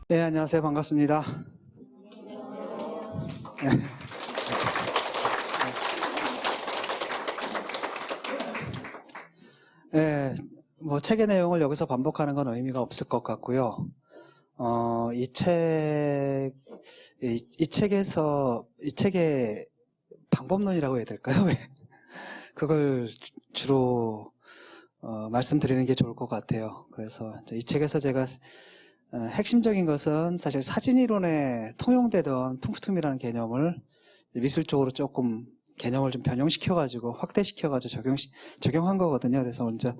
네, 안녕하세요. 반갑습니다. 네, 뭐 책의 내용을 여기서 반복하는 건 의미가 없을 것 같고요. 이 책의 방법론이라고 해야 될까요? 그걸 주로 말씀드리는 게 좋을 것 같아요. 그래서 이 책에서 제가 핵심적인 것은 사실 사진이론에 통용되던 쿵푸툼이라는 개념을 미술적으로 조금 개념을 좀 변형시켜가지고 확대시켜가지고 적용한 거거든요. 그래서 먼저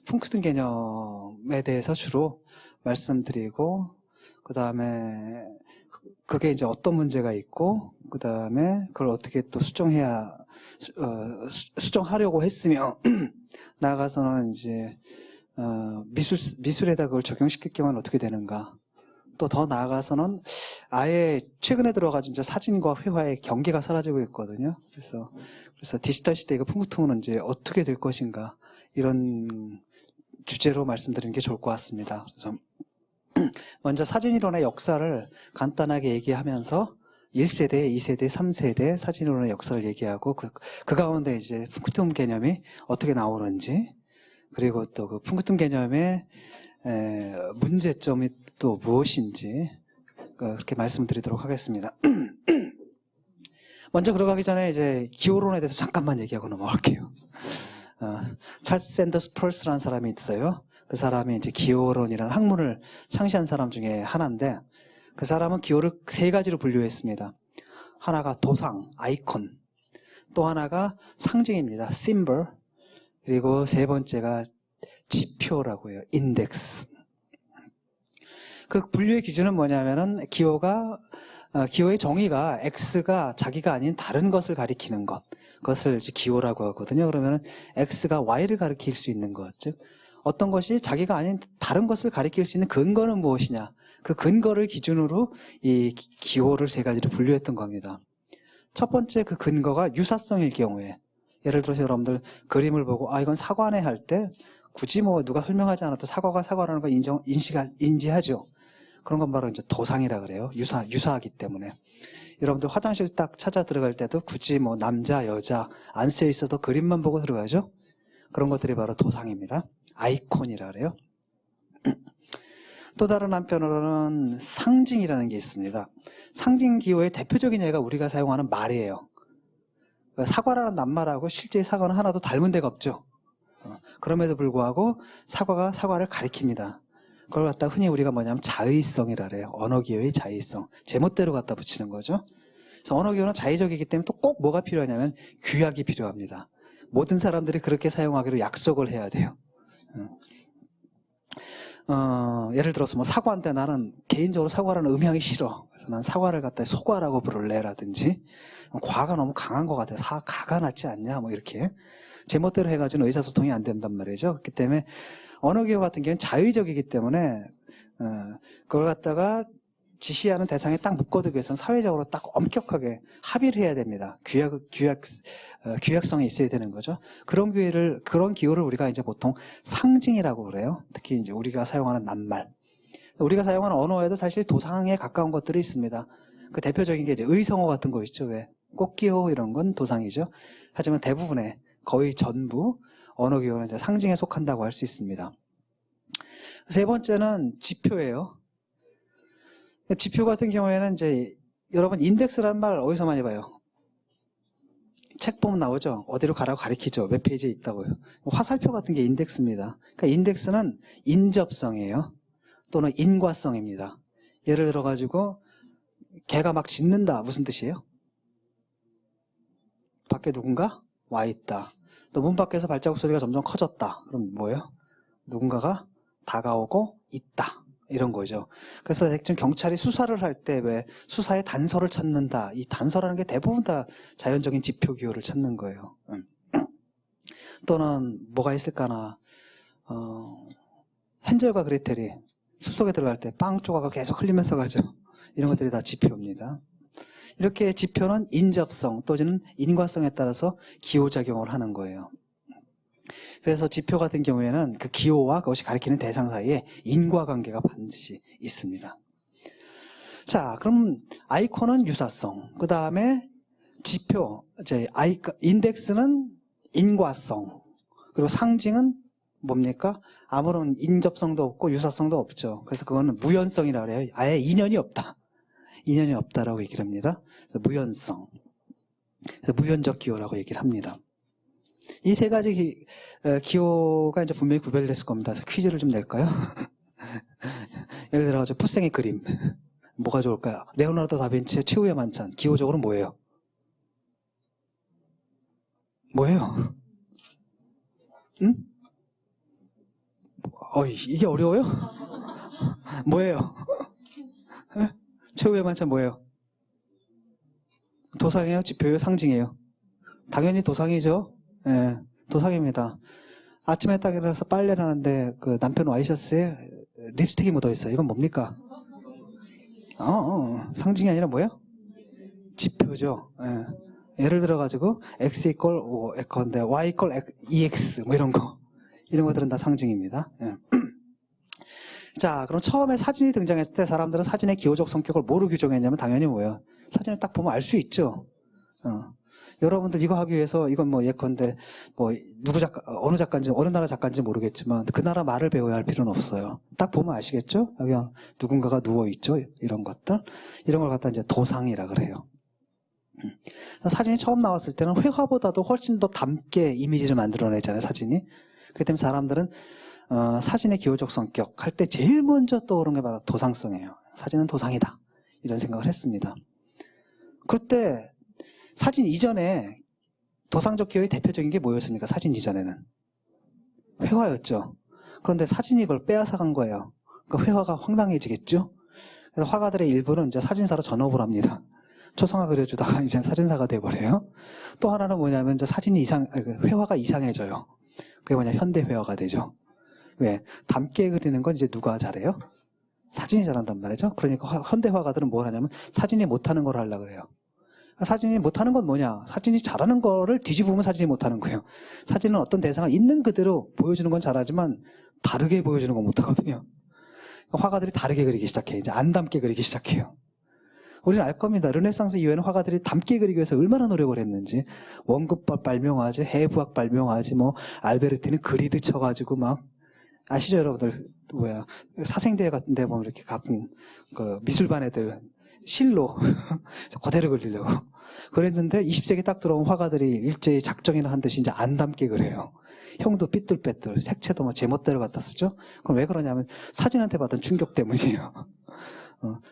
쿵푸툼 개념에 대해서 주로 말씀드리고, 그 다음에 그게 이제 어떤 문제가 있고, 그 다음에 그걸 어떻게 또 수정하려고 했으며, 나아가서는 이제 미술에다 그걸 적용시킬 경우는 어떻게 되는가. 또 더 나아가서는 아예 최근에 들어가지고 이제 사진과 회화의 경계가 사라지고 있거든요. 그래서 디지털 시대의 쿵푸툼은 이제 어떻게 될 것인가, 이런 주제로 말씀드리는 게 좋을 것 같습니다. 그래서 먼저 사진이론의 역사를 간단하게 얘기하면서 1세대, 2세대, 3세대 사진이론의 역사를 얘기하고 그 가운데 이제 쿵푸툼 개념이 어떻게 나오는지, 그리고 또 그 쿵푸툼 개념의 문제점이 또 무엇인지 그렇게 말씀드리도록 하겠습니다. 먼저 들어가기 전에 이제 기호론에 대해서 잠깐만 얘기하고 넘어갈게요. 찰스 샌더스 펄스라는 사람이 있어요. 그 사람이 이제 기호론이라는 학문을 창시한 사람 중에 하나인데, 그 사람은 기호를 세 가지로 분류했습니다. 하나가 도상, 아이콘, 또 하나가 상징입니다. symbol, 그리고 세 번째가 지표라고 해요. 인덱스. 그 분류의 기준은 뭐냐면은 기호의 정의가 X가 자기가 아닌 다른 것을 가리키는 것, 그것을 이제 기호라고 하거든요. 그러면은 X가 Y를 가리킬 수 있는 것, 즉 어떤 것이 자기가 아닌 다른 것을 가리킬 수 있는 근거는 무엇이냐, 그 근거를 기준으로 이 기호를 세 가지로 분류했던 겁니다. 첫 번째 그 근거가 유사성일 경우에, 예를 들어서 여러분들 그림을 보고 이건 사과네 할 때 굳이 뭐 누가 설명하지 않아도 사과가 사과라는 걸 인지하죠. 그런 건 바로 이제 도상이라 그래요. 유사하기 때문에. 여러분들 화장실 딱 찾아 들어갈 때도 굳이 뭐 남자, 여자 안 쓰여 있어도 그림만 보고 들어가죠. 그런 것들이 바로 도상입니다. 아이콘이라 그래요. 또 다른 한편으로는 상징이라는 게 있습니다. 상징 기호의 대표적인 예가 우리가 사용하는 말이에요. 사과라는 낱말하고 실제 사과는 하나도 닮은 데가 없죠. 그럼에도 불구하고 사과가 사과를 가리킵니다. 그걸 갖다 흔히 우리가 뭐냐면 자의성이라 그래요. 언어기호의 자의성. 제멋대로 갖다 붙이는 거죠. 그래서 언어기호는 자의적이기 때문에 또 꼭 뭐가 필요하냐면 규약이 필요합니다. 모든 사람들이 그렇게 사용하기로 약속을 해야 돼요. 예를 들어서 뭐 사과한테 나는 개인적으로 사과라는 음향이 싫어. 그래서 난 사과를 갖다 소과라고 부를래라든지, 과가 너무 강한 것 같아. 가가 낫지 않냐, 뭐 이렇게. 제멋대로 해가지고 의사소통이 안 된단 말이죠. 그렇기 때문에 언어기호 같은 경우는 자의적이기 때문에 그걸 갖다가 지시하는 대상에 딱 묶어두기 위해서는 사회적으로 딱 엄격하게 합의를 해야 됩니다. 규약성이 있어야 되는 거죠. 그런 기호를 우리가 이제 보통 상징이라고 그래요. 특히 이제 우리가 사용하는 낱말. 우리가 사용하는 언어에도 사실 도상에 가까운 것들이 있습니다. 그 대표적인 게 이제 의성어 같은 거 있죠. 왜? 꽃기호 이런 건 도상이죠. 하지만 대부분의 거의 전부 언어기호는 이제 상징에 속한다고 할 수 있습니다. 세 번째는 지표예요. 지표 같은 경우에는 이제 여러분 인덱스라는 말 어디서 많이 봐요? 책 보면 나오죠. 어디로 가라고 가리키죠. 몇 페이지에 있다고요. 화살표 같은 게 인덱스입니다. 그러니까 인덱스는 인접성이에요. 또는 인과성입니다. 예를 들어가지고 개가 막 짖는다. 무슨 뜻이에요? 밖에 누군가 와 있다. 또 문 밖에서 발자국 소리가 점점 커졌다. 그럼 뭐예요? 누군가가 다가오고 있다. 이런 거죠. 그래서 대충 경찰이 수사를 할 때 왜 수사의 단서를 찾는다. 이 단서라는 게 대부분 다 자연적인 지표 기호를 찾는 거예요. 또는 뭐가 있을까나, 헨젤과 그레텔이 숲속에 들어갈 때 빵 조각을 계속 흘리면서 가죠. 이런 것들이 다 지표입니다. 이렇게 지표는 인접성 또는 인과성에 따라서 기호작용을 하는 거예요. 그래서 지표 같은 경우에는 그 기호와 그것이 가리키는 대상 사이에 인과관계가 반드시 있습니다. 자, 그럼 아이콘은 유사성, 그 다음에 지표, 인덱스는 인과성, 그리고 상징은 뭡니까? 아무런 인접성도 없고 유사성도 없죠. 그래서 그거는 무연성이라고 그래요. 아예 인연이 없다. 인연이 없다라고 얘기를 합니다. 그래서 무연성. 그래서 무연적 기호라고 얘기를 합니다. 이 세 가지 기호가 이제 분명히 구별됐을 겁니다. 그래서 퀴즈를 좀 낼까요? 예를 들어가지고 푸생의 그림. 뭐가 좋을까요? 레오나르도 다빈치의 최후의 만찬. 기호적으로 뭐예요? 뭐예요? 응? 이게 어려워요? 뭐예요? 최후의 만찬 뭐예요? 도상이에요? 지표예요? 상징이에요? 당연히 도상이죠. 예, 도상입니다. 아침에 딱 일어나서 빨래를 하는데 그 남편 와이셔츠에 립스틱이 묻어있어요. 이건 뭡니까? 상징이 아니라 뭐예요? 지표죠. 예. 예를 들어가지고 x equal X인데 y equal EX 뭐 이런 것들은 다 상징입니다. 예. 자, 그럼 처음에 사진이 등장했을 때 사람들은 사진의 기호적 성격을 뭐로 규정했냐면 당연히 뭐예요? 사진을 딱 보면 알 수 있죠. 여러분들 이거 하기 위해서 이건 뭐 예컨대 뭐 누구 작가, 어느 작가인지 어느 나라 작가인지 모르겠지만 그 나라 말을 배워야 할 필요는 없어요. 딱 보면 아시겠죠? 여기 누군가가 누워 있죠. 이런 것들, 이런 걸 갖다 이제 도상이라 그래요. 사진이 처음 나왔을 때는 회화보다도 훨씬 더 담게 이미지를 만들어내잖아요. 사진이. 그렇기 때문에 사람들은 사진의 기호적 성격 할 때 제일 먼저 떠오르는 게 바로 도상성이에요. 사진은 도상이다. 이런 생각을 했습니다. 그때 사진 이전에 도상적 기호의 대표적인 게 뭐였습니까? 사진 이전에는 회화였죠. 그런데 사진이 이걸 빼앗아간 거예요. 그러니까 회화가 황당해지겠죠. 그래서 화가들의 일부는 이제 사진사로 전업을 합니다. 초상화 그려주다가 이제 사진사가 돼버려요. 또 하나는 뭐냐면 이제 회화가 이상해져요. 그게 뭐냐, 현대 회화가 되죠. 왜? 담게 그리는 건 이제 누가 잘해요? 사진이 잘한단 말이죠. 그러니까 현대 화가들은 뭘 하냐면 사진이 못하는 걸 하려고 그래요. 사진이 못하는 건 뭐냐? 사진이 잘하는 거를 뒤집으면 사진이 못하는 거예요. 사진은 어떤 대상을 있는 그대로 보여주는 건 잘하지만 다르게 보여주는 건 못하거든요. 화가들이 다르게 그리기 시작해요. 이제 안 담게 그리기 시작해요. 우리는 알 겁니다. 르네상스 이후에는 화가들이 담게 그리기 위해서 얼마나 노력을 했는지. 원급법 발명하지, 해부학 발명하지, 뭐 알베르티는 그리드 쳐가지고 막 아시죠, 여러분들? 사생대회 같은 데 보면 이렇게 가끔 그 미술반 애들 실로 그대로 그리려고 그랬는데 20세기 딱 들어온 화가들이 일제히 작정이나 한 듯이 이제 안 담게 그래요. 형도 삐뚤빼뚤, 색채도 뭐 제멋대로 갖다 쓰죠. 그럼 왜 그러냐면 사진한테 받은 충격 때문이에요.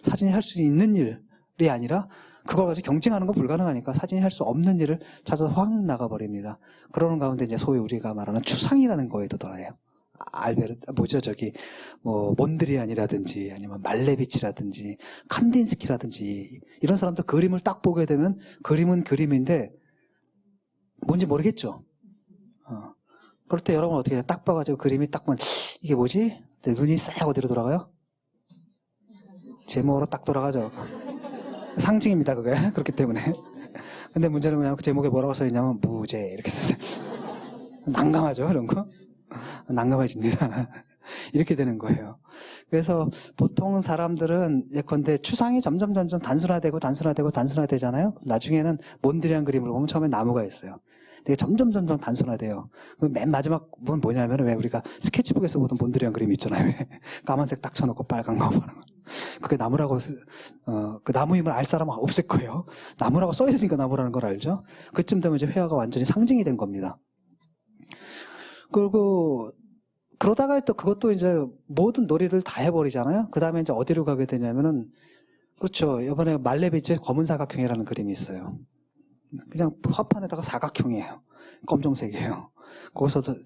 사진이 할 수 있는 일이 아니라 그걸 가지고 경쟁하는 건 불가능하니까 사진이 할 수 없는 일을 찾아서 확 나가버립니다. 그러는 가운데 이제 소위 우리가 말하는 추상이라는 거에 도달해요. 몬드리안이라든지 아니면 말레비치라든지 칸딘스키라든지 이런 사람들 그림을 딱 보게 되면 그림은 그림인데 뭔지 모르겠죠. 그럴 때 여러분 어떻게 해요? 딱 봐가지고 그림이 딱 보면 이게 뭐지? 눈이 싹 어디로 돌아가요? 제목으로 딱 돌아가죠. 상징입니다, 그게. 그렇기 때문에. 근데 문제는 뭐냐면 그 제목에 뭐라고 써있냐면 무죄 이렇게 썼어요. 난감하죠, 이런 거? 난감해집니다. 이렇게 되는 거예요. 그래서 보통 사람들은 예컨대 추상이 점점 단순화되잖아요. 나중에는 몬드리안 그림을 보면 처음에 나무가 있어요. 되게 점점 단순화돼요. 맨 마지막 건 뭐냐면 왜 우리가 스케치북에서 보던 몬드리안 그림 있잖아요. 까만색 딱 쳐놓고 빨간 거 보는 거. 그게 나무라고 그 나무임을 알 사람은 없을 거예요. 나무라고 써있으니까 나무라는 걸 알죠. 그쯤 되면 이제 회화가 완전히 상징이 된 겁니다. 그리고 그러다가 또 그것도 이제 모든 놀이들 다 해버리잖아요. 그 다음에 이제 어디로 가게 되냐면은 그렇죠. 이번에 말레비치의 검은 사각형이라는 그림이 있어요. 그냥 화판에다가 사각형이에요. 검정색이에요. 거기서도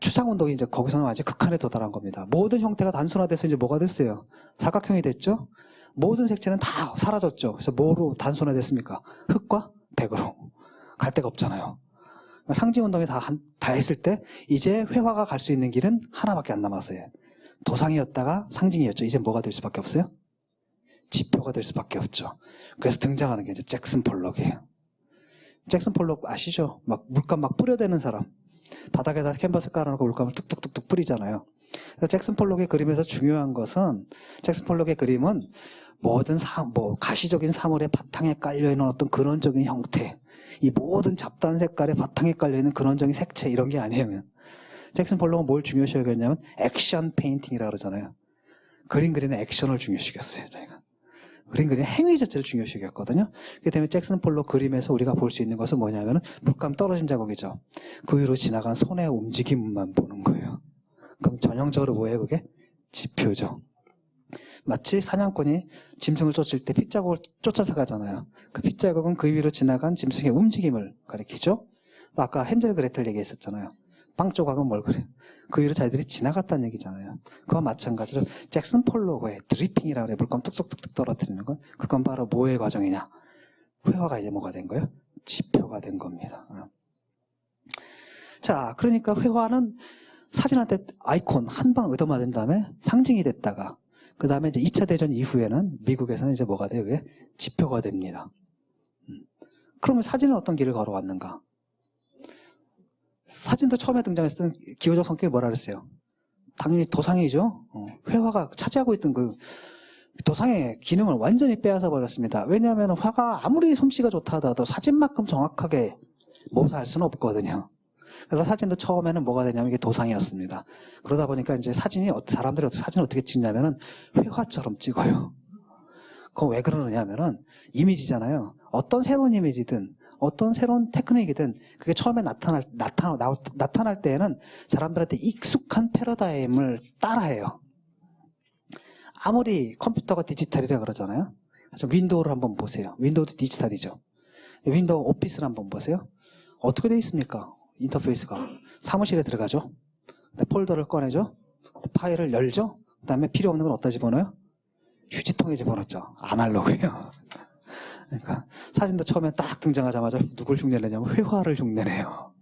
추상운동이 이제 거기서는 완전 극한에 도달한 겁니다. 모든 형태가 단순화돼서 이제 뭐가 됐어요? 사각형이 됐죠? 모든 색채는 다 사라졌죠. 그래서 뭐로 단순화됐습니까? 흑과 백으로. 갈 데가 없잖아요. 상징운동이 다 했을 때 이제 회화가 갈 수 있는 길은 하나밖에 안 남았어요. 도상이었다가 상징이었죠. 이제 뭐가 될 수밖에 없어요? 지표가 될 수밖에 없죠. 그래서 등장하는 게 이제 잭슨 폴록이에요. 잭슨 폴록 아시죠? 막 물감 막 뿌려대는 사람. 바닥에다 캔버스 깔아놓고 물감을 뚝뚝뚝뚝 뿌리잖아요. 그래서 잭슨 폴록의 그림에서 중요한 것은 잭슨 폴록의 그림은 모든 가시적인 사물의 바탕에 깔려있는 어떤 근원적인 형태, 이 모든 잡다한 색깔의 바탕에 깔려있는 근원적인 색채 이런 게 아니에요. 잭슨 pollock은 뭘 중요시 여겼냐면 액션 페인팅이라고 그러잖아요. 그림 그리는 액션을 중요시 여겼어요. 자기가. 그림 그리는 행위 자체를 중요시 여겼거든요. 그렇기 때문에 잭슨 pollock 그림에서 우리가 볼 수 있는 것은 뭐냐면 물감 떨어진 자국이죠. 그 위로 지나간 손의 움직임만 보는 거예요. 그럼 전형적으로 뭐예요? 그게 지표죠. 마치 사냥꾼이 짐승을 쫓을 때 핏자국을 쫓아서 가잖아요. 그 핏자국은 그 위로 지나간 짐승의 움직임을 가리키죠. 또 아까 헨젤 그레텔 얘기했었잖아요. 빵 조각은 뭘 그래요? 그 위로 자기들이 지나갔다는 얘기잖아요. 그와 마찬가지로 잭슨 폴로그의 드리핑이라고 해요. 물감 뚝뚝뚝뚝 떨어뜨리는 건 그건 바로 뭐의 과정이냐? 회화가 이제 뭐가 된 거예요? 지표가 된 겁니다. 자, 그러니까 회화는 사진한테 아이콘 한 방 얻어맞은 다음에 상징이 됐다가 그 다음에 이제 2차 대전 이후에는 미국에서는 이제 뭐가 돼요? 그게 지표가 됩니다. 그러면 사진은 어떤 길을 걸어왔는가? 사진도 처음에 등장했을 때 기호적 성격이 뭐라 그랬어요? 당연히 도상이죠. 회화가 차지하고 있던 그 도상의 기능을 완전히 빼앗아 버렸습니다. 왜냐하면 화가 아무리 솜씨가 좋다 하더라도 사진만큼 정확하게 묘사할 수는 없거든요. 그래서 사진도 처음에는 뭐가 되냐면 이게 도상이었습니다. 그러다 보니까 이제 사람들이 사진을 어떻게 찍냐면은 회화처럼 찍어요. 그건 왜 그러느냐면은 이미지잖아요. 어떤 새로운 이미지든 어떤 새로운 테크닉이든 그게 처음에 나타날 때에는 사람들한테 익숙한 패러다임을 따라해요. 아무리 컴퓨터가 디지털이라 그러잖아요. 윈도우를 한번 보세요. 윈도우도 디지털이죠. 윈도우 오피스를 한번 보세요. 어떻게 되어 있습니까? 인터페이스가 사무실에 들어가죠. 폴더를 꺼내죠. 파일을 열죠. 그 다음에 필요 없는 건 어디다 집어넣어요? 휴지통에 집어넣죠. 아날로그예요. 그러니까 사진도 처음에 딱 등장하자마자 누굴 흉내내냐면 회화를 흉내내요.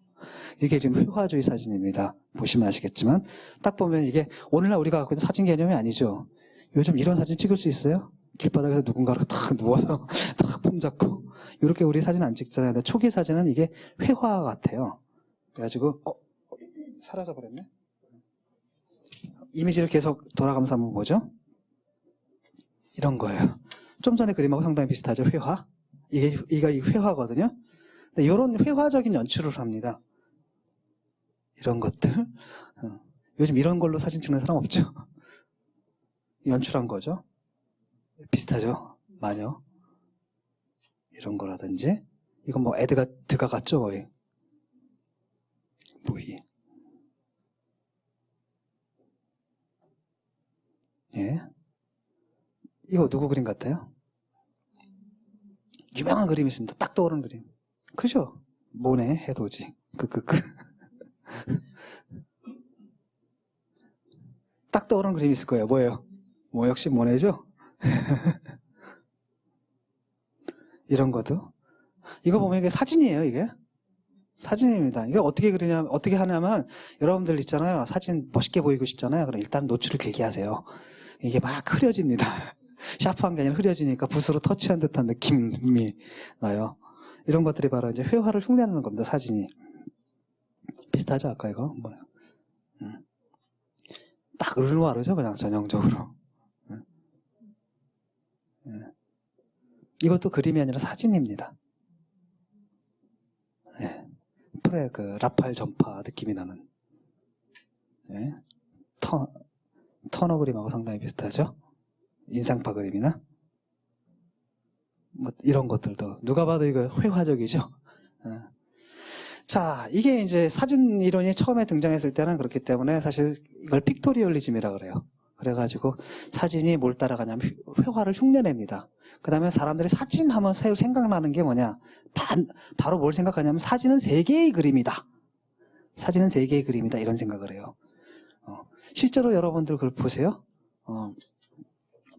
이게 지금 회화주의 사진입니다. 보시면 아시겠지만 딱 보면 이게 오늘날 우리가 갖고 있는 사진 개념이 아니죠. 요즘 이런 사진 찍을 수 있어요? 길바닥에서 누군가가 탁 누워서 탁 폼 잡고 이렇게 우리 사진 안 찍잖아요. 근데 초기 사진은 이게 회화 같아요. 그래가지고 사라져버렸네. 이미지를 계속 돌아가면서 한번 보죠. 이런 거예요. 좀 전에 그림하고 상당히 비슷하죠. 회화. 이게 회화거든요. 근데 이런 회화적인 연출을 합니다. 이런 것들. 요즘 이런 걸로 사진 찍는 사람 없죠. 연출한 거죠. 비슷하죠. 마녀. 이런 거라든지. 이건 뭐 드가 같죠 거의. 무희. 예. 이거 누구 그림 같아요? 유명한 그림이 있습니다. 딱 떠오르는 그림. 그죠? 모네 해돋이. 딱 떠오르는 그림이 있을 거예요. 뭐예요? 뭐 역시 모네죠? 이런 것도. 이거 보면 이게 사진이에요, 이게. 사진입니다. 이게 어떻게 하냐면, 여러분들 있잖아요. 사진 멋있게 보이고 싶잖아요. 그럼 일단 노출을 길게 하세요. 이게 막 흐려집니다. 샤프한 게 아니라 흐려지니까 붓으로 터치한 듯한 느낌이 나요. 이런 것들이 바로 이제 회화를 흉내내는 겁니다, 사진이. 비슷하죠, 아까 이거? 딱 르누아르죠, 그냥 전형적으로. 이것도 그림이 아니라 사진입니다. 예. 프레 그 라팔 전파 느낌이 나는. 예. 터너 그림하고 상당히 비슷하죠. 인상파 그림이나 뭐 이런 것들도 누가 봐도 이거 회화적이죠. 예. 자, 이게 이제 사진 이론이 처음에 등장했을 때는 그렇기 때문에 사실 이걸 픽토리얼리즘이라 그래요. 그래가지고 사진이 뭘 따라가냐면 회화를 흉내냅니다. 그 다음에 사람들이 사진 하면 생각나는 게 뭐냐? 바로 뭘 생각하냐면 사진은 세계의 그림이다. 사진은 세계의 그림이다. 이런 생각을 해요. 실제로 여러분들 그걸 보세요.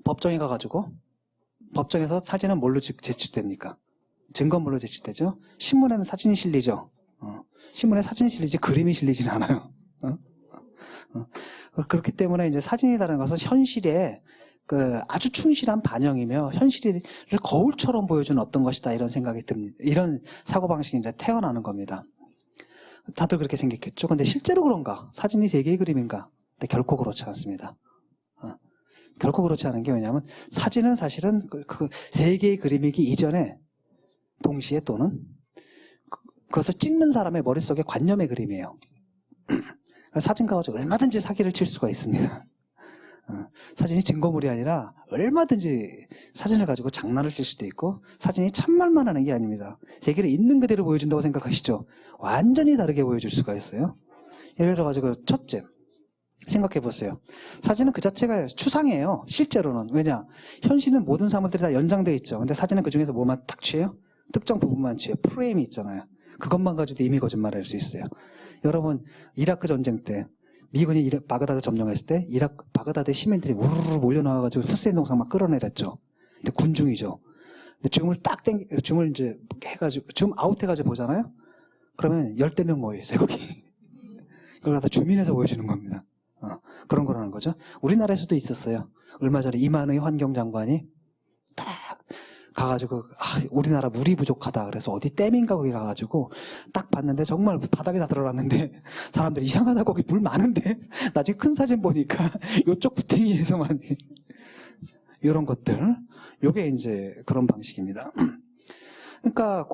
법정에 가가지고 법정에서 사진은 뭘로 제출됩니까? 증거물로 제출되죠. 신문에는 사진이 실리죠. 신문에 사진이 실리지 그림이 실리지는 않아요. 그렇기 때문에 이제 사진이라는 것은 현실에 그 아주 충실한 반영이며 현실을 거울처럼 보여주는 어떤 것이다 이런 생각이 듭니다. 이런 사고방식이 이제 태어나는 겁니다. 다들 그렇게 생각했죠. 근데 실제로 그런가? 사진이 세계의 그림인가? 근데 결코 그렇지 않습니다. 결코 그렇지 않은 게 왜냐하면 사진은 사실은 그 세 개의 그림이기 이전에 동시에 또는 그것을 찍는 사람의 머릿속에 관념의 그림이에요. 사진가 가지고 얼마든지 사기를 칠 수가 있습니다. 사진이 증거물이 아니라 얼마든지 사진을 가지고 장난을 칠 수도 있고 사진이 참말만 하는 게 아닙니다. 세계를 있는 그대로 보여준다고 생각하시죠? 완전히 다르게 보여줄 수가 있어요. 예를 들어 가지고 첫째 생각해 보세요. 사진은 그 자체가 추상이에요. 실제로는. 왜냐? 현실은 모든 사물들이 다 연장되어 있죠. 근데 사진은 그 중에서 뭐만 딱 취해요? 특정 부분만 취해요. 프레임이 있잖아요. 그것만 가지고도 이미 거짓말을 할 수 있어요. 여러분 이라크 전쟁 때 미군이 바그다드 점령했을 때 바그다드 시민들이 우르르 몰려나와가지고 후세인 동상 막 끌어내렸죠. 근데 군중이죠. 근데 줌을 이제 해가지고 줌 아웃해가지고 보잖아요. 그러면 열대 명 모여 있어요 거기. 그걸 갖다 줌인해서 보여주는 겁니다. 그런 거라는 거죠. 우리나라에서도 있었어요. 얼마 전에 이만의 환경장관이 딱 가가지고 우리나라 물이 부족하다 그래서 어디 댐인가 거기 가가지고 딱 봤는데 정말 바닥에 다 들어갔는데 사람들이 이상하다 거기 물 많은데 나중에 큰 사진 보니까 이쪽 구탱이에서만 이런 것들 요게 이제 그런 방식입니다. 그러니까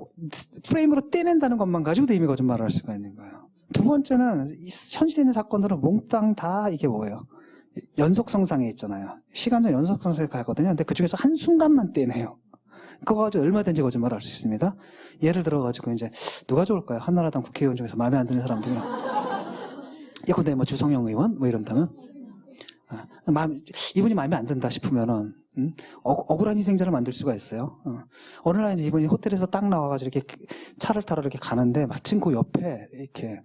프레임으로 떼낸다는 것만 가지고도 이미 거짓말을 할 수가 있는 거예요. 두 번째는 현실에 있는 사건들은 몽땅 다 이게 뭐예요? 연속성상에 있잖아요. 시간적 연속성상에 가거든요. 근데 그중에서 한순간만 떼내요. 그거 가지고 얼마든지 거짓말을 할 수 있습니다. 예를 들어가지고 이제 누가 좋을까요? 한나라당 국회의원 중에서 마음에 안 드는 사람들이 예컨대 뭐 주성영 의원 뭐 이런다면 이분이 마음에 안 든다 싶으면은 억울한 희생자를 만들 수가 있어요. 어느 날 이제 이분이 호텔에서 딱 나와가지고 이렇게 차를 타러 이렇게 가는데 마침 그 옆에 이렇게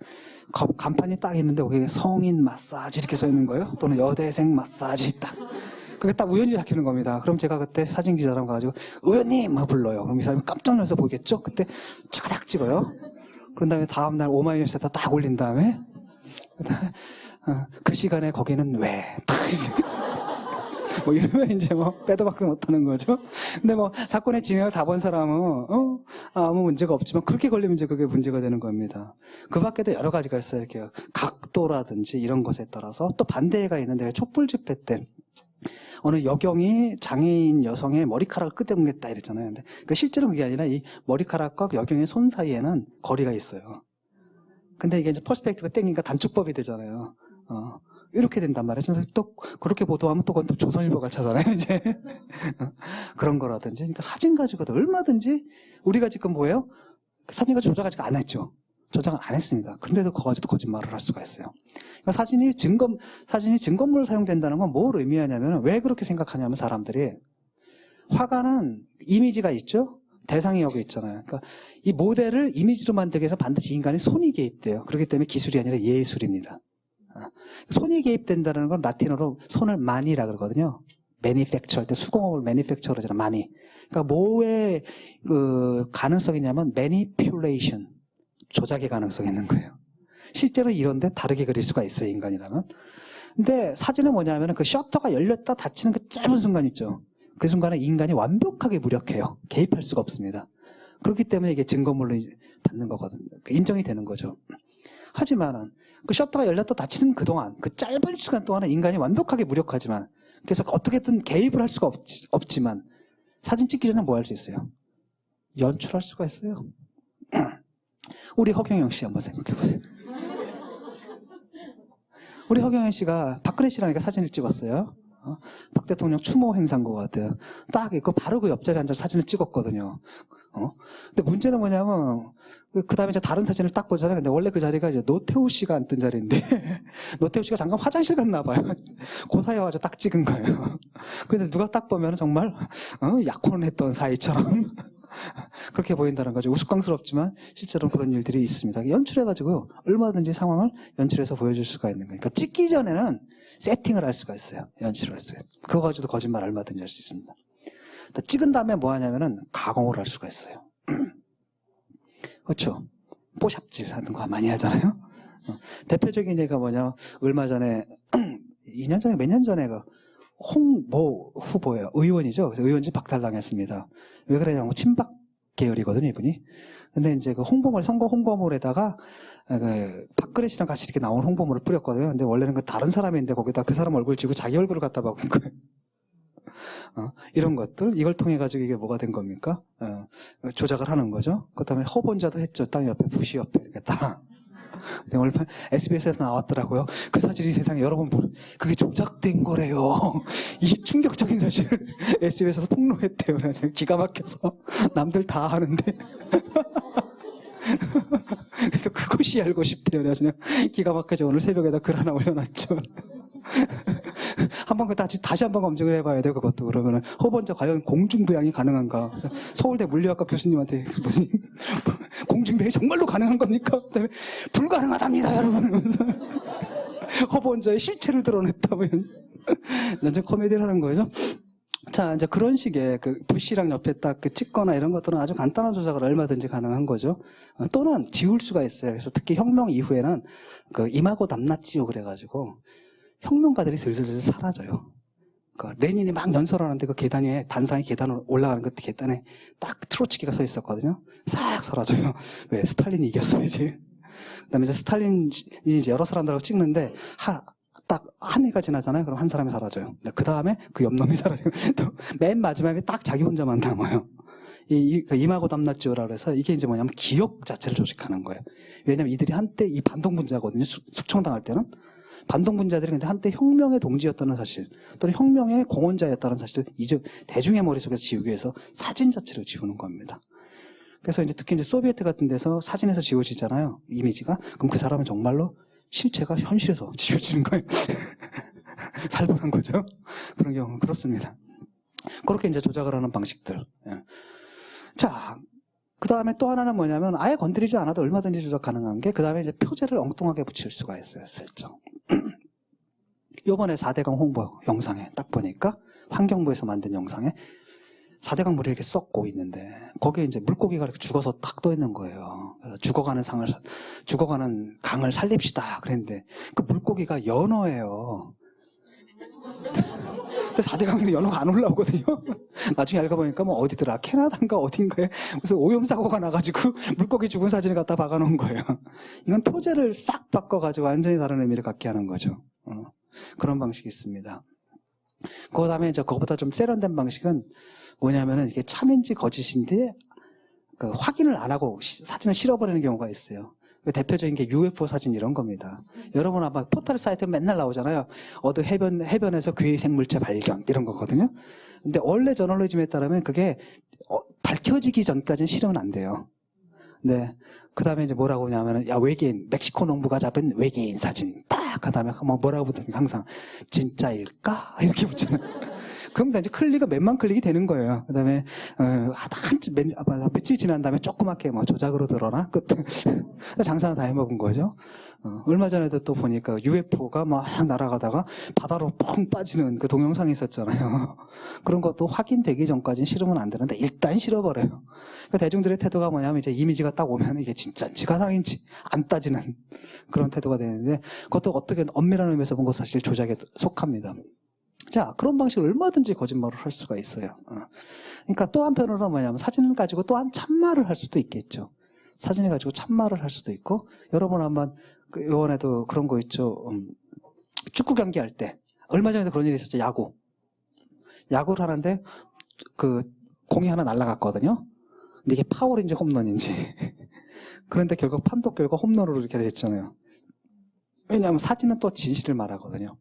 간판이 딱 있는데 거기에 성인 마사지 이렇게 써 있는 거예요. 또는 여대생 마사지 딱. 그게 딱 우연히 잡히는 겁니다. 그럼 제가 그때 사진 기자랑 가가지고 의원님 막 불러요. 그럼 이 사람이 깜짝 놀라서 보겠죠. 그때 차가닥 찍어요. 그런 다음에 다음날 오마이뉴스에다 딱 올린 다음에 그 시간에 거기는 왜? 뭐 이러면 이제 뭐 빼도 박도 못하는 거죠. 근데 뭐 사건의 진행을 다 본 사람은 아무 문제가 없지만 그렇게 걸리면 이제 그게 문제가 되는 겁니다. 그 밖에도 여러 가지가 있어요. 이렇게 각도라든지 이런 것에 따라서 또 반대가 있는데 촛불 집회 때 어느 여경이 장애인 여성의 머리카락을 끄덕였다 이랬잖아요. 근데 실제로 그게 아니라 이 머리카락과 여경의 손 사이에는 거리가 있어요. 근데 이게 이제 퍼스펙티브가 땡기니까 단축법이 되잖아요. 이렇게 된단 말이에요. 그래서 또 그렇게 보도하면 또 그건 또 조선일보가 차잖아요. 이제 그런 거라든지. 그러니까 사진 가지고도 얼마든지 우리가 지금 뭐예요? 사진 가지고 조작 아직 안 했죠. 조작은 안 했습니다. 그런데도 그거 가지고 거짓말을 할 수가 있어요. 그러니까 사진이 증거물로 사용된다는 건 뭘 의미하냐면 왜 그렇게 생각하냐면 사람들이 화가는 이미지가 있죠. 대상이 여기 있잖아요. 그러니까 이 모델을 이미지로 만들기 위해서 반드시 인간의 손이 개입돼요. 그렇기 때문에 기술이 아니라 예술입니다. 손이 개입된다는 건 라틴어로 손을 마니라 그러거든요. 매니팩처 할 때 수공업을 매니팩처로 하잖아요. 마니. 그러니까 뭐의 그 가능성이냐면 매니퓰레이션. 조작의 가능성이 있는 거예요. 실제로 이런데 다르게 그릴 수가 있어요. 인간이라면. 근데 사진은 뭐냐면 그 셔터가 열렸다 닫히는 그 짧은 순간 있죠. 그 순간에 인간이 완벽하게 무력해요. 개입할 수가 없습니다. 그렇기 때문에 이게 증거물로 받는 거거든요. 인정이 되는 거죠. 하지만은 그 셔터가 열렸다 닫히는 그동안 그 짧은 시간 동안에 인간이 완벽하게 무력하지만 그래서 어떻게든 개입을 할 수가 없지만 사진 찍기 전에 뭐 할 수 있어요? 연출할 수가 있어요. 우리 허경영 씨 한번 생각해 보세요. 우리 허경영 씨가 박근혜 씨랑 사진을 찍었어요. 박 대통령 추모 행사인 것 같아요. 딱 있고 바로 그 옆자리에 앉아서 사진을 찍었거든요. 근데 문제는 뭐냐면 그 다음에 이제 다른 사진을 딱 보잖아요. 근데 원래 그 자리가 이제 노태우 씨가 앉던 자리인데 노태우 씨가 잠깐 화장실 갔나 봐요. 그 사이에 와서 딱 찍은 거예요. 근데 누가 딱 보면 정말 약혼했던 사이처럼 그렇게 보인다는 거죠. 우스꽝스럽지만 실제로 그런 일들이 있습니다. 연출해가지고 얼마든지 상황을 연출해서 보여줄 수가 있는 거니까 찍기 전에는 세팅을 할 수가 있어요. 연출을 할 수가 있어요. 그거 가지고도 거짓말 얼마든지 할 수 있습니다. 찍은 다음에 뭐 하냐면은 가공을 할 수가 있어요. 그렇죠. 뽀샵질 하는 거 많이 하잖아요. 대표적인 예가 뭐냐, 얼마 전에 2년 전에 몇 년 전에 그 홍모 후보예요. 의원이죠. 그래서 의원직 박탈당했습니다. 왜 그러냐면 친박 계열이거든요, 이분이. 근데 이제 그 선거 홍보물에다가 그 박근혜 씨랑 같이 이렇게 나온 홍보물을 뿌렸거든요. 근데 원래는 그 다른 사람인데 거기다 그 사람 얼굴 지고 자기 얼굴을 갖다 박은 거예요. 이런 것들, 이걸 통해 가지고 이게 뭐가 된 겁니까? 조작을 하는 거죠. 그 다음에 허본자도 했죠. 땅 옆에, 부시 옆에 이렇게 딱. 네, 얼마 SBS에서 나왔더라고요. 그 사진이 세상에 여러분 그게 조작된 거래요. 이 충격적인 사실을 SBS에서 폭로했대요. 그래서 기가 막혀서 남들 다 하는데 그래서 그것이 알고 싶대요. 그래서 그냥 기가 막혀서 오늘 새벽에다 글 하나 올려놨죠. 한번 다시 한번 검증을 해봐야 돼요. 그것도. 그러면은 허번자 과연 공중부양이 가능한가? 서울대 물리학과 교수님한테 무슨 공중부양이 정말로 가능한 겁니까? 그다음에 불가능하답니다, 여러분. 허번자의 실체를 드러냈다면 완전 코미디를 하는 거죠. 자, 이제 그런 식의 그 부시랑 옆에 딱 그 찍거나 이런 것들은 아주 간단한 조작을 얼마든지 가능한 거죠. 또는 지울 수가 있어요. 그래서 특히 혁명 이후에는 그 이마고 담났지요 그래가지고 혁명가들이 슬슬 사라져요. 그 레닌이 막 연설하는데 그 계단 위에 단상의 계단으로 올라가는 그 계단에 딱 트로츠키가 서 있었거든요. 싹 사라져요. 왜? 스탈린이 이겼어야지. 그다음에 이제 스탈린이 이제 여러 사람들하고 찍는데 딱 한 해가 지나잖아요. 그럼 한 사람이 사라져요. 그 다음에 그 옆놈이 사라져요. 또 맨 마지막에 딱 자기 혼자만 남아요. 이마고 담났죠라 그래서 이게 이제 뭐냐면 기억 자체를 조직하는 거예요. 왜냐면 이들이 한때 이 반동분자거든요. 숙청당할 때는. 반동분자들이 근데 한때 혁명의 동지였다는 사실, 또는 혁명의 공헌자였다는 사실을 이제 대중의 머릿속에서 지우기 위해서 사진 자체를 지우는 겁니다. 그래서 이제 특히 이제 소비에트 같은 데서 사진에서 지워지잖아요. 이미지가. 그럼 그 사람은 정말로 실체가 현실에서 지워지는 거예요. 살벌한 거죠. 그런 경우는 그렇습니다. 그렇게 이제 조작을 하는 방식들. 예. 자, 그 다음에 또 하나는 뭐냐면 아예 건드리지 않아도 얼마든지 조작 가능한 게 그 다음에 이제 표제를 엉뚱하게 붙일 수가 있어요. 슬쩍. 요번에 4대강 홍보 영상에 딱 보니까 환경부에서 만든 영상에 4대강 물이 이렇게 썩고 있는데 거기에 이제 물고기가 이렇게 죽어서 딱 떠 있는 거예요. 그래서 죽어가는 강을 살립시다 그랬는데 그 물고기가 연어예요. 근데 4대강에는 연어가 안 올라오거든요. 나중에 알고 보니까 뭐 어디더라 캐나다인가 어딘가에 무슨 오염사고가 나가지고 물고기 죽은 사진을 갖다 박아놓은 거예요. 이건 표제를 싹 바꿔가지고 완전히 다른 의미를 갖게 하는 거죠. 그런 방식이 있습니다. 그 다음에 이제 그거보다 좀 세련된 방식은 뭐냐면은 이게 참인지 거짓인지 그 확인을 안 하고 사진을 실어버리는 경우가 있어요. 그 대표적인 게 UFO 사진 이런 겁니다. 여러분 아마 포털 사이트에 맨날 나오잖아요. 어느 해변에서 괴의 생물체 발견 이런 거거든요. 근데 원래 저널리즘에 따르면 그게 밝혀지기 전까지는 실험은 안 돼요. 네. 그 다음에 이제 뭐라고 하냐면은, 야, 외계인, 멕시코 농부가 잡은 외계인 사진. 딱, 그 다음에 뭐라고 붙으면 항상, 진짜일까? 이렇게 붙잖아요. 그럼 이제 클릭은 몇만 클릭이 되는 거예요. 그 다음에, 며칠 지난 다음에 조그맣게 뭐 조작으로 드러나? 끝. 장사는 다 해먹은 거죠. 얼마 전에도 또 보니까 UFO가 막 날아가다가 바다로 뻥 빠지는 그 동영상이 있었잖아요. 그런 것도 확인되기 전까지는 실으면 안 되는데 일단 실어버려요. 그러니까 대중들의 태도가 뭐냐면 이제 이미지가 딱 오면 이게 진짜인지 가상인지 안 따지는 그런 태도가 되는데 그것도 어떻게 엄밀한 의미에서 본 거 사실 조작에 속합니다. 자, 그런 방식으로 얼마든지 거짓말을 할 수가 있어요. 그러니까 또 한편으로는 뭐냐면 사진을 가지고 또한 참말을 할 수도 있겠죠. 사진을 가지고 참말을 할 수도 있고, 여러분 한번 이번에도 그런 거 있죠. 축구 경기 할 때 얼마 전에도 그런 일이 있었죠. 야구를 하는데 그 공이 하나 날아갔거든요. 근데 이게 파울인지 홈런인지 그런데 결국 판독 결과 홈런으로 이렇게 됐잖아요. 왜냐하면 사진은 또 진실을 말하거든요.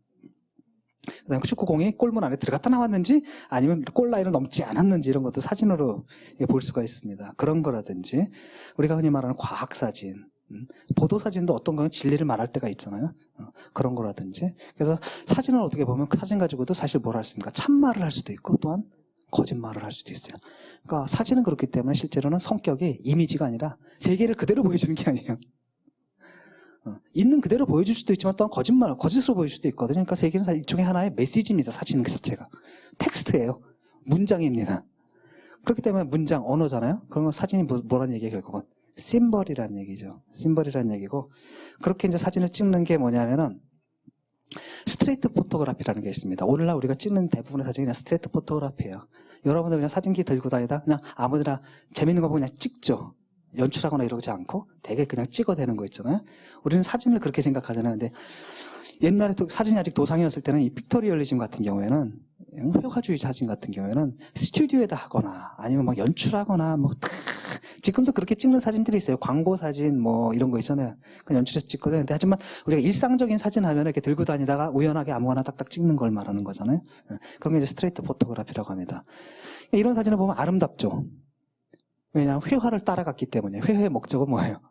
그다음에 축구공이 골문 안에 들어갔다 나왔는지 아니면 골라인을 넘지 않았는지 이런 것도 사진으로 볼 수가 있습니다. 그런 거라든지 우리가 흔히 말하는 과학사진, 보도사진도 어떤 경우는 진리를 말할 때가 있잖아요. 그런 거라든지. 그래서 사진을 어떻게 보면 그 사진 가지고도 사실 뭘 할 수 있습니까? 참말을 할 수도 있고 또한 거짓말을 할 수도 있어요. 그러니까 사진은 그렇기 때문에 실제로는 성격이 이미지가 아니라 세계를 그대로 보여주는 게 아니에요. 있는 그대로 보여줄 수도 있지만 또한 거짓으로 보여줄 수도 있거든요. 그러니까 세계는 일종의 하나의 메시지입니다. 사진 그 자체가. 텍스트예요. 문장입니다. 그렇기 때문에 문장, 언어잖아요. 그러면 사진이 뭐라는 얘기예요, 결국은? 심벌이라는 얘기죠. 심벌이라는 얘기고, 그렇게 이제 사진을 찍는 게 뭐냐면은, 스트레이트 포토그래피라는 게 있습니다. 오늘날 우리가 찍는 대부분의 사진이 그냥 스트레이트 포토그래피예요. 여러분들 그냥 사진기 들고 다니다 그냥 아무데나 재밌는 거 보고 그냥 찍죠. 연출하거나 이러지 않고 되게 그냥 찍어대는 거 있잖아요. 우리는 사진을 그렇게 생각하잖아요. 근데 옛날에 또 사진이 아직 도상이었을 때는 이 픽토리얼리즘 같은 경우에는 회화주의 사진 같은 경우에는 스튜디오에다 하거나 아니면 막 연출하거나 뭐 지금도 그렇게 찍는 사진들이 있어요. 광고 사진 뭐 이런 거 있잖아요. 그 연출해서 찍거든요. 근데 하지만 우리가 일상적인 사진 하면 이렇게 들고 다니다가 우연하게 아무거나 딱딱 찍는 걸 말하는 거잖아요. 그런 게 이제 스트레이트 포토그래피라고 합니다. 이런 사진을 보면 아름답죠. 왜냐하면 회화를 따라갔기 때문에. 회화의 목적은 뭐예요?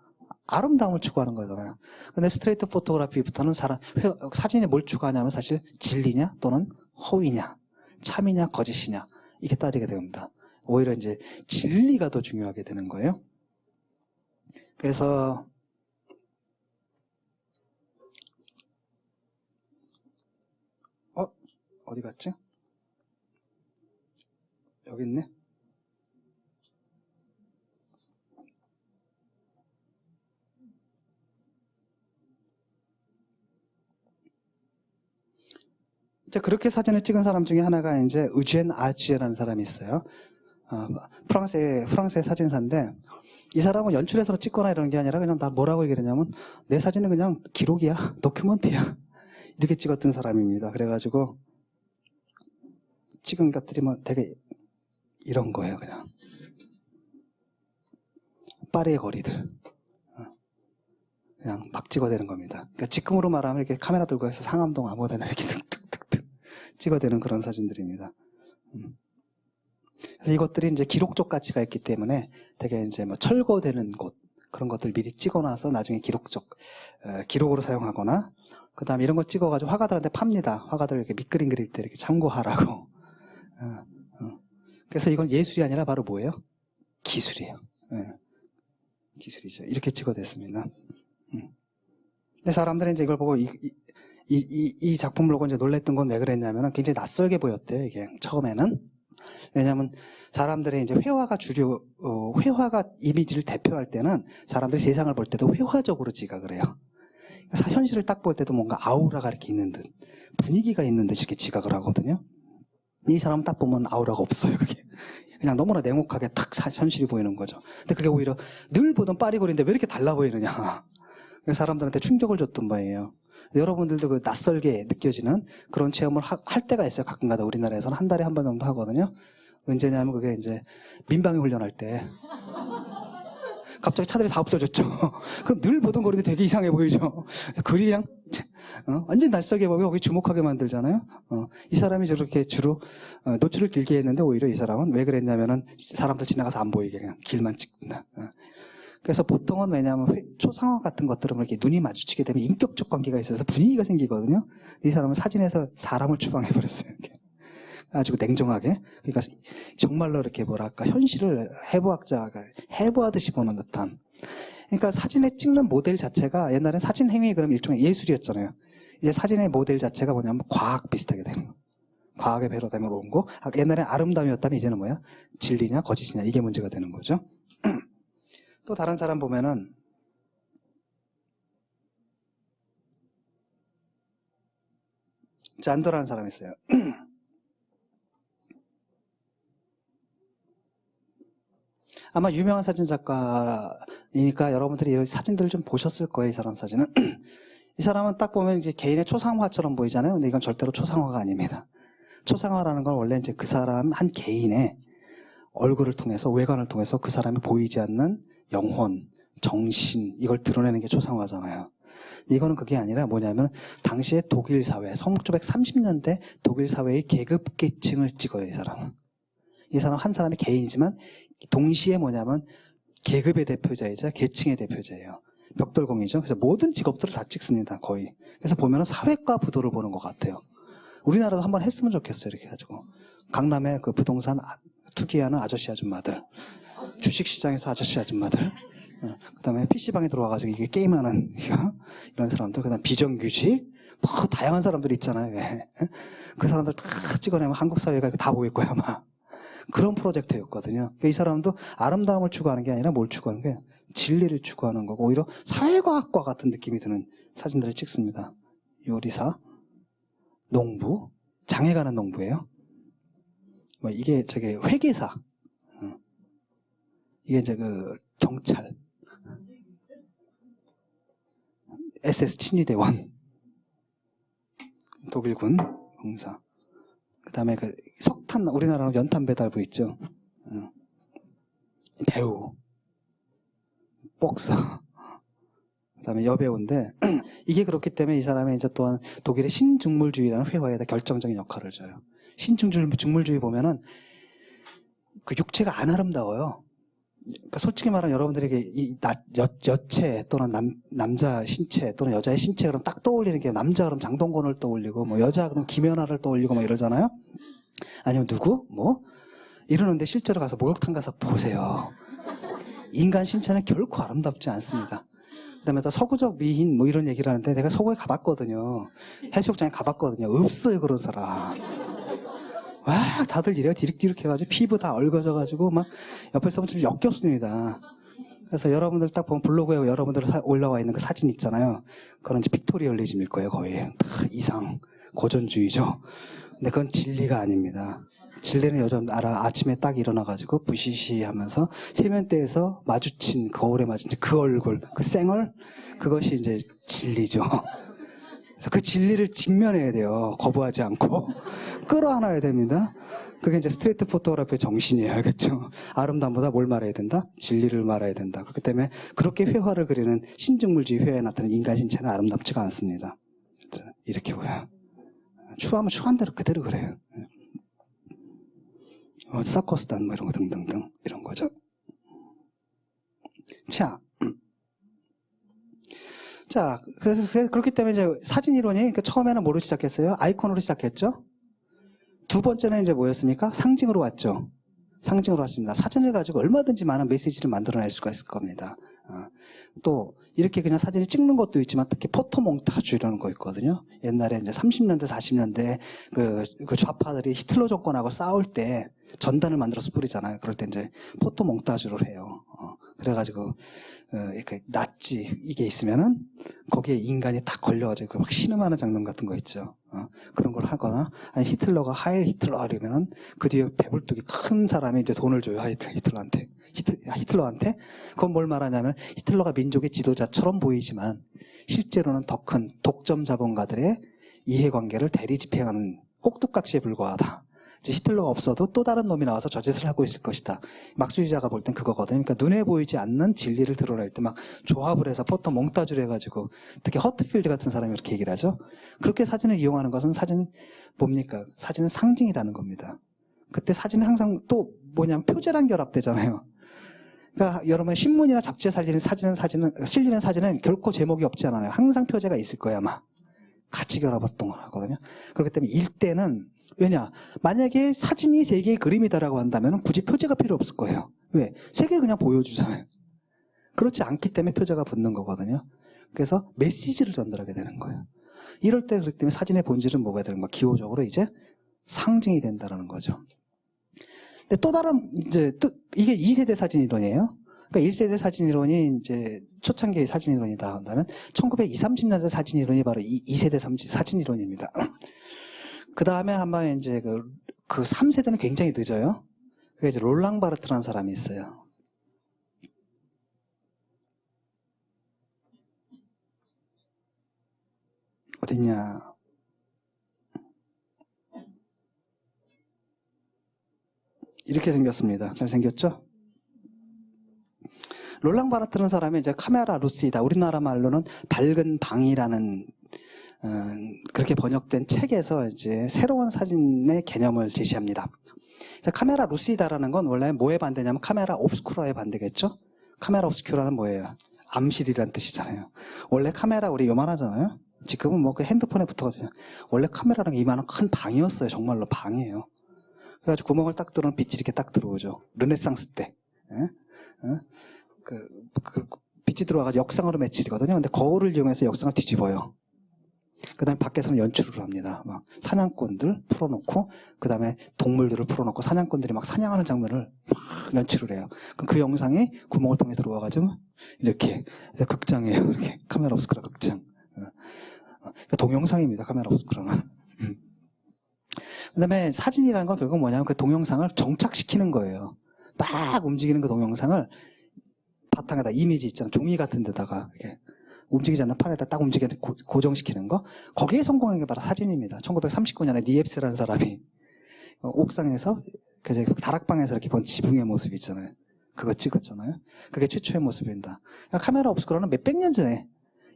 아름다움을 추구하는 거잖아요. 근데 스트레이트 포토그래피부터는 사진에 뭘 추구하냐면 사실 진리냐 또는 허위냐, 참이냐 거짓이냐 이게 따지게 됩니다. 오히려 이제 진리가 더 중요하게 되는 거예요. 그래서 어디 갔지? 여기 있네. 그렇게 사진을 찍은 사람 중에 하나가 이제 의젠 아지에라는 사람이 있어요. 프랑스의 사진사인데 이 사람은 연출해서 찍거나 이런 게 아니라 그냥 나 뭐라고 얘기했냐면 내 사진은 그냥 기록이야, 도큐먼트야 이렇게 찍었던 사람입니다. 그래가지고 찍은 것들이 뭐 되게 이런 거예요. 그냥 파리의 거리들 그냥 막 찍어대는 겁니다. 그러니까 지금으로 말하면 이렇게 카메라 들고 해서 상암동 아무데나 이렇게 툭툭툭툭 찍어대는 그런 사진들입니다. 그래서 이것들이 이제 기록적 가치가 있기 때문에 되게 이제 뭐 철거되는 곳 그런 것들 미리 찍어놔서 나중에 기록으로 사용하거나 그 다음에 이런 거 찍어가지고 화가들한테 팝니다. 화가들 이렇게 밑그림 그릴 때 이렇게 참고하라고. 그래서 이건 예술이 아니라 바로 뭐예요? 기술이에요. 기술이죠. 이렇게 찍어댔습니다. 근데 사람들은 이제 이걸 보고 이 작품을 보고 이제 놀랬던 건 왜 그랬냐면 굉장히 낯설게 보였대요. 이게 처음에는. 왜냐하면 사람들의 이제 회화가 회화가 이미지를 대표할 때는 사람들이 세상을 볼 때도 회화적으로 지각을 해요. 현실을 딱 볼 때도 뭔가 아우라가 이렇게 있는 듯, 분위기가 있는 듯 이렇게 지각을 하거든요. 이 사람 딱 보면 아우라가 없어요. 그게 그냥 너무나 냉혹하게 탁 현실이 보이는 거죠. 근데 그게 오히려 늘 보던 파리거리인데 왜 이렇게 달라 보이느냐. 사람들한테 충격을 줬던 바예요. 여러분들도 그 낯설게 느껴지는 그런 체험을 할 때가 있어요. 가끔가다 우리나라에서는 한 달에 한 번 정도 하거든요. 언제냐면 그게 이제 민방위 훈련할 때 갑자기 차들이 다 없어졌죠. 그럼 늘 보던 거리도 되게 이상해 보이죠. 그리 그냥 완전 낯설게 보이고 거기 주목하게 만들잖아요. 이 사람이 저렇게 주로 노출을 길게 했는데 오히려 이 사람은 왜 그랬냐면은 사람들 지나가서 안 보이게 그냥 길만 찍는다. 그래서 보통은 왜냐하면 초상화 같은 것들은 이렇게 눈이 마주치게 되면 인격적 관계가 있어서 분위기가 생기거든요. 이 사람은 사진에서 사람을 추방해버렸어요. 이렇게. 아주 냉정하게. 그러니까 정말로 이렇게 뭐랄까 현실을 해부학자가 해부하듯이 보는 듯한. 그러니까 사진에 찍는 모델 자체가 옛날엔 사진 행위 그럼 일종의 예술이었잖아요. 이제 사진의 모델 자체가 뭐냐면 과학 비슷하게 되는 거. 과학의 배로 되면 온 거. 옛날엔 아름다움이었다면 이제는 뭐야? 진리냐 거짓이냐 이게 문제가 되는 거죠. 또 다른 사람 보면은 잔도라는 사람이 있어요. 아마 유명한 사진 작가이니까 여러분들이 이 사진들을 좀 보셨을 거예요. 이 사람 사진은. 이 사람은 딱 보면 이제 개인의 초상화처럼 보이잖아요. 근데 이건 절대로 초상화가 아닙니다. 초상화라는 건 원래 이제 그 사람 한 개인의 얼굴을 통해서 외관을 통해서 그 사람이 보이지 않는 영혼, 정신 이걸 드러내는 게 초상화잖아요. 이거는 그게 아니라 뭐냐면 당시의 독일 사회, 1930년대 독일 사회의 계급계층을 찍어요. 이 사람은. 이 사람 한 사람의 개인이지만 동시에 뭐냐면 계급의 대표자이자 계층의 대표자예요. 벽돌공이죠. 그래서 모든 직업들을 다 찍습니다. 거의. 그래서 보면은 사회과 부도를 보는 것 같아요. 우리나라도 한번 했으면 좋겠어요. 이렇게 해가지고 강남에 그 부동산 투기하는 아저씨 아줌마들, 주식시장에서 아저씨 아줌마들, 그 다음에 PC방에 들어와가지고 이게 게임하는 이런 사람들, 그 다음 비정규직, 뭐 다양한 사람들이 있잖아요. 왜. 그 사람들 다 찍어내면 한국 사회가 다 보일 거야 아마. 그런 프로젝트였거든요. 그러니까 이 사람도 아름다움을 추구하는 게 아니라 뭘 추구하는 거예요? 진리를 추구하는 거고 오히려 사회과학과 같은 느낌이 드는 사진들을 찍습니다. 요리사, 농부, 장에 가는 농부예요. 뭐 이게 저게 회계사, 이게 이제 그 경찰, SS 친위대원, 독일군 공사. 그다음에 그 석탄, 우리나라로 연탄 배달부 있죠. 배우, 복서, 그다음에 여배우인데 이게 그렇기 때문에 이 사람이 이제 또한 독일의 신중물주의라는 회화에다 결정적인 역할을 줘요. 신중물주의 보면은 그 육체가 안 아름다워요. 그러니까 솔직히 말하면 여러분들에게 이 여체 또는 남자 신체 또는 여자의 신체 그럼 딱 떠올리는 게 남자 그럼 장동건을 떠올리고 뭐 여자 그럼 김연아를 떠올리고 막 이러잖아요. 아니면 누구 뭐 이러는데 실제로 가서 목욕탕 가서 보세요. 인간 신체는 결코 아름답지 않습니다. 그다음에 또 서구적 미인 뭐 이런 얘기를 하는데 내가 서구에 가봤거든요. 해수욕장에 가봤거든요. 없어요 그런 사람. 와 다들 이래요. 디릭디릭 해가지고 피부 다 얼거져가지고 막 옆에서 보면 좀 역겹습니다. 그래서 여러분들 딱 보면 블로그에 여러분들 올라와 있는 그 사진 있잖아요. 그건 이제 픽토리얼리즘일 거예요. 거의 이상 고전주의죠. 근데 그건 진리가 아닙니다. 진리는 요즘 아침에 딱 일어나가지고 부시시 하면서 세면대에서 마주친 거울에 마주친 그 얼굴 그 쌩얼 그것이 이제 진리죠. 그래서 그 진리를 직면해야 돼요. 거부하지 않고 끌어안아야 됩니다. 그게 이제 스트레이트 포토그래피의 정신이에요. 알겠죠? 아름다움보다 뭘 말해야 된다? 진리를 말해야 된다. 그렇기 때문에 그렇게 회화를 그리는 신중물주의 회화에 나타나는 인간 신체는 아름답지가 않습니다. 이렇게 보여요. 추하면 추한 대로 그대로 그래요. 서커스단 뭐 이런 거 등등등 이런 거죠. 자, 그래서 그렇기 때문에 이제 사진 이론이 그러니까 처음에는 뭐로 시작했어요? 아이콘으로 시작했죠. 두 번째는 이제 뭐였습니까? 상징으로 왔죠. 상징으로 왔습니다. 사진을 가지고 얼마든지 많은 메시지를 만들어낼 수가 있을 겁니다. 또 이렇게 그냥 사진을 찍는 것도 있지만 특히 포토몽타주라는 거 있거든요. 옛날에 이제 30년대, 40년대 그 좌파들이 히틀러 정권하고 싸울 때 전단을 만들어서 뿌리잖아요. 그럴 때 이제 포토몽타주를 해요. 그래가지고 이렇게 나치 이게 있으면은 거기에 인간이 딱 걸려가지고 막 신음하는 장면 같은 거 있죠. 그런 걸 하거나 아니 히틀러가 하일 히틀러 이러면은 그 뒤에 배불뚝이 큰 사람이 이제 돈을 줘요. 히틀러한테 그건 뭘 말하냐면 히틀러가 민족의 지도자처럼 보이지만 실제로는 더 큰 독점 자본가들의 이해관계를 대리 집행하는 꼭두각시에 불과하다. 이제 히틀러가 없어도 또 다른 놈이 나와서 저 짓을 하고 있을 것이다. 막수주의자가 볼 땐 그거거든요. 그러니까 눈에 보이지 않는 진리를 드러낼 때 막 조합을 해서 포토 몽타주를 해가지고 특히 허트필드 같은 사람이 그렇게 얘기를 하죠. 그렇게 사진을 이용하는 것은 사진 뭡니까? 사진은 상징이라는 겁니다. 그때 사진은 항상 또 뭐냐면 표제랑 결합되잖아요. 그러니까 여러분 신문이나 잡지에 실리는 사진은 결코 제목이 없지 않아요. 항상 표제가 있을 거야 아마. 같이 결합하거든요. 그렇기 때문에 일대는 왜냐? 만약에 사진이 세 개의 그림이다라고 한다면 굳이 표제가 필요 없을 거예요. 왜? 세 개를 그냥 보여주잖아요. 그렇지 않기 때문에 표제가 붙는 거거든요. 그래서 메시지를 전달하게 되는 거예요. 이럴 때 그렇기 때문에 사진의 본질은 뭐가 되는 거야? 기호적으로 이제 상징이 된다는 거죠. 근데 또 다른 이제 이게 2세대 사진 이론이에요. 그러니까 1세대 사진 이론이 이제 초창기의 사진 이론이다 한다면 1920, 30년대 사진 이론이 바로 2세대 사진 이론입니다. 그 다음에 한번 이제 그 3세대는 굉장히 늦어요. 그게 이제 롤랑 바르트라는 사람이 있어요. 어딨냐. 이렇게 생겼습니다. 잘 생겼죠? 롤랑 바르트라는 사람이 이제 카메라 루시다. 우리나라 말로는 밝은 방이라는 그렇게 번역된 책에서 이제 새로운 사진의 개념을 제시합니다. 그래서 카메라 루시다라는 건 원래 뭐에 반대냐면 카메라 옵스쿠라에 반대겠죠? 카메라 옵스쿠라는 뭐예요? 암실이라는 뜻이잖아요. 원래 카메라 우리 요만하잖아요. 지금은 뭐 그 핸드폰에 붙어가지고 원래 카메라는 이만한 큰 방이었어요. 정말로 방이에요. 그래가지고 구멍을 딱 뚫으면 빛이 이렇게 딱 들어오죠. 르네상스 때. 빛이 들어와가지고 역상으로 매치되거든요. 근데 거울을 이용해서 역상을 뒤집어요. 그 다음에 밖에서는 연출을 합니다. 막 사냥꾼들 풀어놓고, 그 다음에 동물들을 풀어놓고 사냥꾼들이 막 사냥하는 장면을 막 연출을 해요. 그럼 그 영상이 구멍을 통해 들어와가지고 이렇게 극장이에요. 이렇게 카메라 옵스쿠라 극장. 그러니까 동영상입니다. 카메라 옵스쿠라는. 그 다음에 사진이라는 건 결국 뭐냐면 그 동영상을 정착시키는 거예요. 막 움직이는 그 동영상을 바탕에다 이미지 있잖아. 종이 같은 데다가 이렇게 움직이지 않는 판에다 딱 움직이는 고정시키는 거. 거기에 성공한 게 바로 사진입니다. 1939년에 니엡스라는 사람이 옥상에서 그 다락방에서 이렇게 본 지붕의 모습 있잖아요. 그거 찍었잖아요. 그게 최초의 모습입니다. 그러니까 카메라 옵스쿠라는 몇백 년 전에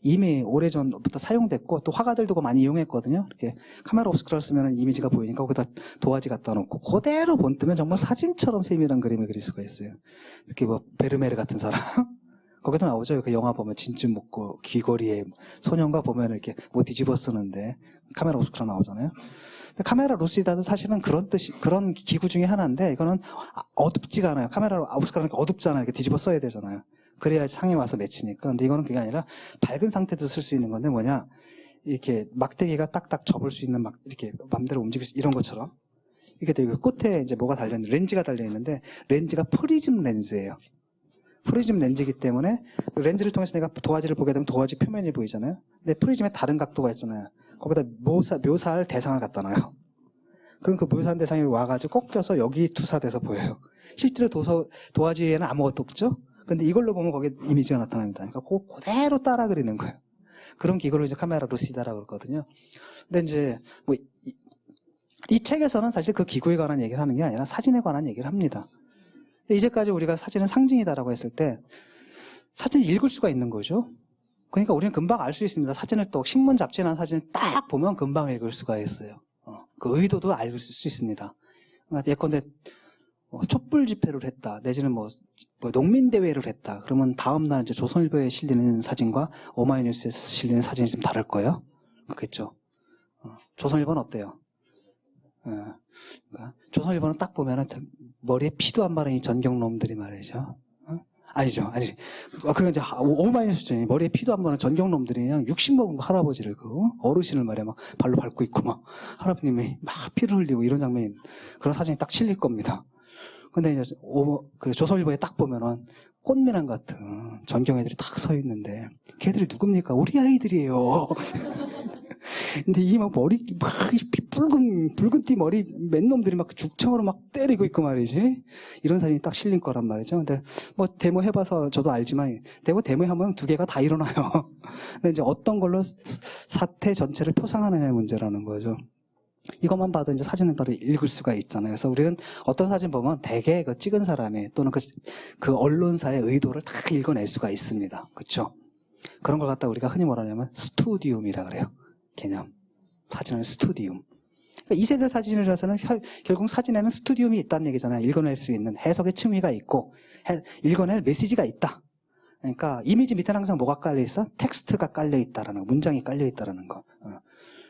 이미 오래전부터 사용됐고 또 화가들도 그거 많이 이용했거든요. 이렇게 카메라 옵스쿠라를 쓰면 이미지가 보이니까 거기다 도화지 갖다 놓고 그대로 본뜨면 정말 사진처럼 세밀한 그림을 그릴 수가 있어요. 특히 뭐 베르메르 같은 사람 거기도 나오죠. 그 영화 보면 진주 묶고 귀걸이에 소년과 보면 이렇게 뭐 뒤집어 쓰는데 카메라 옵스쿠라 나오잖아요. 카메라 루시다도 사실은 그런 기구 중에 하나인데 이거는 어둡지가 않아요. 카메라 옵스쿠라는 어둡잖아요. 이렇게 뒤집어 써야 되잖아요. 그래야 상에 와서 맺히니까. 근데 이거는 그게 아니라 밝은 상태도 쓸 수 있는 건데 뭐냐. 이렇게 막대기가 딱딱 접을 수 있는 이렇게 맘대로 움직일 수 이런 것처럼. 이게 되게 끝에 이제 뭐가 달려있는데 렌즈가 달려있는데 렌즈가 프리즘 렌즈예요. 프리즘 렌즈이기 때문에 렌즈를 통해서 내가 도화지를 보게 되면 도화지 표면이 보이잖아요. 근데 프리즘에 다른 각도가 있잖아요. 거기다 묘사할 대상을 갖다 놔요. 그럼 그 묘사한 대상이 와가지고 꺾여서 여기 투사돼서 보여요. 실제로 도화지에는 아무것도 없죠? 근데 이걸로 보면 거기에 이미지가 나타납니다. 그러니까 그대로 따라 그리는 거예요. 그런 기구를 이제 카메라 루시다라고 그러거든요. 근데 이제 뭐 이 책에서는 사실 그 기구에 관한 얘기를 하는 게 아니라 사진에 관한 얘기를 합니다. 근데 이제까지 우리가 사진은 상징이다라고 했을 때 사진을 읽을 수가 있는 거죠. 그러니까 우리는 금방 알 수 있습니다. 사진을 또 신문 잡지에 난 사진을 딱 보면 금방 읽을 수가 있어요. 그 의도도 알 수 있습니다. 그러니까 예컨대 촛불 집회를 했다. 내지는 뭐 농민대회를 했다. 그러면 다음날 이제 조선일보에 실리는 사진과 오마이뉴스에서 실리는 사진이 좀 다를 거예요. 그렇겠죠. 조선일보는 어때요? 그러니까 조선일보는 딱 보면은 머리에 피도 안 마른 이 전경놈들이 말이죠. 아니죠. 그게 이제 오마이뉴스 수준이 머리에 피도 안 마른 전경놈들이 그냥 60 먹은 할아버지를 어르신을 말이야 막 발로 밟고 있고 막 할아버님이 막 피를 흘리고 이런 장면이 그런 사진이 딱 실릴 겁니다. 근데 이제 그 조선일보에 딱 보면은 꽃미남 같은 전경 애들이 딱 서 있는데 걔들이 누굽니까? 우리 아이들이에요. 근데 이 막 머리 막 붉은 띠 머리 맨 놈들이 막 죽청으로 막 때리고 있고 말이지. 이런 사진이 딱 실린 거란 말이죠. 근데 뭐 데모 해봐서 저도 알지만 데모하면 두 개가 다 일어나요. 근데 이제 어떤 걸로 사태 전체를 표상하느냐의 문제라는 거죠. 이것만 봐도 이제 사진을 바로 읽을 수가 있잖아요. 그래서 우리는 어떤 사진 보면 대개 그 찍은 사람이 또는 그 언론사의 의도를 다 읽어낼 수가 있습니다. 그렇죠? 그런 걸 갖다 우리가 흔히 뭐라 하냐면 스투디움이라 그래요. 개념. 사진은 스투디움. 그러니까 2세대 사진이라서는 결국 사진에는 스투디움이 있다는 얘기잖아요. 읽어낼 수 있는 해석의 층위가 있고 읽어낼 메시지가 있다. 그러니까 이미지 밑에는 항상 뭐가 깔려 있어? 텍스트가 깔려 있다라는 거, 문장이 깔려 있다라는 거.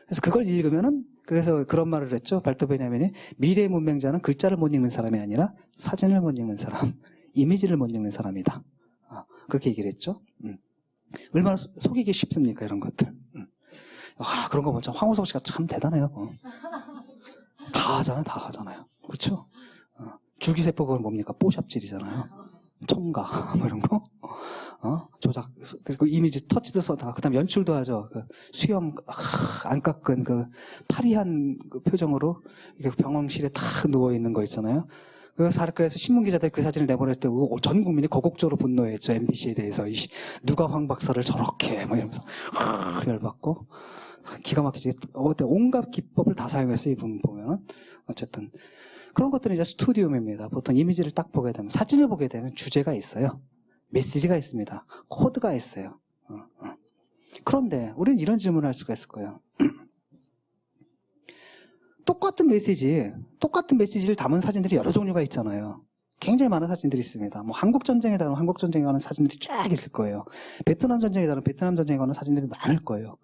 그래서 그걸 읽으면은 그래서 그런 말을 했죠. 발터 베냐민이 미래의 문맹자는 글자를 못 읽는 사람이 아니라 사진을 못 읽는 사람, 이미지를 못 읽는 사람이다. 그렇게 얘기를 했죠. 얼마나 속이기 쉽습니까 이런 것들. 그런 거 보자. 황우석 씨가 참 대단해요. 다 하잖아요. 그렇죠? 줄기세포 그건 뭡니까? 뽀샵질이잖아요. 첨가 뭐 이런 거. 조작, 그 이미지 터치도 써다. 그 다음 연출도 하죠. 그 수염 안 깎은 그 파리한 그 표정으로 이렇게 병원실에 탁 누워있는 거 있잖아요. 그래서 신문기자들이 그 사진을 내보냈을 때 전 국민이 거국적으로 분노했죠. MBC에 대해서. 누가 황 박사를 저렇게 막 이러면서 열받고 기가 막히지. 온갖 기법을 다 사용했어요. 이분 보면. 어쨌든 그런 것들은 이제 스투디움입니다. 보통 이미지를 딱 보게 되면, 사진을 보게 되면 주제가 있어요. 메시지가 있습니다. 코드가 있어요. 그런데 우리는 이런 질문을 할 수가 있을 거예요. 똑같은 메시지를 담은 사진들이 여러 종류가 있잖아요. 굉장히 많은 사진들이 있습니다. 뭐 한국 전쟁에 관한 한국 전쟁에 관한 사진들이 쫙 있을 거예요. 베트남 전쟁에 관한 베트남 전쟁에 관한 사진들이 많을 거예요.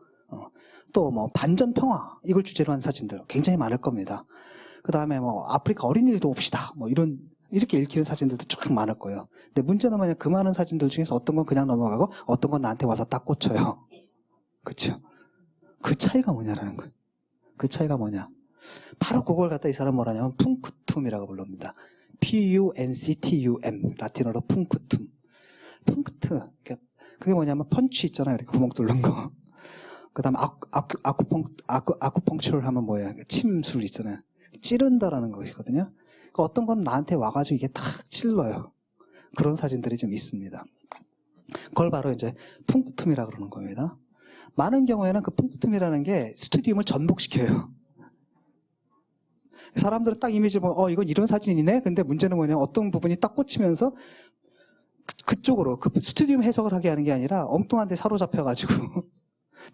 또 뭐 반전 평화 이걸 주제로 한 사진들 굉장히 많을 겁니다. 그 다음에 뭐 아프리카 어린이들도 옵시다 뭐 이렇게 읽히는 사진들도 쭉 많을 거예요. 근데 문제는 뭐냐, 그 많은 사진들 중에서 어떤 건 그냥 넘어가고 어떤 건 나한테 와서 딱 꽂혀요. 그렇죠? 그 차이가 뭐냐라는 거예요. 그 차이가 뭐냐? 바로 그걸 갖다 이 사람 뭐라냐면 punktum이라고 부릅니다. P-U-N-C-T-U-M, 라틴어로 punktum. 그게 뭐냐면 펀치 있잖아요. 이렇게 구멍 뚫는 거. 그 다음에 아쿠펑처를 하면 뭐예요? 침술 있잖아요. 찌른다라는 것이거든요. 그러니까 어떤 건 나한테 와가지고 이게 탁 찔러요. 그런 사진들이 좀 있습니다. 그걸 바로 이제 punktum이라고 그러는 겁니다. 많은 경우에는 그 punktum이라는 게 스투디움을 전복시켜요. 사람들은 딱 이미지 보면 이건 이런 사진이네. 근데 문제는 뭐냐, 어떤 부분이 딱 꽂히면서 그쪽으로 그 스튜디움 해석을 하게 하는 게 아니라 엉뚱한 데 사로잡혀가지고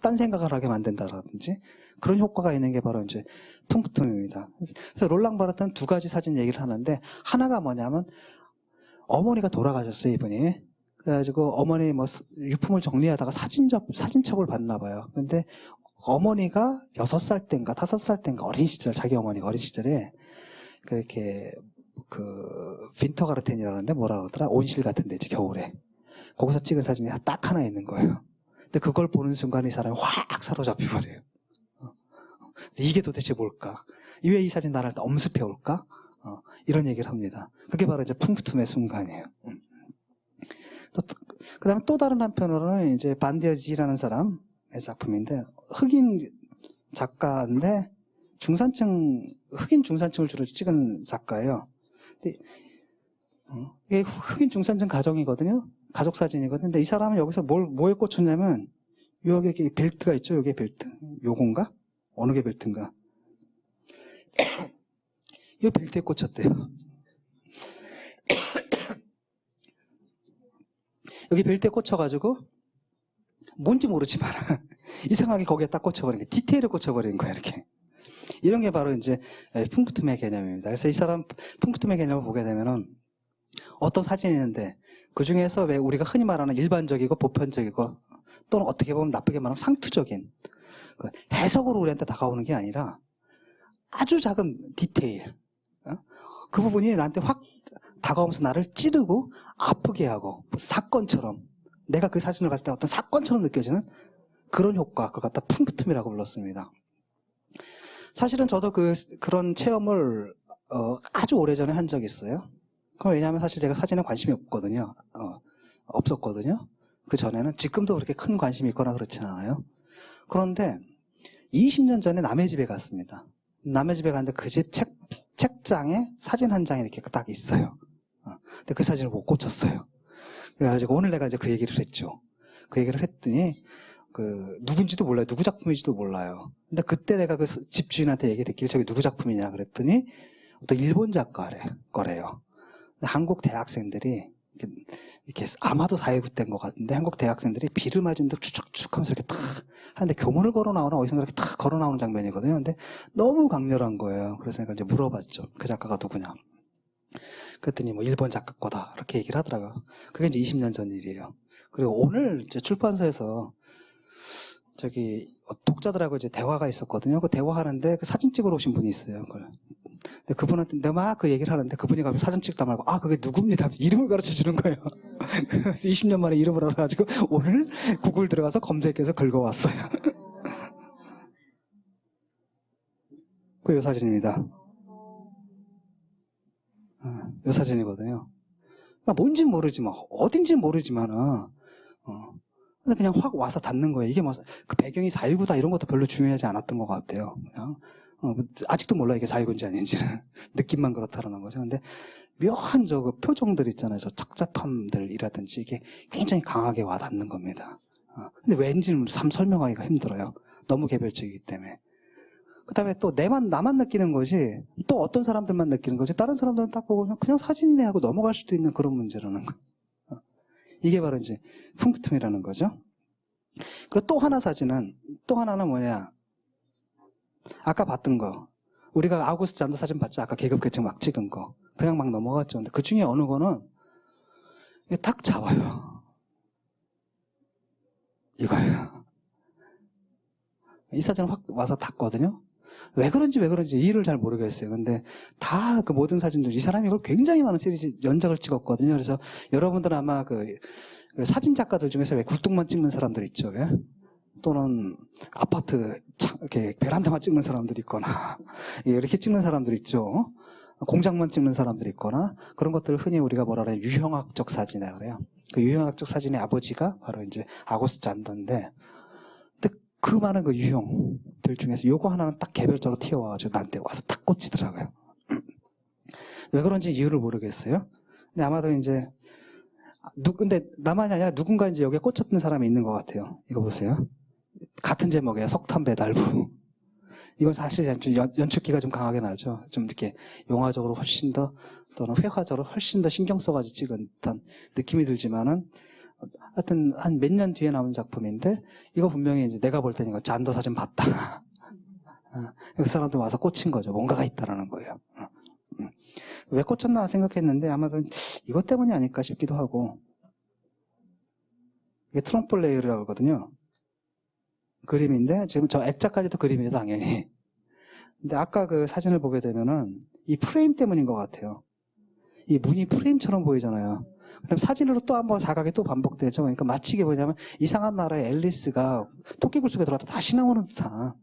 딴 생각을 하게 만든다라든지 그런 효과가 있는 게 바로 이제 퉁크툼입니다. 그래서 롤랑 바르트는 두 가지 사진 얘기를 하는데, 하나가 뭐냐면 어머니가 돌아가셨어요, 이분이. 그래가지고 어머니 뭐 유품을 정리하다가 사진첩을 봤나 봐요. 근데 어머니가 6살 때인가 5살 때인가 어린 시절, 자기 어머니가 어린 시절에 그렇게 빈터가르텐이라는데 뭐라 그러더라? 온실 같은 데, 이제 겨울에. 거기서 찍은 사진이 딱 하나 있는 거예요. 근데 그걸 보는 순간 이 사람이 확 사로잡혀버려요. 이게 도대체 뭘까? 왜 이 사진 나를 엄습해 올까? 이런 얘기를 합니다. 그게 바로 이제 퉁크툼의 순간이에요. 그 다음에 또 다른 한편으로는 이제 반디어지라는 사람의 작품인데, 흑인 작가인데 흑인 중산층을 주로 찍은 작가예요. 근데 이게 흑인 중산층 가정이거든요. 가족 사진이거든요. 근데 이 사람은 여기서 뭐에 꽂혔냐면, 여기 벨트가 있죠. 여기 벨트. 요건가? 어느 게 벨트인가? 이 벨트에 꽂혔대요. 여기 벨트에 꽂혀가지고 뭔지 모르지만 이상하게 거기에 딱 꽂혀버린 게, 디테일에 꽂혀버린 거야, 이렇게. 이런 게 바로 이제 퉁크툼의 개념입니다. 그래서 이 사람 퉁크툼의 개념을 보게 되면은 어떤 사진이 있는데 그 중에서 왜 우리가 흔히 말하는 일반적이고 보편적이고 또는 어떻게 보면 나쁘게 말하면 상투적인 그 해석으로 우리한테 다가오는 게 아니라 아주 작은 디테일, 그 부분이 나한테 확 다가오면서 나를 찌르고 아프게 하고 사건처럼, 내가 그 사진을 봤을 때 어떤 사건처럼 느껴지는 그런 효과, 그걸 갖다 퉁크툼이라고 불렀습니다. 사실은 저도 그런 체험을 아주 오래전에 한 적이 있어요. 왜냐하면 사실 제가 사진에 관심이 없었거든요. 그 전에는. 지금도 그렇게 큰 관심이 있거나 그렇진 않아요. 그런데 20년 전에 남의 집에 갔습니다. 남의 집에 갔는데 그 집 책장에 사진 한 장이 이렇게 딱 있어요. 근데 그 사진을 못 꽂혔어요. 그래가지고 오늘 내가 이제 그 얘기를 했죠. 그 얘기를 했더니 누군지도 몰라요. 누구 작품인지도 몰라요. 근데 그때 내가 그 집주인한테 얘기 듣길, 저게 누구 작품이냐 그랬더니 어떤 일본 거래요. 한국 대학생들이 이렇게 아마도 4.19 때인 것 같은데, 한국 대학생들이 비를 맞은 듯 추적추적 하면서 이렇게 탁 하는데 교문을 걸어 나오나 어디서 이렇게 탁 걸어 나오는 장면이거든요. 근데 너무 강렬한 거예요. 그래서 내가 이제 물어봤죠. 그 작가가 누구냐. 그랬더니 뭐 일본 작가 거다, 이렇게 얘기를 하더라고요. 그게 이제 20년 전 일이에요. 그리고 오늘 이제 출판사에서 독자들하고 이제 대화가 있었거든요. 그 대화하는데 그 사진 찍으러 오신 분이 있어요. 근데 그분한테 내가 막 그 얘기를 하는데 그분이 가면 사진 찍다 말고 그게 누굽니다 하면서 이름을 가르쳐 주는 거예요. 그래서 20년 만에 이름을 알아가지고 오늘 구글 들어가서 검색해서 긁어왔어요. 그 요 사진입니다. 요 사진이거든요. 그러니까 뭔진 모르지만, 어딘진 모르지만은 근데 그냥 확 와서 닿는 거예요. 이게 그 배경이 4.19다 이런 것도 별로 중요하지 않았던 것 같아요. 그냥 아직도 몰라요, 이게 4.19인지 아닌지는. 느낌만 그렇다라는 거죠. 근데 묘한 그 표정들 있잖아요. 저 착잡함들이라든지 이게 굉장히 강하게 와닿는 겁니다. 근데 왠지는 설명하기가 힘들어요. 너무 개별적이기 때문에. 그 다음에 또 나만 느끼는 것이, 또 어떤 사람들만 느끼는 것이, 다른 사람들은 딱 보고 그냥 사진이네 하고 넘어갈 수도 있는 그런 문제라는 거. 이게 바로 이제 퉁크툼이라는 거죠. 그리고 또 하나는 뭐냐. 아까 봤던 거. 우리가 아우구스트 잔더 사진 봤죠? 아까 계급계층 막 찍은 거. 그냥 막 넘어갔죠. 근데 그 중에 어느 거는 이게 딱 잡아요. 이거예요. 이 사진을 확 와서 닿거든요. 왜 그런지 이유를 잘 모르겠어요. 근데 다 그 모든 사진들, 이 사람이 이걸 굉장히 많은 시리즈 연작을 찍었거든요. 그래서 여러분들은 아마 그 사진 작가들 중에서 왜 굴뚝만 찍는 사람들 있죠. 왜? 또는 아파트 이렇게 베란다만 찍는 사람들이 있거나 이렇게 찍는 사람들 있죠. 공장만 찍는 사람들이 있거나 그런 것들을 흔히 우리가 뭐라 그래요? 유형학적 사진이라고 그래요. 그 유형학적 사진의 아버지가 바로 이제 아구스트 잔더인데, 근데 그 많은 그 유형들 중에서 요거 하나는 딱 개별적으로 튀어와가지고 나한테 와서 딱 꽂히더라고요. 왜 그런지 이유를 모르겠어요. 근데 아마도 이제 근데 나만이 아니라 누군가 이제 여기에 꽂혔던 사람이 있는 것 같아요. 이거 보세요. 같은 제목이에요. 석탄 배달부. 이건 사실 좀 연출기가 좀 강하게 나죠. 좀 이렇게 영화적으로 훨씬 더 또는 회화적으로 훨씬 더 신경 써가지고 찍은 듯한 느낌이 들지만은 하여튼 한 몇 년 뒤에 나온 작품인데 이거 분명히 이제 내가 볼 때는 이거 잔더 사진 봤다. 그 사람도 와서 꽂힌 거죠. 뭔가가 있다라는 거예요. 왜 꽂혔나 생각했는데 아마도 이것 때문이 아닐까 싶기도 하고 이게 트럼프 레이어라고 하거든요. 그림인데 지금 저 액자까지도 그림이에요, 당연히. 근데 아까 그 사진을 보게 되면은 이 프레임 때문인 것 같아요. 이 문이 프레임처럼 보이잖아요. 그다음 사진으로 또 한번 사각이 또 반복되죠. 그러니까 마치 이게 뭐냐면 이상한 나라의 앨리스가 토끼굴 속에 들어갔다 다시 나오는 듯한.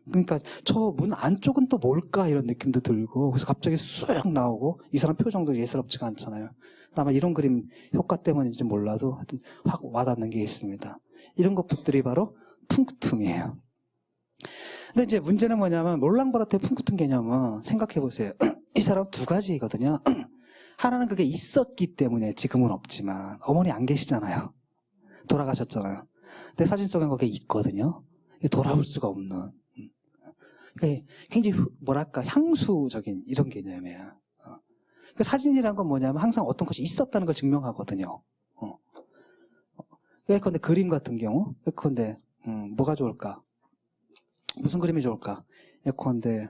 그러니까 저 문 안쪽은 또 뭘까 이런 느낌도 들고 그래서 갑자기 쑥 나오고 이 사람 표정도 예사롭지가 않잖아요. 아마 이런 그림 효과 때문인지 몰라도 하여튼 확 와닿는 게 있습니다. 이런 것들이 바로 풍크툼이에요. 근데 이제 문제는 뭐냐면 롤랑바르트의 풍크툼 개념은 생각해 보세요. 이 사람 두 가지거든요. 하나는 그게 있었기 때문에 지금은 없지만 어머니 안 계시잖아요. 돌아가셨잖아요. 근데 사진 속엔 그게 있거든요. 돌아올 수가 없는. 그러니까 굉장히 뭐랄까 향수적인 이런 개념이에요. 그 사진이란 건 뭐냐면 항상 어떤 것이 있었다는 걸 증명하거든요. 예컨대 그림 같은 경우, 예컨대 뭐가 좋을까? 무슨 그림이 좋을까? 예컨대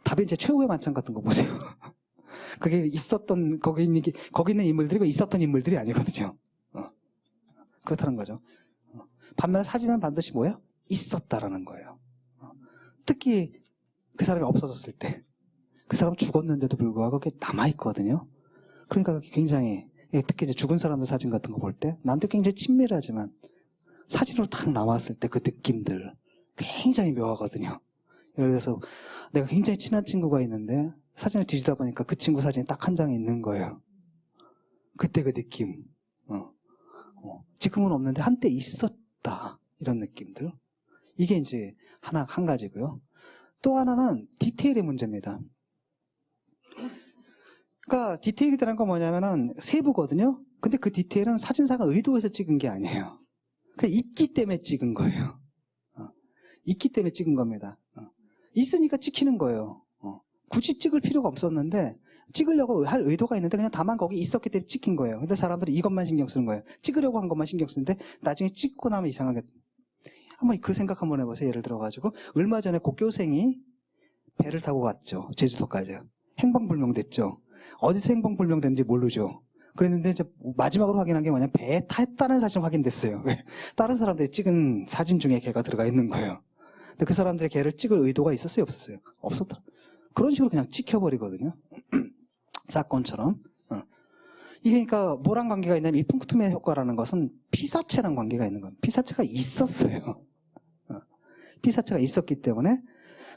다빈치 최후의 만찬 같은 거 보세요. 그게 있었던 거기 있는 인물들이고 있었던 인물들이 아니거든요. 그렇다는 거죠. 반면에 사진은 반드시 뭐예요? 있었다라는 거예요. 특히 그 사람이 없어졌을 때, 그 사람 죽었는데도 불구하고 그게 남아있거든요. 그러니까 굉장히, 특히 이제 죽은 사람들 사진 같은 거 볼 때, 나한테 굉장히 친밀하지만, 사진으로 딱 나왔을 때 그 느낌들, 굉장히 묘하거든요. 예를 들어서, 내가 굉장히 친한 친구가 있는데, 사진을 뒤지다 보니까 그 친구 사진이 딱 한 장에 있는 거예요. 그때 그 느낌. 지금은 없는데, 한때 있었다. 이런 느낌들. 이게 이제 한 가지고요. 또 하나는 디테일의 문제입니다. 그러니까 디테일이라는 건 뭐냐면은 세부거든요. 근데 그 디테일은 사진사가 의도해서 찍은 게 아니에요. 그냥 있기 때문에 찍은 거예요. 있기 때문에 찍은 겁니다. 있으니까 찍히는 거예요. 굳이 찍을 필요가 없었는데 찍으려고 할 의도가 있는데 그냥 다만 거기 있었기 때문에 찍힌 거예요. 근데 사람들이 이것만 신경 쓰는 거예요. 찍으려고 한 것만 신경 쓰는데 나중에 찍고 나면 이상하게 한번 그 생각 한번 해보세요. 예를 들어가지고 얼마 전에 고교생이 배를 타고 갔죠. 제주도까지. 행방불명됐죠. 어디서 행방불명됐는지 모르죠. 그랬는데 이제 마지막으로 확인한 게 뭐냐면 배에 탔다는 사실 확인됐어요. 왜? 다른 사람들이 찍은 사진 중에 걔가 들어가 있는 거예요. 근데 그 사람들이 걔를 찍을 의도가 있었어요? 없었어요? 없었다. 그런 식으로 그냥 찍혀버리거든요. 사건처럼. 이게 그러니까 뭐랑 관계가 있냐면 이 풍크툼의 효과라는 것은 피사체랑 관계가 있는 겁니다. 피사체가 있었어요. 피사체가 있었기 때문에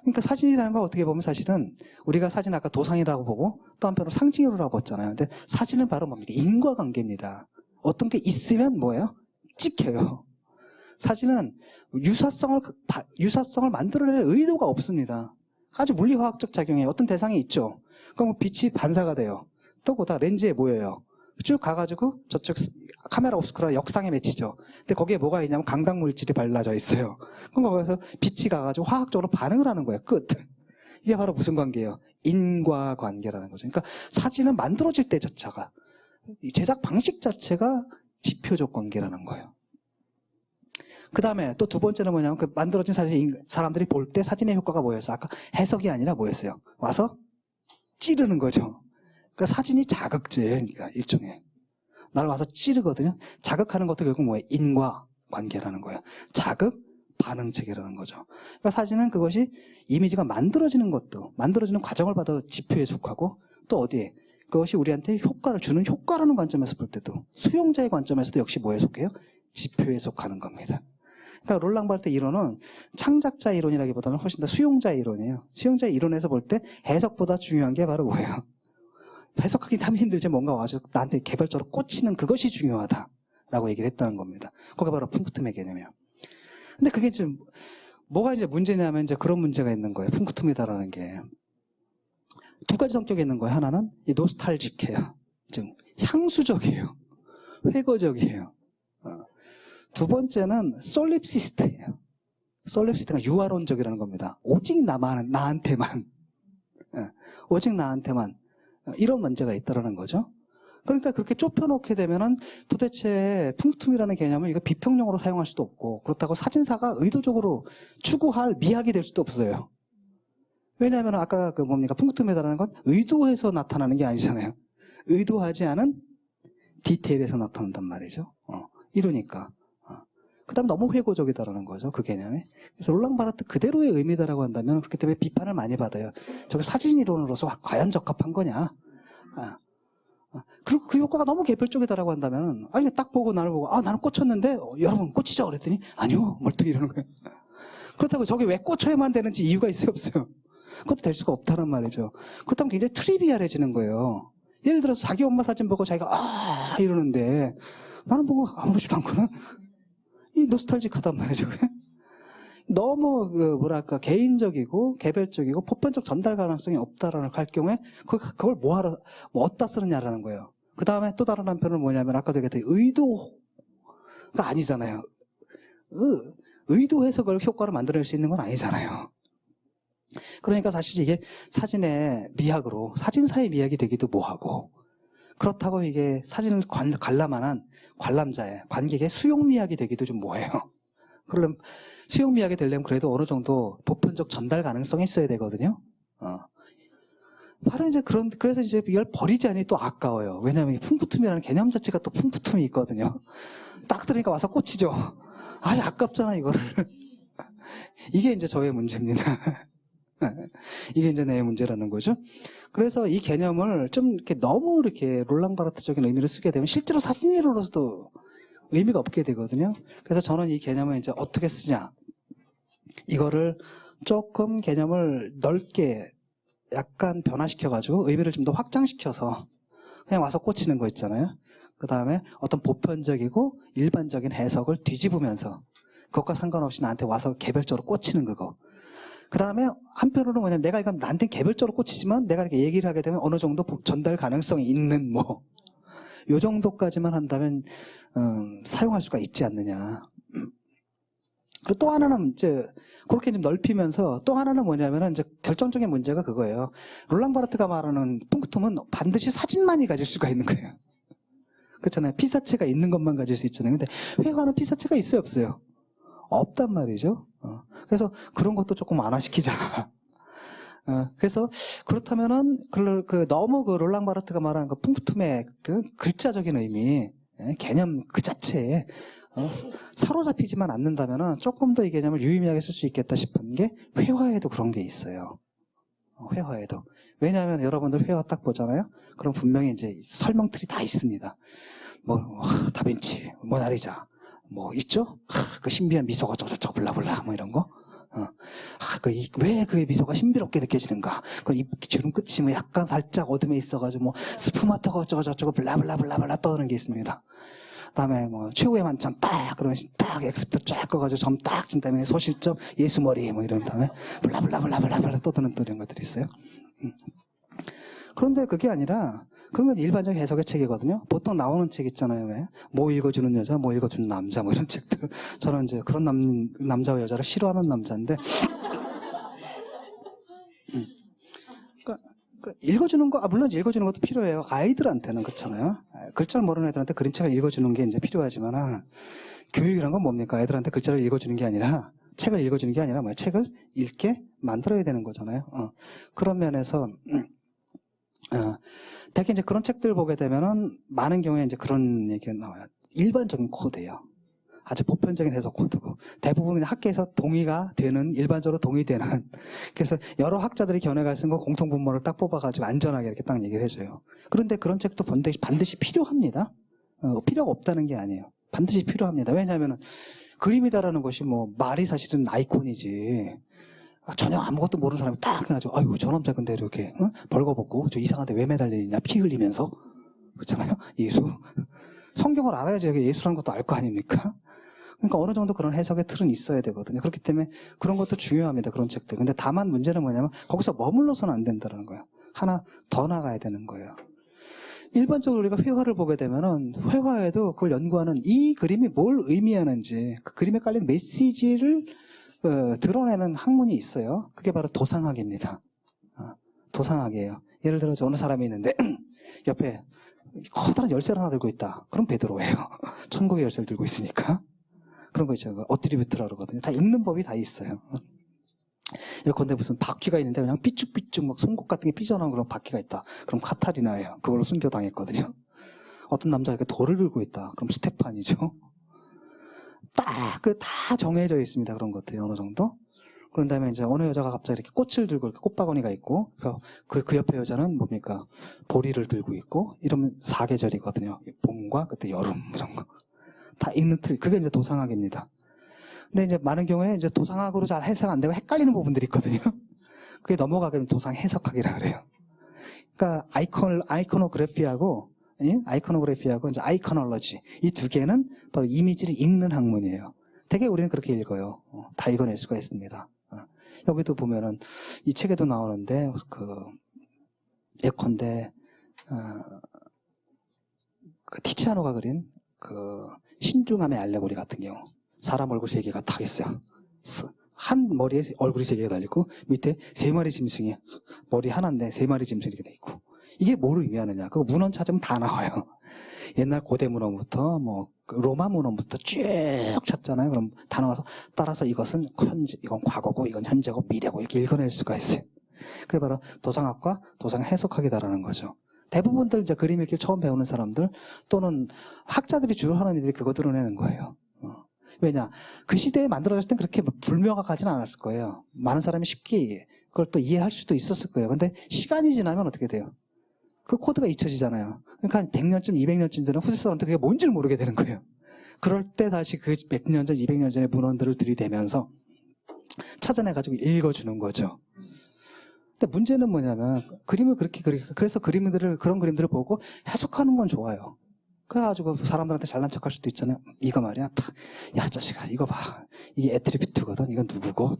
그러니까 사진이라는 건 어떻게 보면 사실은 우리가 사진 아까 도상이라고 보고 또 한편으로 상징으로라고 했잖아요. 근데 사진은 바로 뭡니까? 인과관계입니다. 어떤 게 있으면 뭐예요? 찍혀요. 사진은 유사성을 만들어낼 의도가 없습니다. 아주 물리화학적 작용이에요. 어떤 대상이 있죠. 그럼 빛이 반사가 돼요. 또 보다 렌즈에 모여요. 쭉 가가지고 저쪽 카메라 옵스쿠라 역상에 맺히죠. 근데 거기에 뭐가 있냐면 강강물질이 발라져 있어요. 그럼 거기서 빛이 가가지고 화학적으로 반응을 하는 거예요. 끝. 이게 바로 무슨 관계예요? 인과관계라는 거죠. 그러니까 사진은 만들어질 때 자체가 제작 방식 자체가 지표적 관계라는 거예요. 그 다음에 또 두 번째는 뭐냐면 그 만들어진 사진 사람들이 볼 때 사진의 효과가 뭐였어요? 아까 해석이 아니라 뭐였어요? 와서 찌르는 거죠. 그러니까 사진이 자극제예요. 그러니까 일종의. 날 와서 찌르거든요. 자극하는 것도 결국 뭐예요? 인과관계라는 거예요. 자극, 반응 체계라는 거죠. 그러니까 사진은 그것이 이미지가 만들어지는 것도, 만들어지는 과정을 봐도 지표에 속하고 또 어디에? 그것이 우리한테 효과를 주는 효과라는 관점에서 볼 때도 수용자의 관점에서도 역시 뭐에 속해요? 지표에 속하는 겁니다. 그러니까 롤랑바르트 이론은 창작자 이론이라기보다는 훨씬 더 수용자 이론이에요. 수용자 이론에서 볼 때 해석보다 중요한 게 바로 뭐예요? 해석하기 참 힘들지 뭔가 와서 나한테 개별적으로 꽂히는 그것이 중요하다라고 얘기를 했다는 겁니다. 그게 바로 풍크툼의 개념이에요. 근데 그게 지금 뭐가 이제 문제냐면 이제 그런 문제가 있는 거예요. 풍크툼이다라는 게 두 가지 성격이 있는 거예요. 하나는 이 노스탈직해요. 즉 향수적이에요. 회고적이에요. 두 번째는 솔립시스트예요. 솔립시티가 유아론적이라는 겁니다. 오직 나한테만. 오직 나한테만. 이런 문제가 있다는 거죠. 그러니까 그렇게 좁혀놓게 되면은 도대체 풍투미라는 개념을 이거 비평용으로 사용할 수도 없고, 그렇다고 사진사가 의도적으로 추구할 미학이 될 수도 없어요. 왜냐하면 아까 그 뭡니까? 풍투미라는 건 의도해서 나타나는 게 아니잖아요. 의도하지 않은 디테일에서 나타난단 말이죠. 이러니까. 그 다음 너무 회고적이다라는 거죠. 그 개념이. 그래서 롤랑 바르트 그대로의 의미다라고 한다면 그렇기 때문에 비판을 많이 받아요. 저게 사진 이론으로서 과연 적합한 거냐. 그리고 그 효과가 너무 개별적이다라고 한다면, 아니, 딱 보고 나를 보고, 나는 꽂혔는데, 여러분 꽂히죠? 그랬더니, 아니요, 멀뚱히 이러는 거예요. 그렇다고 저게 왜 꽂혀야만 되는지 이유가 있어요, 없어요? 그것도 될 수가 없다는 말이죠. 그렇다면 굉장히 트리비얼해지는 거예요. 예를 들어서 자기 엄마 사진 보고 자기가, 이러는데, 나는 보고 아무렇지도 않거든? 이 노스탈직하단 말이죠, 그게. 너무 뭐랄까 개인적이고 개별적이고 보편적 전달 가능성이 없다라는 할 경우에 그걸 뭐하러 어디다 쓰느냐라는 거예요. 그 다음에 또 다른 한편은 뭐냐면 아까도 얘기했던 의도가 아니잖아요. 의도해서 그걸 효과를 만들어낼 수 있는 건 아니잖아요. 그러니까 사실 이게 사진의 미학으로 사진사의 미학이 되기도 뭐하고, 그렇다고 이게 사진을 관람하는 관람자의 관객의 수용 미학이 되기도 좀 뭐해요. 그러면 수용 미학이 되려면 그래도 어느 정도 보편적 전달 가능성이 있어야 되거든요. 바로 이제 그래서 이제 이걸 버리지 않으니 또 아까워요. 왜냐하면 풍부툼이라는 개념 자체가 또 풍부툼이 있거든요. 딱 들으니까 와서 꽂히죠. 아깝잖아, 이거를. 이게 이제 저의 문제입니다. 이게 이제 내 문제라는 거죠. 그래서 이 개념을 좀 이렇게 너무 이렇게 롤랑 바르트적인 의미를 쓰게 되면 실제로 사진으로서도 의미가 없게 되거든요. 그래서 저는 이 개념을 이제 어떻게 쓰냐. 이거를 조금 개념을 넓게 약간 변화시켜가지고 의미를 좀 더 확장시켜서 그냥 와서 꽂히는 거 있잖아요. 그 다음에 어떤 보편적이고 일반적인 해석을 뒤집으면서 그것과 상관없이 나한테 와서 개별적으로 꽂히는 그거. 그 다음에 한편으로는 뭐냐면 내가 이건 나한테 개별적으로 꽂히지만 내가 이렇게 얘기를 하게 되면 어느 정도 전달 가능성이 있는 요 정도까지만 한다면 사용할 수가 있지 않느냐. 그리고 또 하나는 이제 그렇게 좀 넓히면서 또 하나는 뭐냐면은 이제 결정적인 문제가 그거예요. 롤랑 바르트가 말하는 punktum은 반드시 사진만이 가질 수가 있는 거예요. 그렇잖아요. 피사체가 있는 것만 가질 수 있잖아요. 근데 회화는 피사체가 있어요, 없어요? 없단 말이죠. 그래서 그런 것도 조금 완화시키자. 그래서 그렇다면은 너무 그 롤랑 바르트가 말하는 그 punktum의 그 글자적인 의미, 개념 그 자체에 사로잡히지만 않는다면은 조금 더 이 개념을 유의미하게 쓸 수 있겠다 싶은 게 회화에도 그런 게 있어요. 회화에도. 왜냐하면 여러분들 회화 딱 보잖아요. 그럼 분명히 이제 설명틀이 다 있습니다. 다빈치, 모나리자, 있죠? 그 신비한 미소가 저저저 블라블라 이런 거. 왜 그 미소가 신비롭게 느껴지는가? 그 입 주름 끝이 약간 살짝 어둠에 있어가지고 스푸마토가 어쩌고저쩌고 블라블라블라블라 떠드는 게 있습니다. 그다음에 최후의 만찬 딱 그러면 딱 엑스표 쫙 꺼가지고 점 딱 진 다음에 소실점 예수머리 이런 다음에 블라블라블라블라 떠드는 또 이런 것들이 있어요. 그런데 그게 아니라 그런 건 일반적 해석의 책이거든요. 보통 나오는 책 있잖아요. 왜? 읽어주는 여자, 읽어주는 남자, 이런 책들. 저는 이제 그런 남자와 여자를 싫어하는 남자인데. 그러니까 읽어주는 거, 물론 읽어주는 것도 필요해요. 아이들한테는 그렇잖아요. 글자를 모르는 애들한테 그림책을 읽어주는 게 이제 필요하지만, 교육이란 건 뭡니까? 애들한테 글자를 읽어주는 게 아니라, 책을 읽어주는 게 아니라, 책을 읽게 만들어야 되는 거잖아요. 그런 면에서, 대개 이제 그런 책들 보게 되면은 많은 경우에 이제 그런 얘기가 나와요. 일반적인 코드예요. 아주 보편적인 해석 코드고 대부분 그냥 학계에서 동의가 되는 일반적으로 동의되는 그래서 여러 학자들이 견해가 쓴 거 공통분모를 딱 뽑아가지고 안전하게 이렇게 딱 얘기를 해줘요. 그런데 그런 책도 반드시 필요합니다. 필요가 없다는 게 아니에요. 반드시 필요합니다. 왜냐하면 그림이다라는 것이 말이 사실은 아이콘이지. 전혀 아무것도 모르는 사람이 딱 해가지고 아이고 저 남자 근데 이렇게 벌거벗고 저 이상한데 왜 매달리냐 피 흘리면서 그렇잖아요. 예수 성경을 알아야지 여기 예수라는 것도 알 거 아닙니까? 그러니까 어느 정도 그런 해석의 틀은 있어야 되거든요. 그렇기 때문에 그런 것도 중요합니다. 그런 책들. 근데 다만 문제는 뭐냐면 거기서 머물러서는 안 된다는 거예요. 하나 더 나가야 되는 거예요. 일반적으로 우리가 회화를 보게 되면은 회화에도 그걸 연구하는 이 그림이 뭘 의미하는지 그 그림에 깔린 메시지를 드러내는 학문이 있어요. 그게 바로 도상학입니다. 도상학이에요. 예를 들어 어느 사람이 있는데 옆에 커다란 열쇠를 하나 들고 있다. 그럼 베드로예요. 천국의 열쇠를 들고 있으니까. 그런 거 있죠. 어트리뷰트라고 그러거든요. 다 읽는 법이 다 있어요. 예컨대 무슨 바퀴가 있는데 그냥 삐쭉삐쭉 막 송곳 같은 게 삐져나온 그런 바퀴가 있다. 그럼 카타리나예요. 그걸로 순교당했거든요. 어떤 남자가 이렇게 돌을 들고 있다. 그럼 스테판이죠. 다 정해져 있습니다. 그런 것들이 어느 정도. 그런 다음에 이제 어느 여자가 갑자기 이렇게 꽃을 들고 이렇게 꽃바구니가 있고, 그 옆에 여자는 뭡니까? 보리를 들고 있고, 이러면 사계절이거든요. 봄과 그때 여름, 이런 거. 다 읽는 틀. 그게 이제 도상학입니다. 근데 이제 많은 경우에 이제 도상학으로 잘 해석 안 되고 헷갈리는 부분들이 있거든요. 그게 넘어가게 되면 도상 해석학이라 그래요. 그러니까 아이코노그래피하고 이제 아이코놀로지. 이 두 개는 바로 이미지를 읽는 학문이에요. 되게 우리는 그렇게 읽어요. 다 읽어낼 수가 있습니다. 여기도 보면은 이 책에도 나오는데 예컨대 티치아노가 그린 신중함의 알레고리 같은 경우 사람 얼굴 세 개가 딱 있어요. 한 머리에 얼굴이 세 개가 달리고 밑에 세 마리 짐승이 머리 하나인데 세 마리 짐승이 이렇게 돼 있고 이게 뭐를 의미하느냐? 그거 문헌 찾으면 다 나와요. 옛날 고대 문헌부터 로마 문헌부터 쭉 찾잖아요. 그럼 다 나와서 따라서 이것은 현재, 이건 과거고 이건 현재고 미래고 이렇게 읽어낼 수가 있어요. 그게 바로 도상학과 도상 해석학이다라는 거죠. 대부분들 이제 그림 읽기 처음 배우는 사람들 또는 학자들이 주로 하는 일이 그거 드러내는 거예요. 왜냐? 그 시대에 만들어졌을 땐 그렇게 불명확하지는 않았을 거예요. 많은 사람이 쉽게 그걸 또 이해할 수도 있었을 거예요. 근데 시간이 지나면 어떻게 돼요? 그 코드가 잊혀지잖아요. 그러니까 한 100년쯤, 200년쯤 되는 후세 사람한테 그게 뭔지를 모르게 되는 거예요. 그럴 때 다시 그 100년 전, 200년 전의 문헌들을 들이대면서 찾아내가지고 읽어주는 거죠. 근데 문제는 뭐냐면 그림을 그래서 그런 그림들을 보고 해석하는 건 좋아요. 그래가지고 사람들한테 잘난 척할 수도 있잖아요. 이거 말이야. 야 자식아 이거 봐. 이게 애트리뷰트거든. 이건 누구고.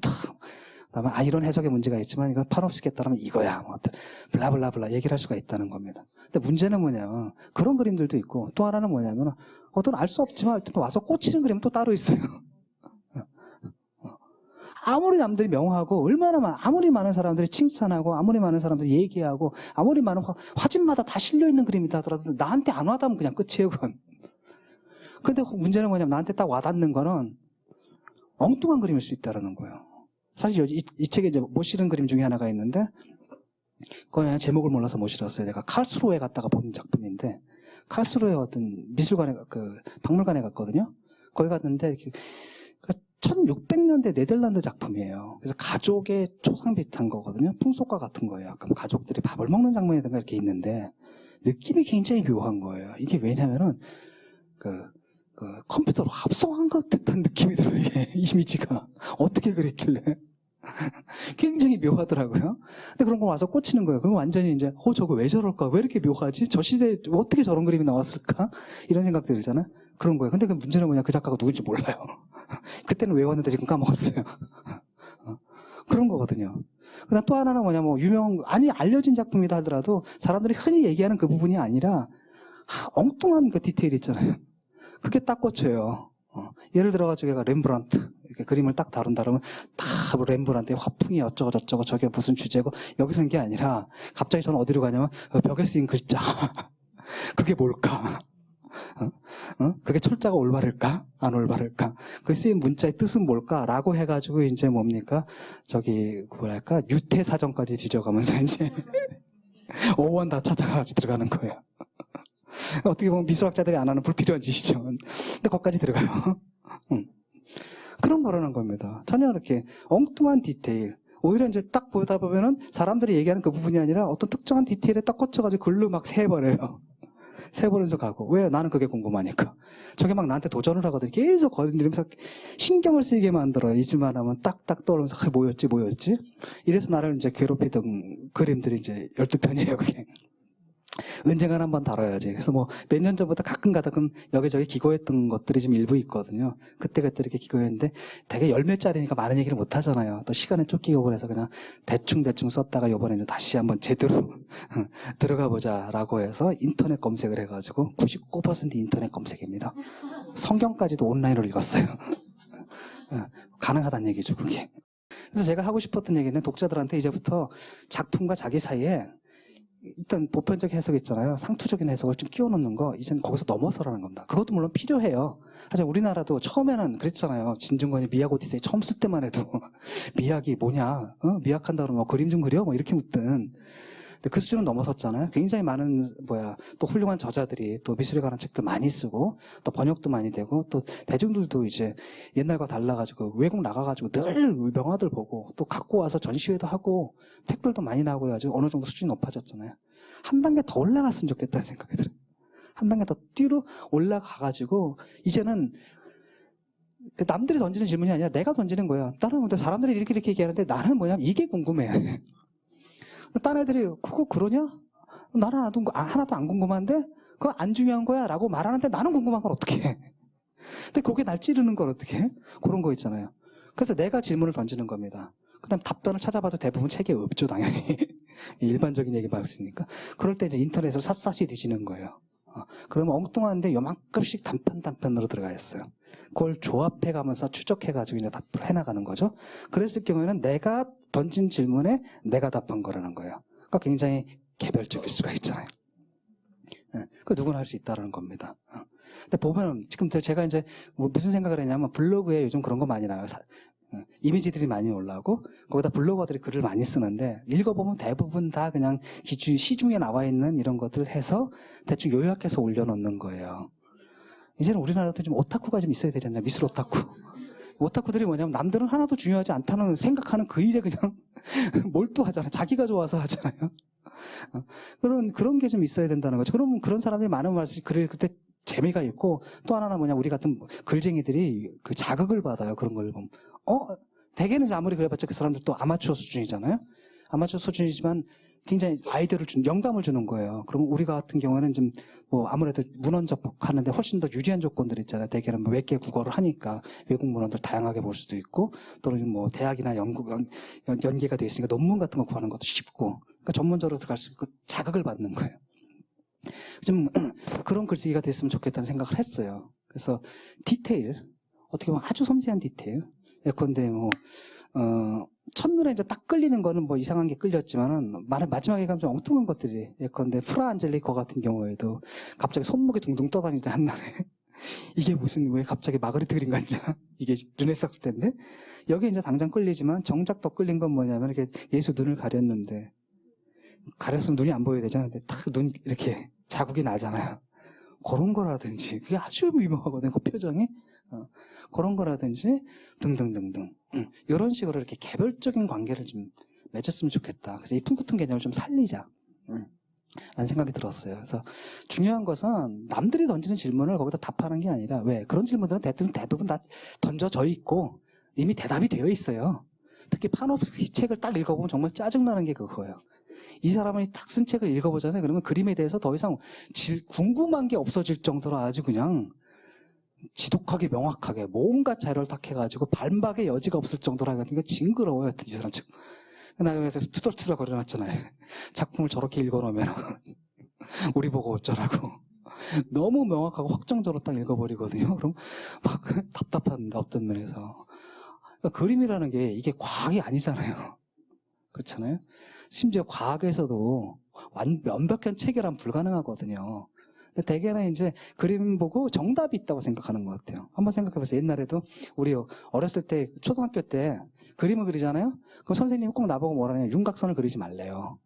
그다음에 이런 해석의 문제가 있지만 이건 파nov스키에 따르면 이거야. 블라블라블라 얘기를 할 수가 있다는 겁니다. 근데 문제는 뭐냐면 그런 그림들도 있고 또 하나는 뭐냐면 어떤 알 수 없지만 일단 와서 꽂히는 그림은 또 따로 있어요. 아무리 남들이 명하고 아무리 많은 사람들이 칭찬하고 아무리 많은 사람들이 얘기하고 아무리 많은 화집마다 다 실려있는 그림이다 하더라도 나한테 안 와닿으면 그냥 끝이에요. 그건. 근데 문제는 뭐냐면 나한테 딱 와닿는 거는 엉뚱한 그림일 수 있다는 거예요. 사실 이 책에 이제 못 실은 그림 중에 하나가 있는데 그냥 제목을 몰라서 못 실었어요. 내가 칼스루에 갔다가 본 작품인데 칼스루에 어떤 미술관에 박물관에 갔거든요. 거기 갔는데 1600년대 네덜란드 작품이에요. 그래서 가족의 초상 비슷한 거거든요. 풍속과 같은 거예요. 약간 가족들이 밥을 먹는 장면이든가 이렇게 있는데 느낌이 굉장히 묘한 거예요. 이게 왜냐면은 컴퓨터로 합성한 것 듯한 느낌이 들어요. 이게 이미지가 어떻게 그랬길래 굉장히 묘하더라고요. 근데 그런 거 와서 꽂히는 거예요. 그럼 완전히 이제 저거 왜 저럴까? 왜 이렇게 묘하지? 저 시대에 어떻게 저런 그림이 나왔을까? 이런 생각들 들잖아요. 그런 거예요. 근데 그 문제는 뭐냐? 그 작가가 누군지 몰라요. 그때는 외웠는데 지금 까먹었어요. 그런 거거든요. 그다음 또 하나는 뭐냐, 알려진 작품이다 하더라도 사람들이 흔히 얘기하는 그 부분이 아니라 엉뚱한 그 디테일 있잖아요. 그게 딱 꽂혀요. 예를 들어가지고 얘가 렘브란트 이렇게 그림을 딱 다룬다 그러면 다 렘브란트의 화풍이 어쩌고 저쩌고 저게 무슨 주제고 여기서 게 아니라 갑자기 저는 어디로 가냐면 벽에 쓰인 글자 그게 뭘까? 그게 철자가 올바를까? 안 올바를까? 그 쓰인 문자의 뜻은 뭘까? 라고 해가지고 이제 뭡니까? 유태사전까지 뒤져가면서 이제 5원 다 찾아가지고 들어가는 거예요. 어떻게 보면 미술학자들이 안 하는 불필요한 짓이죠. 근데 거기까지 들어가요. 그런 거라는 겁니다. 전혀 이렇게 엉뚱한 디테일. 오히려 이제 딱 보다 보면은 사람들이 얘기하는 그 부분이 아니라 어떤 특정한 디테일에 딱 꽂혀가지고 글로 막 세버려요. 세버려서 가고. 왜? 나는 그게 궁금하니까. 저게 막 나한테 도전을 하거든. 계속 거리면서 신경을 쓰이게 만들어요. 잊을만 하면 딱딱 떠오르면서 뭐였지? 이래서 나를 이제 괴롭히던 그림들이 이제 12편이에요, 그게. 언젠가는 한번 다뤄야지. 그래서 몇 년 전부터 가끔 여기저기 기고했던 것들이 좀 일부 있거든요. 그때 이렇게 기고했는데 되게 열매짜리니까 많은 얘기를 못 하잖아요. 또 시간에 쫓기고 그래서 그냥 대충 썼다가 요번에 이제 다시 한번 제대로 들어가 보자라고 해서 인터넷 검색을 해가지고 99% 인터넷 검색입니다. 성경까지도 온라인으로 읽었어요. 가능하다는 얘기죠, 그게. 그래서 제가 하고 싶었던 얘기는 독자들한테 이제부터 작품과 자기 사이에 일단 보편적 해석 있잖아요. 상투적인 해석을 좀 끼워 넣는 거, 이제는 거기서 넘어서라는 겁니다. 그것도 물론 필요해요. 하지만 우리나라도 처음에는 그랬잖아요. 진중권이 미학 오디세이 처음 쓸 때만 해도 미학이 뭐냐, 미학한다 그러면 그림 좀 그려? 뭐 이렇게 묻든. 근데 그 수준은 넘어섰잖아요. 굉장히 많은 또 훌륭한 저자들이 또 미술에 관한 책들 많이 쓰고 또 번역도 많이 되고 또 대중들도 이제 옛날과 달라가지고 외국 나가가지고 늘 명화들 보고 또 갖고 와서 전시회도 하고 책들도 많이 나오고 그래가지고 어느 정도 수준이 높아졌잖아요. 한 단계 더 올라갔으면 좋겠다는 생각이 들어요. 한 단계 더 뛰로 올라가가지고 이제는 남들이 던지는 질문이 아니라 내가 던지는 거예요. 다른 사람들이 이렇게 얘기하는데 나는 뭐냐면 이게 궁금해. 딴 애들이 그거 그러냐? 나는 하나도 안 궁금한데 그거 안 중요한 거야 라고 말하는데 나는 궁금한 건 어떻게 해? 근데 그게 날 찌르는 건 어떻게 해? 그런 거 있잖아요. 그래서 내가 질문을 던지는 겁니다. 그 다음 답변을 찾아봐도 대부분 책에 없죠, 당연히. 일반적인 얘기 말했으니까. 그럴 때 이제 인터넷을 샅샅이 뒤지는 거예요. 그러면 엉뚱한데 요만큼씩 단편으로 들어가 있어요. 그걸 조합해 가면서 추적해가지고 이제 답을 해나가는 거죠. 그랬을 경우에는 내가 던진 질문에 내가 답한 거라는 거예요. 그러니까 굉장히 개별적일 수가 있잖아요. 그 누구나 할 수 있다는 겁니다. 근데 보면 지금 제가 이제 무슨 생각을 했냐면 블로그에 요즘 그런 거 많이 나와요. 이미지들이 많이 올라오고 거기다 블로거들이 글을 많이 쓰는데 읽어보면 대부분 다 그냥 시중에 나와 있는 이런 것들 해서 대충 요약해서 올려놓는 거예요. 이제는 우리나라도 좀 오타쿠가 좀 있어야 되지 않냐, 미술 오타쿠. 오타쿠들이 뭐냐면 남들은 하나도 중요하지 않다는 생각하는 그 일에 그냥 몰두하잖아요. 자기가 좋아서 하잖아요. 그런 게 좀 있어야 된다는 거죠. 그러면 그런 사람들이 많은 말씀 글을 그때 재미가 있고 또 하나는 뭐냐, 우리 같은 글쟁이들이 그 자극을 받아요. 그런 걸 보면. 대개는 아무리 그래봤자 그 사람들 또 아마추어 수준이잖아요. 아마추어 수준이지만 굉장히 아이디어를 영감을 주는 거예요. 그럼 우리 같은 경우에는 좀 아무래도 문헌 접목하는데 훨씬 더 유리한 조건들 있잖아요. 대개는 몇 개 국어를 하니까 외국 문헌들 다양하게 볼 수도 있고 또는 대학이나 연계가 돼 있으니까 논문 같은 거 구하는 것도 쉽고, 그러니까 전문적으로 들어갈 수 있고 자극을 받는 거예요. 좀 그런 글쓰기가 됐으면 좋겠다는 생각을 했어요. 그래서 디테일, 어떻게 보면 아주 섬세한 디테일. 예컨대 첫눈에 이제 딱 끌리는 거는 이상한 게 끌렸지만은 마지막에 가면 좀 엉뚱한 것들이, 예컨대 프라 안젤리코 같은 경우에도 갑자기 손목이 둥둥 떠다니던 한날에 이게 왜 갑자기 마그리트 그림 같냐, 이게 르네상스 때인데 여기 이제 당장 끌리지만 정작 더 끌린 건 뭐냐면 이렇게 예수 눈을 가렸는데, 가렸으면 눈이 안 보여야 되잖아요. 근데 딱 눈 이렇게 자국이 나잖아요. 그런 거라든지, 그게 아주 미묘하거든요, 그 표정이. 그런 거라든지 등등등등, 이런 식으로 이렇게 개별적인 관계를 좀 맺었으면 좋겠다. 그래서 이 풍부한 개념을 좀 살리자 라는 생각이 들었어요. 그래서 중요한 것은 남들이 던지는 질문을 거기다 답하는 게 아니라, 왜 그런 질문들은 대부분 다 던져져 있고 이미 대답이 되어 있어요. 특히 파노프스키 책을 딱 읽어보면 정말 짜증나는 게 그거예요. 이 사람이 딱 쓴 책을 읽어보잖아요. 그러면 그림에 대해서 더 이상 궁금한 게 없어질 정도로 아주 그냥 지독하게 명확하게 온갖 자료를 딱 해가지고 반박의 여지가 없을 정도로 하니까 징그러워요, 이 사람 책. 나 그래서 투덜투덜 거려놨잖아요. 작품을 저렇게 읽어놓으면 우리 보고 어쩌라고. 너무 명확하고 확정적으로 딱 읽어버리거든요. 그럼 막 답답합니다, 어떤 면에서. 그러니까 그림이라는 게 이게 과학이 아니잖아요. 그렇잖아요. 심지어 과학에서도 완벽한 체계란 불가능하거든요. 근데 대개는 이제 그림 보고 정답이 있다고 생각하는 것 같아요. 한번 생각해보세요. 옛날에도 우리 어렸을 때, 초등학교 때 그림을 그리잖아요. 그럼 선생님이 꼭 나보고 뭐라냐, 윤곽선을 그리지 말래요.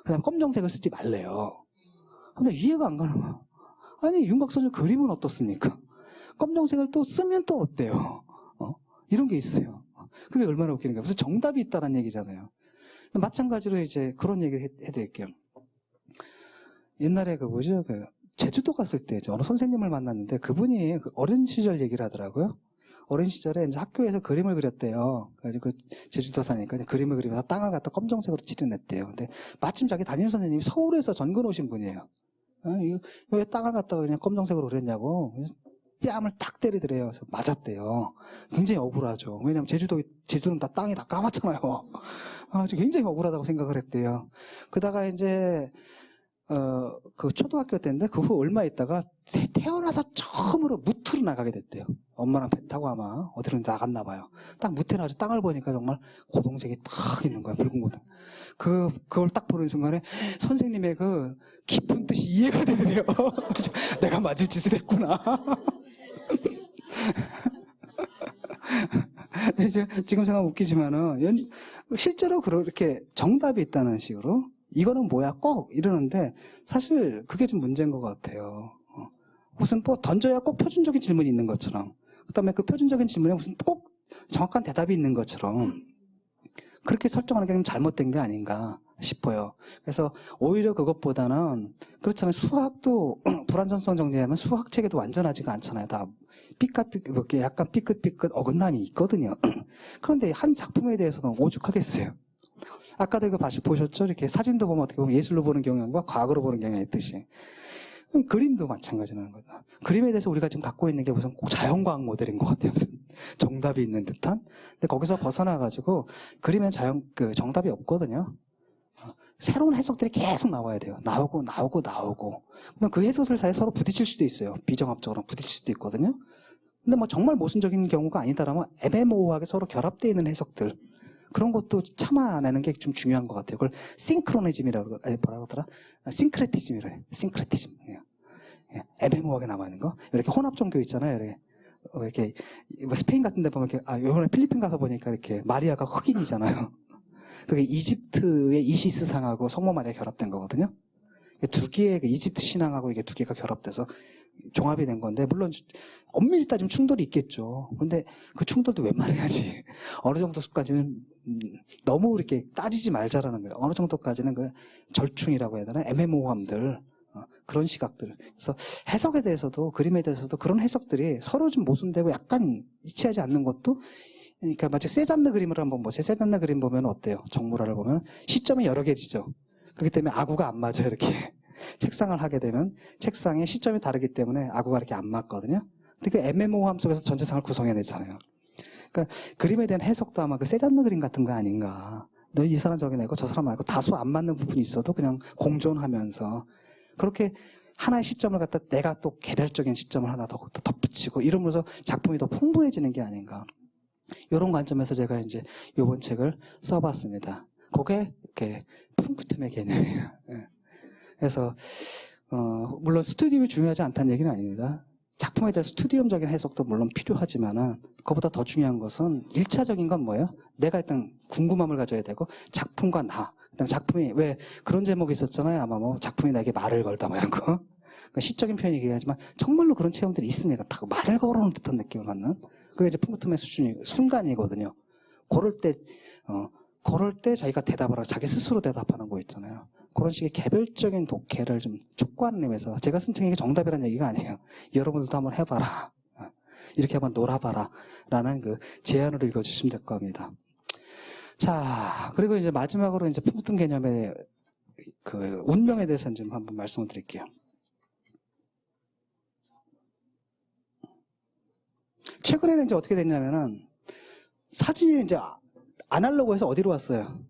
그다음에 검정색을 쓰지 말래요. 근데 이해가 안 가는 거야. 아니, 윤곽선을 그림은 어떻습니까? 검정색을 또 쓰면 또 어때요? 이런 게 있어요. 그게 얼마나 웃기는가. 무슨 정답이 있다는 얘기잖아요. 마찬가지로 이제 그런 얘기를 해드릴게요. 옛날에 제주도 갔을 때 어느 선생님을 만났는데 그분이 어린 시절 얘기를 하더라고요. 어린 시절에 이제 학교에서 그림을 그렸대요. 그래서 제주도 사니까 그림을 그리면서 땅을 갖다 검정색으로 칠해냈대요. 근데 마침 자기 담임 선생님이 서울에서 전근 오신 분이에요. 왜 땅을 갖다가 그냥 검정색으로 그렸냐고 뺨을 딱 때리더래요. 그래서 맞았대요. 굉장히 억울하죠. 왜냐면 제주도는 다 땅이 다 까맣잖아요. 아주 굉장히 억울하다고 생각을 했대요. 그러다가 이제 그 초등학교 때인데 그 후 얼마 있다가 태어나서 처음으로 무트로 나가게 됐대요. 엄마랑 배 타고 아마 어디로 나갔나 봐요. 딱 무트에 나가서 땅을 보니까 정말 고동색이 딱 있는 거야. 붉은 고동. 그걸 딱 보는 순간에 선생님의 그 깊은 뜻이 이해가 되더래요. 내가 맞을 짓을 했구나. 지금 생각 웃기지만은 실제로 그렇게 정답이 있다는 식으로 이거는 뭐야 꼭 이러는데 사실 그게 좀 문제인 것 같아요. 무슨 뭐 던져야 꼭 표준적인 질문이 있는 것처럼 그다음에 그 표준적인 질문에 무슨 꼭 정확한 대답이 있는 것처럼 그렇게 설정하는 게 좀 잘못된 게 아닌가 싶어요. 그래서 오히려 그것보다는 그렇잖아요. 수학도 불완전성 정리하면 수학 체계도 완전하지가 않잖아요. 다 삐끗삐끗 약간 삐끗삐끗 어긋남이 있거든요. 그런데 한 작품에 대해서는 오죽하겠어요. 아까도 이거 보셨죠? 이렇게 사진도 보면 어떻게 보면 예술로 보는 경향과 과거로 보는 경향이 있듯이. 그림도 마찬가지라는 거죠. 그림에 대해서 우리가 지금 갖고 있는 게 무슨 꼭 자연과학 모델인 것 같아요. 무슨 정답이 있는 듯한. 근데 거기서 벗어나가지고 그림엔 정답이 없거든요. 새로운 해석들이 계속 나와야 돼요. 나오고. 그럼 그 해석들 사이에 서로 부딪힐 수도 있어요. 비정합적으로 부딪힐 수도 있거든요. 근데 뭐 정말 모순적인 경우가 아니다라면 애매모호하게 서로 결합되어 있는 해석들. 그런 것도 참아내는 게 좀 중요한 것 같아요. 그걸 싱크로니즘이라고, 뭐라고 하더라? 싱크레티즘이래. 싱크레티즘. 예. 애매모호하게 남아있는 거. 이렇게 혼합 종교 있잖아요. 이렇게 스페인 같은 데 보면 이렇게, 요번에 필리핀 가서 보니까 이렇게 마리아가 흑인이잖아요. 그게 이집트의 이시스상하고 성모 마리아 결합된 거거든요. 두 개의 이집트 신앙하고 이게 두 개가 결합돼서 종합이 된 건데, 물론 엄밀히 따지면 충돌이 있겠죠. 근데 그 충돌도 웬만해야지. 어느 정도까지는 너무 이렇게 따지지 말자라는 거예요. 어느 정도까지는 그 절충이라고 해야 되나? 애매모호함들, 그런 시각들. 그래서 해석에 대해서도, 그림에 대해서도 그런 해석들이 서로 좀 모순되고 약간 일치하지 않는 것도, 그러니까 마치 세잔느 그림을 한번 보세요. 세잔느 그림 보면 어때요? 정물화를 보면 시점이 여러 개지죠. 그렇기 때문에 아구가 안 맞아요. 이렇게 책상을 하게 되면 책상에 시점이 다르기 때문에 아구가 이렇게 안 맞거든요. 근데 그 애매모호함 속에서 전체상을 구성해내잖아요. 그러니까 그림에 대한 해석도 아마 그 세잔느 그림 같은 거 아닌가. 너 이 사람 저기 내고 저 사람 말고 다소 안 맞는 부분이 있어도 그냥 공존하면서 그렇게 하나의 시점을 갖다 내가 또 개별적인 시점을 하나 더 덧붙이고 이러면서 작품이 더 풍부해지는 게 아닌가. 이런 관점에서 제가 이제 이번 책을 써봤습니다. 그게 이렇게 푸nktum의 개념이에요. 그래서 물론 스튜디움이 중요하지 않다는 얘기는 아닙니다. 작품에 대한 스튜디움적인 해석도 물론 필요하지만은 그것보다 더 중요한 것은 1차적인 건 뭐예요? 내가 일단 궁금함을 가져야 되고 작품과 나. 그다음에 작품이 왜 그런 제목이 있었잖아요. 아마 뭐 작품이 나에게 말을 걸다 뭐 이런 거. 그러니까 시적인 표현이긴 하지만 정말로 그런 체험들이 있습니다. 다 말을 걸어오는 듯한 느낌을 받는. 그게 이제 푸nktum의 순간이거든요. 그럴 때 자기가 대답을 하고 자기 스스로 대답하는 거 있잖아요. 그런 식의 개별적인 독해를 좀 촉구하는 의미에서 제가 쓴 책이 정답이라는 얘기가 아니에요. 여러분들도 한번 해봐라. 이렇게 한번 놀아봐라. 라는 그 제안으로 읽어주시면 될 겁니다. 자, 그리고 이제 마지막으로 이제 푸nktum 개념의 그 운명에 대해서 좀 한번 말씀을 드릴게요. 최근에는 이제 어떻게 됐냐면은 사진이 이제 아날로그에서 어디로 왔어요?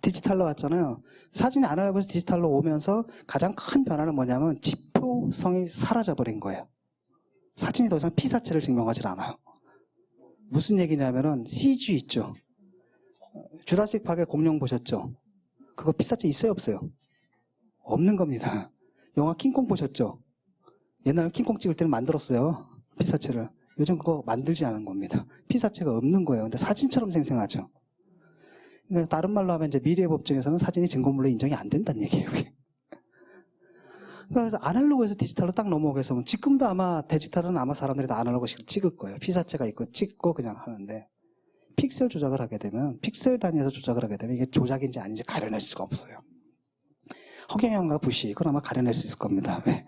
디지털로 왔잖아요. 사진이 아날로그에서 디지털로 오면서 가장 큰 변화는 뭐냐면 지표성이 사라져버린 거예요. 사진이 더 이상 피사체를 증명하지 않아요. 무슨 얘기냐면은 CG 있죠. 주라식 파크의 공룡 보셨죠? 그거 피사체 있어요 없어요? 없는 겁니다. 영화 킹콩 보셨죠? 옛날 킹콩 찍을 때는 만들었어요. 피사체를. 요즘 그거 만들지 않은 겁니다. 피사체가 없는 거예요. 근데 사진처럼 생생하죠. 그러니까 다른 말로 하면 이제 미래 법정에서는 사진이 증거물로 인정이 안 된다는 얘기예요. 그래서 아날로그에서 디지털로 딱 넘어오게 해서 지금도 아마 디지털은 아마 사람들이 다 아날로그식으로 찍을 거예요. 피사체가 있고 찍고 그냥 하는데 픽셀 조작을 하게 되면 픽셀 단위에서 조작을 하게 되면 이게 조작인지 아닌지 가려낼 수가 없어요. 허경영과 부시 이건 아마 가려낼 수 있을 겁니다. 네.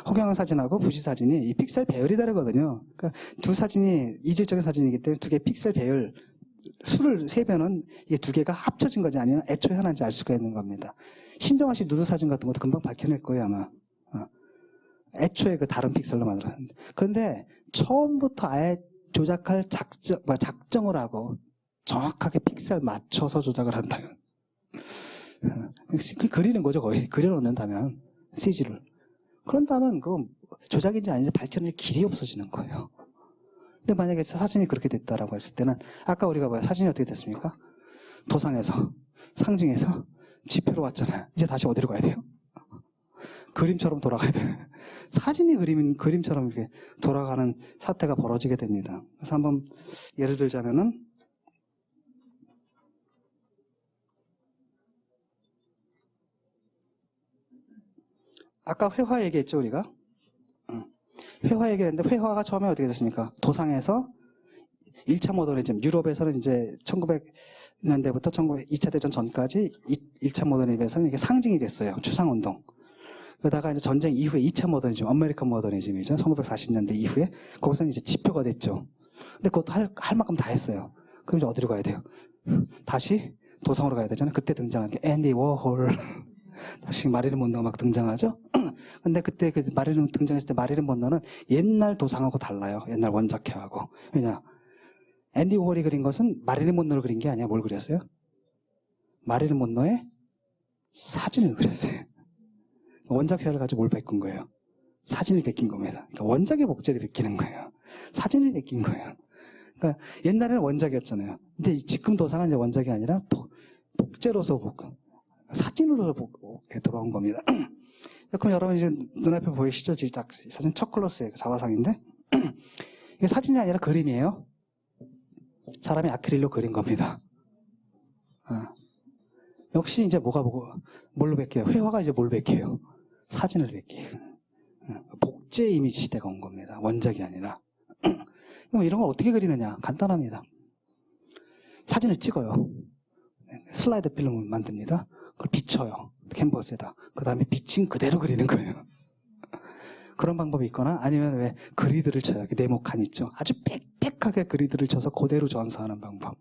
허경영 사진하고 부시 사진이 이 픽셀 배열이 다르거든요. 그러니까 두 사진이 이질적인 사진이기 때문에 두 개의 픽셀 배열 수를 세면은 이게 두 개가 합쳐진 건지 아니면 애초에 하나인지 알 수가 있는 겁니다. 신정아 씨 누드 사진 같은 것도 금방 밝혀낼 거예요 아마. 애초에 그 다른 픽셀로 만들었는데. 그런데 처음부터 아예 조작할 작정을 하고 정확하게 픽셀 맞춰서 조작을 한다면 그리는 거죠, 거의. 그려놓는다면, CG를. 그런다면, 그건 조작인지 아닌지 밝혀낼 길이 없어지는 거예요. 근데 만약에 사진이 그렇게 됐다라고 했을 때는, 아까 우리가 뭐야, 사진이 어떻게 됐습니까? 도상에서, 상징에서, 지표로 왔잖아요. 이제 다시 어디로 가야 돼요? 그림처럼 돌아가야 돼요. 사진이 그림처럼 이렇게 돌아가는 사태가 벌어지게 됩니다. 그래서 한번 예를 들자면은, 아까 회화 얘기했죠, 우리가? 회화 얘기를 했는데, 회화가 처음에 어떻게 됐습니까? 도상에서 1차 모더니즘, 유럽에서는 이제 1900년대부터 2차 대전 전까지 1차 모더니즘에서는 이게 상징이 됐어요. 추상운동. 그러다가 이제 전쟁 이후에 2차 모더니즘, 아메리칸 모더니즘이죠. 1940년대 이후에. 거기서는 이제 지표가 됐죠. 근데 그것도 할 만큼 다 했어요. 그럼 이제 어디로 가야 돼요? 다시 도상으로 가야 되잖아요. 그때 등장한 게 앤디 워홀. 다시 마릴린 먼로가 막 등장하죠. 근데 그때 그 마릴린 등장했을 때 마릴린 먼로는 옛날 도상하고 달라요. 옛날 원작회하고. 왜냐? 앤디 워홀이 그린 것은 마릴린 먼로를 그린 게 아니야. 뭘 그렸어요? 마릴린 먼로의 사진을 그렸어요. 원작회를 가지고 뭘 베꾼 거예요? 사진을 베낀 겁니다. 그러니까 원작의 복제를 베끼는 거예요. 사진을 베낀 거예요. 그러니까 옛날에는 원작이었잖아요. 근데 지금 도상은 이제 원작이 아니라 복제로서 사진으로 이렇게 돌아온 겁니다. 그럼 여러분 이제 눈앞에 보이시죠? 사진 첫 클로스의 자화상인데 이게 사진이 아니라 그림이에요. 사람이 아크릴로 그린 겁니다. 역시 이제 뭘로 베껴요? 회화가 이제 뭘 베껴요? 사진을 베껴요. 복제 이미지 시대가 온 겁니다. 원작이 아니라. 그럼 이런 걸 어떻게 그리느냐? 간단합니다. 사진을 찍어요. 슬라이드 필름을 만듭니다. 그걸 비춰요. 캔버스에다. 그 다음에 비친 그대로 그리는 거예요. 그런 방법이 있거나 아니면 왜 그리드를 쳐요. 네모칸 있죠. 아주 빽빽하게 그리드를 쳐서 그대로 전사하는 방법.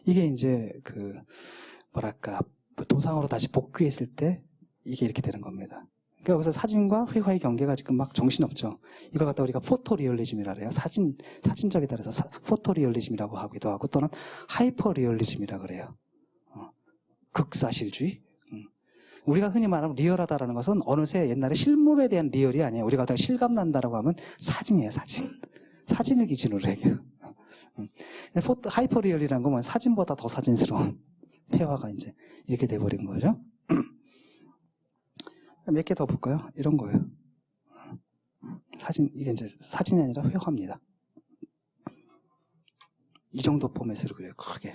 이게 이제 도상으로 다시 복귀했을 때 이게 이렇게 되는 겁니다. 그러니까 여기서 사진과 회화의 경계가 지금 막 정신없죠. 이걸 갖다 우리가 포토리얼리즘이라 그래요. 사진적이다 그래서 포토리얼리즘이라고 하기도 하고 또는 하이퍼리얼리즘이라 그래요. 극사실주의. 우리가 흔히 말하면 리얼하다라는 것은 어느새 옛날에 실물에 대한 리얼이 아니에요. 우리가 갖다가 실감난다라고 하면 사진이에요, 사진. 사진을 기준으로 해요. 하이퍼리얼이라는 건 사진보다 더 사진스러운 회화가 이제 이렇게 돼버린 거죠. 몇 개 더 볼까요? 이런 거예요. 이게 이제 사진이 아니라 회화입니다. 이 정도 포맷으로 그려요, 크게.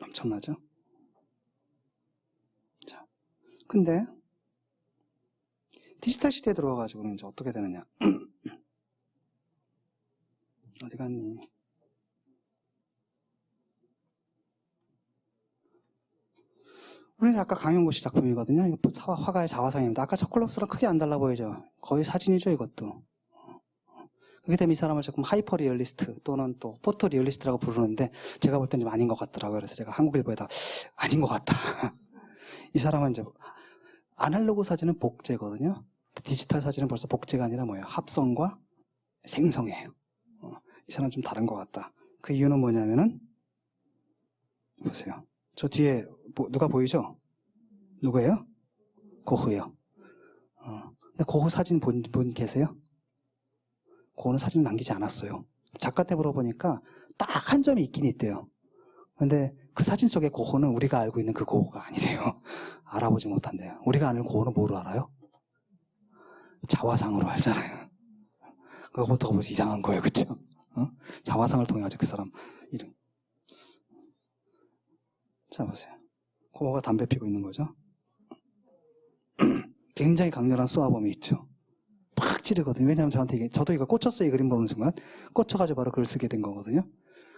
엄청나죠? 자, 근데 디지털 시대에 들어와가지고는 이제 어떻게 되느냐? 어디 갔니? 우리 아까 강용구 씨 작품이거든요. 이거 화가의 자화상입니다. 아까 초콜릿스랑 크게 안 달라 보이죠? 거의 사진이죠, 이것도. 그렇게 되면 이 사람을 조금 하이퍼 리얼리스트 또는 또 포토 리얼리스트라고 부르는데 제가 볼 때는 좀 아닌 것 같더라고요. 그래서 제가 한국일보에다 아닌 것 같다. 이 사람은 이제 아날로그 사진은 복제거든요. 디지털 사진은 벌써 복제가 아니라 뭐예요? 합성과 생성이에요. 이 사람은 좀 다른 것 같다. 그 이유는 뭐냐면은 보세요. 저 뒤에 누가 보이죠? 누구예요? 고흐예요. 근데 고흐 사진 본 계세요? 고흐는 사진 남기지 않았어요. 작가 때 물어보니까 딱 한 점이 있긴 있대요. 근데 그 사진 속의 고흐는 우리가 알고 있는 그 고흐가 아니래요. 알아보지 못한대요. 우리가 아는 고흐는 뭐로 알아요? 자화상으로 알잖아요. 그거부터가 무슨 이상한 거예요, 그쵸? 자화상을 통해 아주 그 사람 이름. 자, 보세요. 고흐가 담배 피고 있는 거죠. 굉장히 강렬한 쏘아범이 있죠. 팍 찌르거든요. 왜냐하면 저도 이거 꽂혔어요. 이 그림 보는 순간. 꽂혀가지고 바로 글을 쓰게 된 거거든요.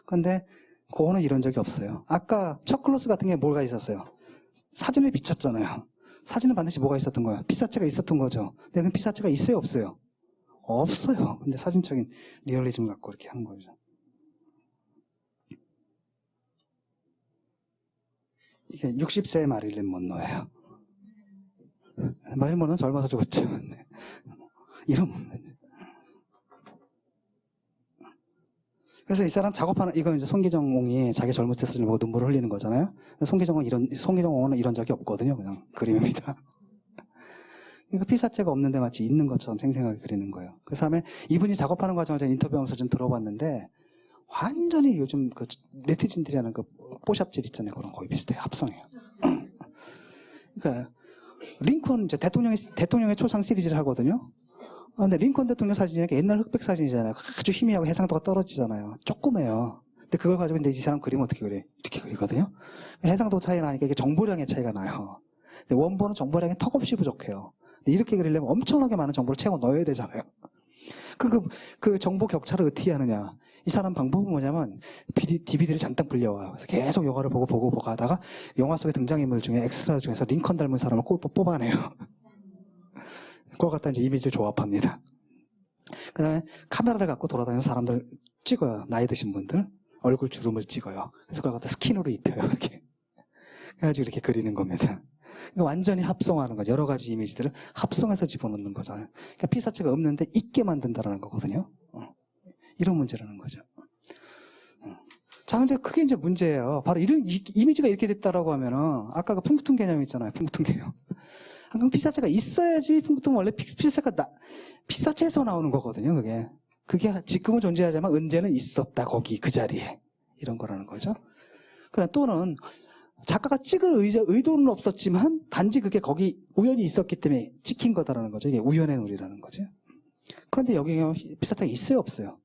근데 고흐는 이런 적이 없어요. 아까 첫 클로스 같은 게 뭐가 있었어요? 사진을 비쳤잖아요. 사진은 반드시 뭐가 있었던 거예요? 피사체가 있었던 거죠. 근데 그 피사체가 있어요, 없어요? 없어요. 근데 사진적인 리얼리즘 갖고 이렇게 하는 거죠. 이게 60세의 마릴린 먼로예요. 마릴린 먼로는 젊어서 죽었죠. 이런 그래서 이 사람 작업하는, 이거 이제 송기정옹이 자기 젊을 때 사진을 보고 눈물을 흘리는 거잖아요. 송기정옹은 이런 적이 없거든요. 그냥 그림입니다. 그러니까 피사체가 없는데 마치 있는 것처럼 생생하게 그리는 거예요. 그 다음에 이분이 작업하는 과정을 제가 인터뷰하면서 좀 들어봤는데, 완전히 요즘 그 네티즌들이 하는 그 뽀샵질 있잖아요. 그런 거의 비슷해요. 합성해요. 그러니까 링컨 이제 대통령의 초상 시리즈를 하거든요. 근데 링컨 대통령 사진이 옛날 흑백 사진이잖아요. 아주 희미하고 해상도가 떨어지잖아요. 조그매요. 근데 그걸 가지고 근데 이 사람 그리면 어떻게 그래? 이렇게 그리거든요. 해상도 차이 나니까 이게 정보량의 차이가 나요. 근데 원본은 정보량이 턱없이 부족해요. 근데 이렇게 그리려면 엄청나게 많은 정보를 채워 넣어야 되잖아요. 그 정보 격차를 어떻게 하느냐. 이 사람 방법은 뭐냐면 DVD를 잠깐 불려와요. 그래서 계속 영화를 보고 하다가 영화 속의 등장인물 중에 엑스트라 중에서 링컨 닮은 사람을 뽑아내요. 그걸 갖다 이제 이미지를 조합합니다. 그 다음에 카메라를 갖고 돌아다니는 사람들 찍어요. 나이 드신 분들. 얼굴 주름을 찍어요. 그래서 그걸 갖다 스킨으로 입혀요. 이렇게. 그래가지고 이렇게 그리는 겁니다. 그러니까 완전히 합성하는 거죠. 여러 가지 이미지들을 합성해서 집어넣는 거잖아요. 그러니까 피사체가 없는데 있게 만든다라는 거거든요. 이런 문제라는 거죠. 자, 근데 그게 이제 문제예요. 바로 이런 이미지가 이렇게 됐다라고 하면은 아까 그 풍부통 개념 있잖아요. 풍부통 개념. 그럼 피사체가 있어야지 풍부통 원래 피사체에서 나오는 거거든요. 그게 지금은 존재하지만 언제는 있었다. 거기 그 자리에 이런 거라는 거죠. 그다음 또는 작가가 찍을 의도는 없었지만 단지 그게 거기 우연히 있었기 때문에 찍힌 거다라는 거죠. 이게 우연의 놀이라는 거죠. 그런데 여기 피사체가 있어요, 없어요?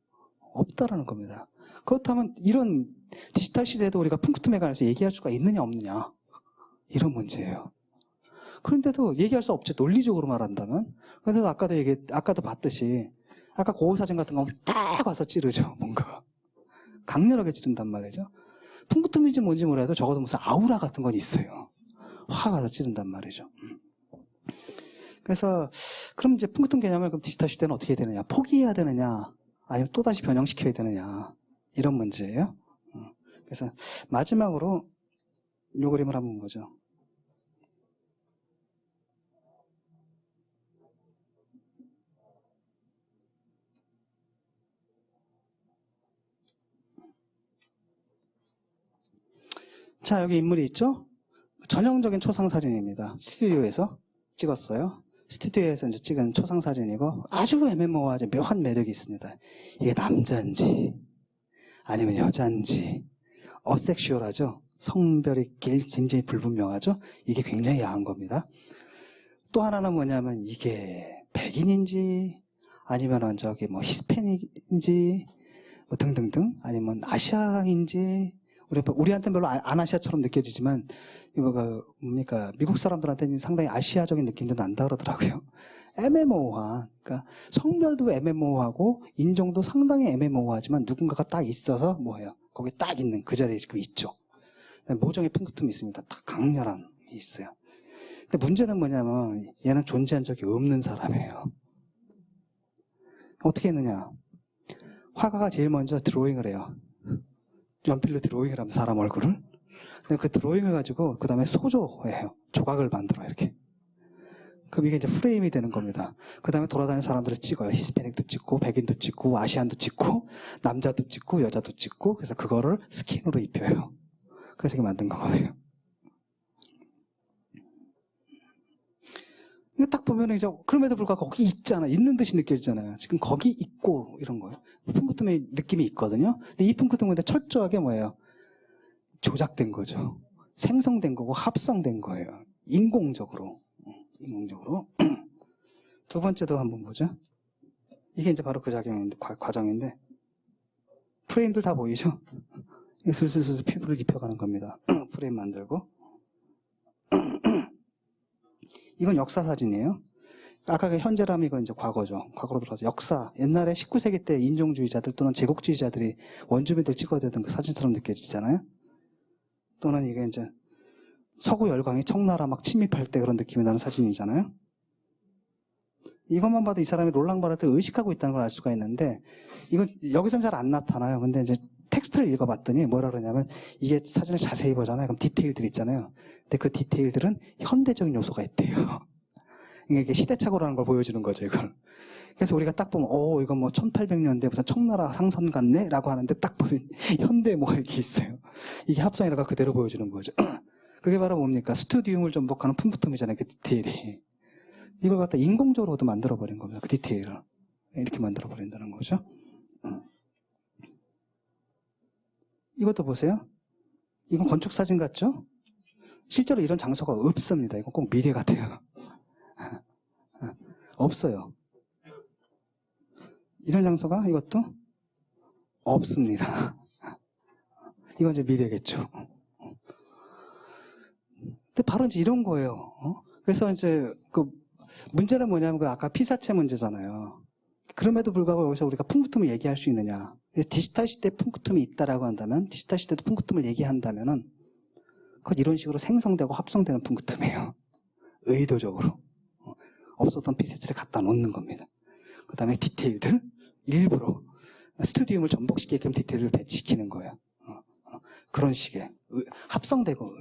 없다라는 겁니다. 그렇다면 이런 디지털 시대에도 우리가 풍부통에 관해서 얘기할 수가 있느냐 없느냐 이런 문제예요. 그런데도 얘기할 수 없죠. 논리적으로 말한다면. 그런데도 아까도 봤듯이 아까 고우 사진 같은 거 딱 와서 찌르죠. 뭔가 강렬하게 찌른단 말이죠. 풍부통인지 뭔지 몰라도 적어도 무슨 아우라 같은 건 있어요. 확 와서 찌른단 말이죠. 그래서 그럼 이제 풍부통 개념을 그럼 디지털 시대는 어떻게 해야 되느냐? 포기해야 되느냐? 아니면 또다시 변형시켜야 되느냐? 이런 문제예요. 그래서 마지막으로 이 그림을 한번 보죠. 자, 여기 인물이 있죠? 전형적인 초상사진입니다. 스튜디오에서 찍었어요. 스튜디오에서 이제 찍은 초상사진이고 아주 애매모호하죠. 묘한 매력이 있습니다. 이게 남자인지 아니면 여자인지 어섹슈얼하죠. 성별이 굉장히 불분명하죠. 이게 굉장히 야한 겁니다. 또 하나는 뭐냐면 이게 백인인지 아니면 저기 뭐 히스패닉인지 뭐 등등등 아니면 아시아인지 우리한테는 별로 아나시아처럼 느껴지지만 이거 뭡니까 미국 사람들한테는 상당히 아시아적인 느낌도 난다 그러더라고요. 애매모호한 그러니까 성별도 애매모호하고 인종도 상당히 애매모호하지만 누군가가 딱 있어서 뭐예요? 거기 딱 있는 그 자리에 지금 있죠. 모종의 풍부tum이 있습니다. 딱 강렬함이 있어요. 근데 문제는 뭐냐면 얘는 존재한 적이 없는 사람이에요. 어떻게 했느냐? 화가가 제일 먼저 드로잉을 해요. 연필로 드로잉을 하면 사람 얼굴을. 근데 그 드로잉을 가지고 그 다음에 소조해요. 조각을 만들어요. 이렇게. 그럼 이게 이제 프레임이 되는 겁니다. 그 다음에 돌아다니는 사람들을 찍어요. 히스패닉도 찍고 백인도 찍고 아시안도 찍고 남자도 찍고 여자도 찍고 그래서 그거를 스킨으로 입혀요. 그래서 이게 만든 거거든요. 이거 딱 보면 이제 그럼에도 불구하고 거기 있잖아. 있는 듯이 느껴지잖아요. 지금 거기 있고 이런 거예요. 풍부tum의 느낌이 있거든요. 근데 이 풍부tum은 철저하게 뭐예요? 조작된 거죠. 생성된 거고 합성된 거예요. 인공적으로. 두 번째도 한번 보죠. 이게 이제 바로 그 과정인데 프레임들 다 보이죠? 슬슬 피부를 입혀가는 겁니다. 프레임 만들고 이건 역사 사진이에요. 아까 그 현재라면 이건 이제 과거죠. 과거로 들어가서 역사. 옛날에 19세기 때 인종주의자들 또는 제국주의자들이 원주민들 찍어야 되던 그 사진처럼 느껴지잖아요. 또는 이게 이제 서구 열강이 청나라 막 침입할 때 그런 느낌이 나는 사진이잖아요. 이것만 봐도 이 사람이 롤랑 바르트를 의식하고 있다는 걸 알 수가 있는데 이건 여기서는 잘 안 나타나요. 근데 이제 텍스트를 읽어봤더니 뭐라 그러냐면 이게 사진을 자세히 보잖아요. 그럼 디테일들 있잖아요. 근데 그 디테일들은 현대적인 요소가 있대요. 이게 시대착오라는 걸 보여주는 거죠, 이걸. 그래서 우리가 딱 보면, 이거 뭐 1800년대 무슨 청나라 상선 같네? 라고 하는데 딱 보면 현대 뭐가 이렇게 있어요. 이게 합성이라고 그대로 보여주는 거죠. 그게 바로 뭡니까? 스튜디움을 전복하는 풋풋함이잖아요, 그 디테일이. 이걸 갖다 인공적으로도 만들어버린 겁니다, 그 디테일을. 이렇게 만들어버린다는 거죠. 이것도 보세요. 이건 건축 사진 같죠? 실제로 이런 장소가 없습니다. 이건 꼭 미래 같아요. 없어요. 이런 장소가 이것도 없습니다. 이건 이제 미래겠죠. 근데 바로 이제 이런 거예요. 그래서 이제 그 문제는 뭐냐면 그 아까 피사체 문제잖아요. 그럼에도 불구하고 여기서 우리가 풍부tum을 얘기할 수 있느냐. 디지털 시대에 풍부tum이 있다라고 한다면, 디지털 시대도 풍부tum을 얘기한다면은, 그건 이런 식으로 생성되고 합성되는 풍부tum이에요. 의도적으로. 없었던 피사체를 갖다 놓는 겁니다. 그 다음에 디테일들, 일부러 스튜디움을 전복시키게끔 디테일을 배치시키는 거예요. 그런 식의. 합성되고.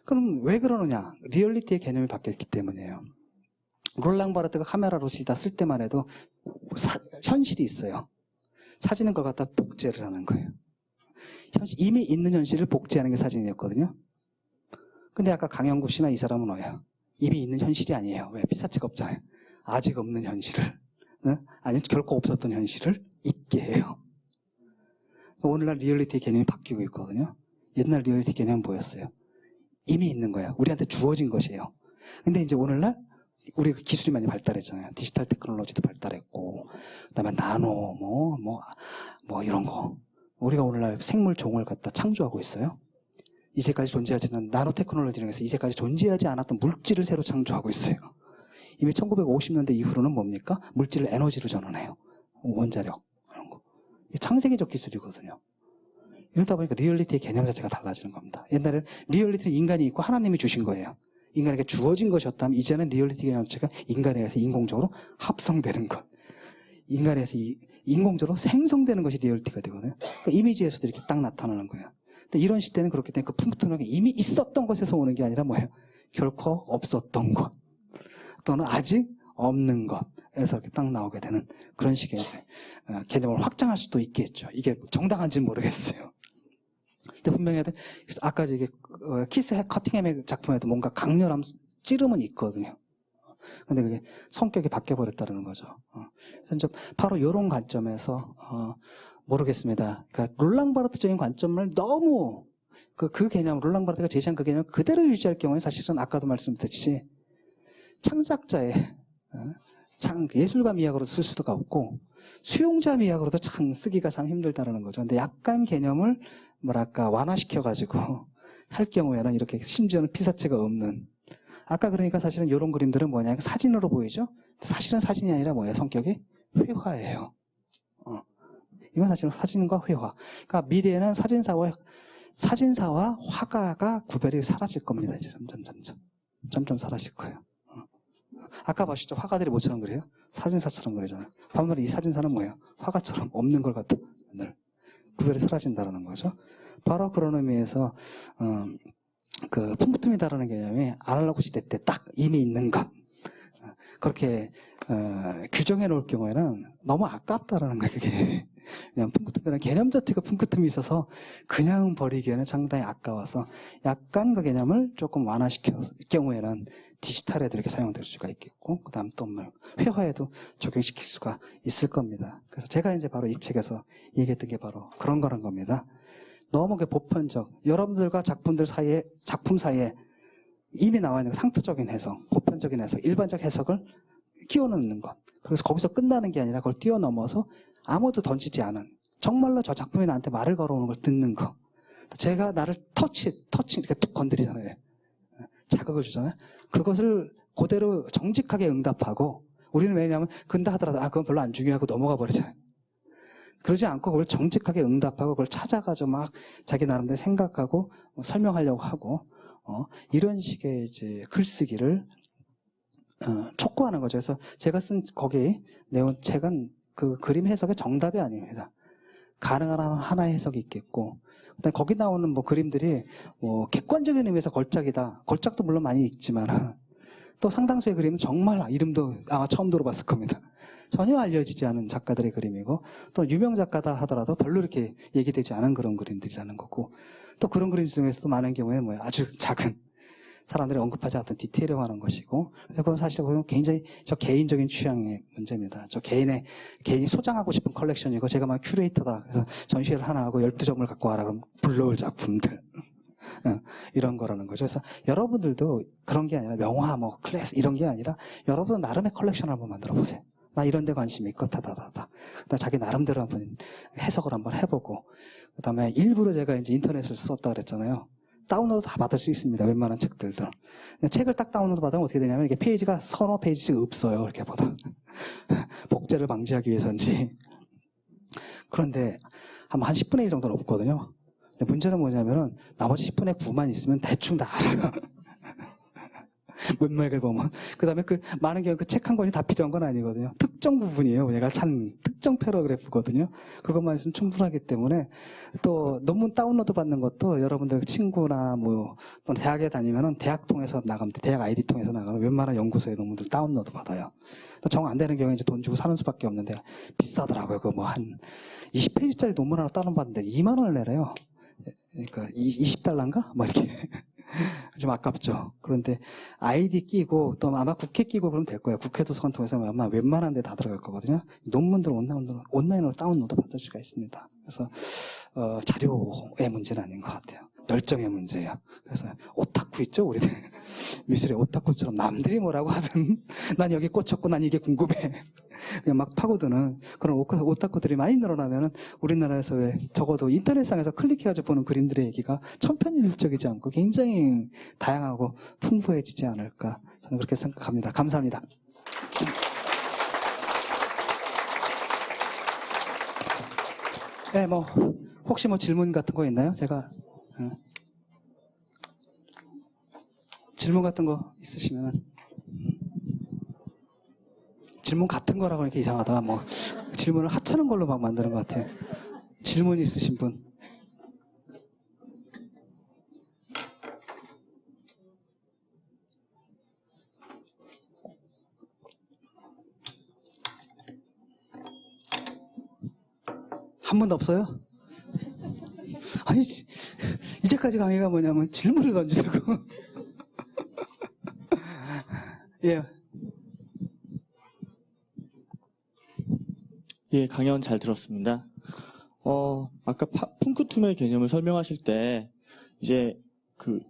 그럼 왜 그러느냐? 리얼리티의 개념이 바뀌었기 때문이에요. 롤랑 바르트가 카메라로 시다 쓸 때만 해도 현실이 있어요. 사진은 그걸 갖다 복제를 하는 거예요. 이미 있는 현실을 복제하는 게 사진이었거든요. 근데 아까 강영구 씨나 이 사람은 뭐예요? 이미 있는 현실이 아니에요. 왜? 피사체가 없잖아요. 아직 없는 현실을, 아니 결코 없었던 현실을 있게 해요. 오늘날 리얼리티의 개념이 바뀌고 있거든요. 옛날 리얼리티 개념은 뭐였어요? 이미 있는 거예요. 우리한테 주어진 것이에요. 근데 이제 오늘날 우리 기술이 많이 발달했잖아요. 디지털 테크놀로지도 발달했고, 그다음에 나노, 뭐 이런 거. 우리가 오늘날 생물 종을 갖다 창조하고 있어요. 이제까지 존재하지는 나노 테크놀로지를 해서 이제까지 존재하지 않았던 물질을 새로 창조하고 있어요. 이미 1950년대 이후로는 뭡니까? 물질을 에너지로 전환해요. 원자력 이런 거. 이게 창세기적 기술이거든요. 이러다 보니까 리얼리티의 개념 자체가 달라지는 겁니다. 옛날에는 리얼리티는 인간이 있고 하나님이 주신 거예요. 인간에게 주어진 것이었다면 이제는 리얼리티 개념 자체가 인간에 의해서 인공적으로 합성되는 것. 인간에 의해서 인공적으로 생성되는 것이 리얼리티가 되거든요. 그러니까 이미지에서도 이렇게 딱 나타나는 거예요. 근데 이런 시대는 그렇기 때문에 그 풍부함이 이미 있었던 것에서 오는 게 아니라 뭐예요? 결코 없었던 것 또는 아직 없는 것에서 이렇게 딱 나오게 되는 그런 식의 이제 개념을 확장할 수도 있겠죠. 이게 정당한지는 모르겠어요. 근데 분명히 아까 이게 키스 커팅햄의 작품에도 뭔가 강렬함, 찌름은 있거든요. 근데 그게 성격이 바뀌어버렸다는 거죠. 그래서 이제 바로 이런 관점에서 모르겠습니다. 그러니까 롤랑 바르트적인 관점을 너무 그 개념, 롤랑 바르트가 제시한 그 개념을 그대로 유지할 경우에 사실은 아까도 말씀드렸듯이 창작자의 예술가 미학으로 쓸 수가 없고 수용자 미학으로도 참 쓰기가 참 힘들다는 거죠. 근데 약간 개념을 뭐랄까 완화시켜가지고 할 경우에는 이렇게 심지어는 피사체가 없는 아까 그러니까 사실은 이런 그림들은 뭐냐 사진으로 보이죠? 사실은 사진이 아니라 뭐예요? 성격이 회화예요. 이건 사실은 사진과 회화. 그러니까 미래에는 사진사와 화가가 구별이 사라질 겁니다. 이제 점점 사라질 거예요. 아까 보시죠. 화가들이 뭐처럼 그래요? 사진사처럼 그러잖아요. 반면에 이 사진사는 뭐예요? 화가처럼 없는 걸 갖다 늘 구별이 사라진다는 거죠. 바로 그런 의미에서 그 풍부tum이다라는 개념이 아날로그 시대 때 딱 이미 있는 것 그렇게 규정해 놓을 경우에는 너무 아깝다라는 거예요. 그게 그냥 풍부tum이라는 개념 자체가 풍부tum이 있어서 그냥 버리기에는 상당히 아까워서 약간 그 개념을 조금 완화시킬 경우에는 디지털에도 이렇게 사용될 수가 있겠고 그 다음 또 회화에도 적용시킬 수가 있을 겁니다. 그래서 제가 이제 바로 이 책에서 얘기했던 게 바로 그런 거란 겁니다. 너무 보편적 여러분들과 작품 사이에 이미 나와 있는 상투적인 해석, 보편적인 해석, 일반적 해석을 끼워 넣는 것. 그래서 거기서 끝나는 게 아니라 그걸 뛰어넘어서 아무도 던지지 않은 정말로 저 작품이 나한테 말을 걸어오는 걸 듣는 거. 제가 나를 터치 이렇게 툭 건드리잖아요. 자극을 주잖아요. 그것을 그대로 정직하게 응답하고 우리는 왜냐하면 근다 하더라도 그건 별로 안 중요하고 넘어가 버리잖아요. 그러지 않고 그걸 정직하게 응답하고 그걸 찾아가지고 막 자기 나름대로 생각하고 설명하려고 하고 이런 식의 이제 글쓰기를 촉구하는 거죠. 그래서 제가 쓴 거기 내온 책은 그 그림 해석의 정답이 아닙니다. 가능한 하나의 해석이 있겠고, 그다음에 거기 나오는 뭐 그림들이 뭐 객관적인 의미에서 걸작이다. 걸작도 물론 많이 있지만 또 상당수의 그림은 정말 이름도 아마 처음 들어봤을 겁니다. 전혀 알려지지 않은 작가들의 그림이고, 또 유명 작가다 하더라도 별로 이렇게 얘기되지 않은 그런 그림들이라는 거고, 또 그런 그림 중에서도 많은 경우에는 뭐 아주 작은 사람들이 언급하지 않던 디테일을 하는 것이고, 그래서 그건 사실 굉장히 저 개인적인 취향의 문제입니다. 저 개인이 소장하고 싶은 컬렉션이고, 제가 막 큐레이터다, 그래서 전시회를 하나 하고 12점을 갖고 와라 그러면 불러올 작품들, 이런 거라는 거죠. 그래서 여러분들도 그런 게 아니라 명화, 뭐 클래스 이런 게 아니라 여러분 나름의 컬렉션을 한번 만들어 보세요. 나 이런 데 관심이 있고 다다다다. 그다음 자기 나름대로 한번 해석을 한번 해보고, 그다음에 일부러 제가 이제 인터넷을 썼다 그랬잖아요. 다운로드 다 받을 수 있습니다. 웬만한 책들도. 책을 딱 다운로드 받으면 어떻게 되냐면 이게 페이지가 서너 페이지씩 없어요. 이렇게 보다. 복제를 방지하기 위해서인지. 그런데 한 10분의 1 정도는 없거든요. 근데 문제는 뭐냐면은 나머지 10분의 9만 있으면 대충 다 알아요. 문맥을 보면. 그 다음에 그 많은 경우 그 책 한 권이 다 필요한 건 아니거든요. 특정 부분이에요. 내가 찾는 특정 패러그래프거든요. 그것만 있으면 충분하기 때문에, 또 논문 다운로드 받는 것도 여러분들 친구나 뭐 또는 대학에 다니면은 대학 통해서 나가면, 대학 아이디 통해서 나가면 웬만한 연구소의 논문들 다운로드 받아요. 또 정 안 되는 경우에 이제 돈 주고 사는 수밖에 없는데 비싸더라고요. 그 뭐 한 20페이지짜리 논문 하나 다운받는데 2만 원을 내래요. 그러니까 20달러인가? 뭐 이렇게. 좀 아깝죠. 그런데 아이디 끼고 또 아마 국회 끼고 그러면 될 거예요. 국회 도서관 통해서 아마 웬만한 데 다 들어갈 거거든요. 논문들 온라인으로 다운로드 받을 수가 있습니다. 그래서 자료의 문제는 아닌 것 같아요. 열정의 문제예요. 그래서 오타쿠 있죠, 우리들. 미술의 오타쿠처럼 남들이 뭐라고 하든 난 여기 꽂혔고 난 이게 궁금해. 그냥 막 파고드는 그런 오타쿠들이 많이 늘어나면은 우리나라에서 왜 적어도 인터넷상에서 클릭해가지고 보는 그림들의 얘기가 천편일률적이지 않고 굉장히 다양하고 풍부해지지 않을까, 저는 그렇게 생각합니다. 감사합니다. 네, 뭐 혹시 뭐 질문 같은 거 있나요? 제가 질문 같은 거 있으시면. 질문 같은 거라고 하니까 이상하다. 뭐 질문을 하찮은 걸로 막 만드는 것 같아요. 질문 있으신 분? 한 분도 없어요? 아니, 이제까지 강의가 뭐냐면 질문을 던지자고. 예. 예, 강연 잘 들었습니다. 아까 풍크툼의 개념을 설명하실 때 이제 그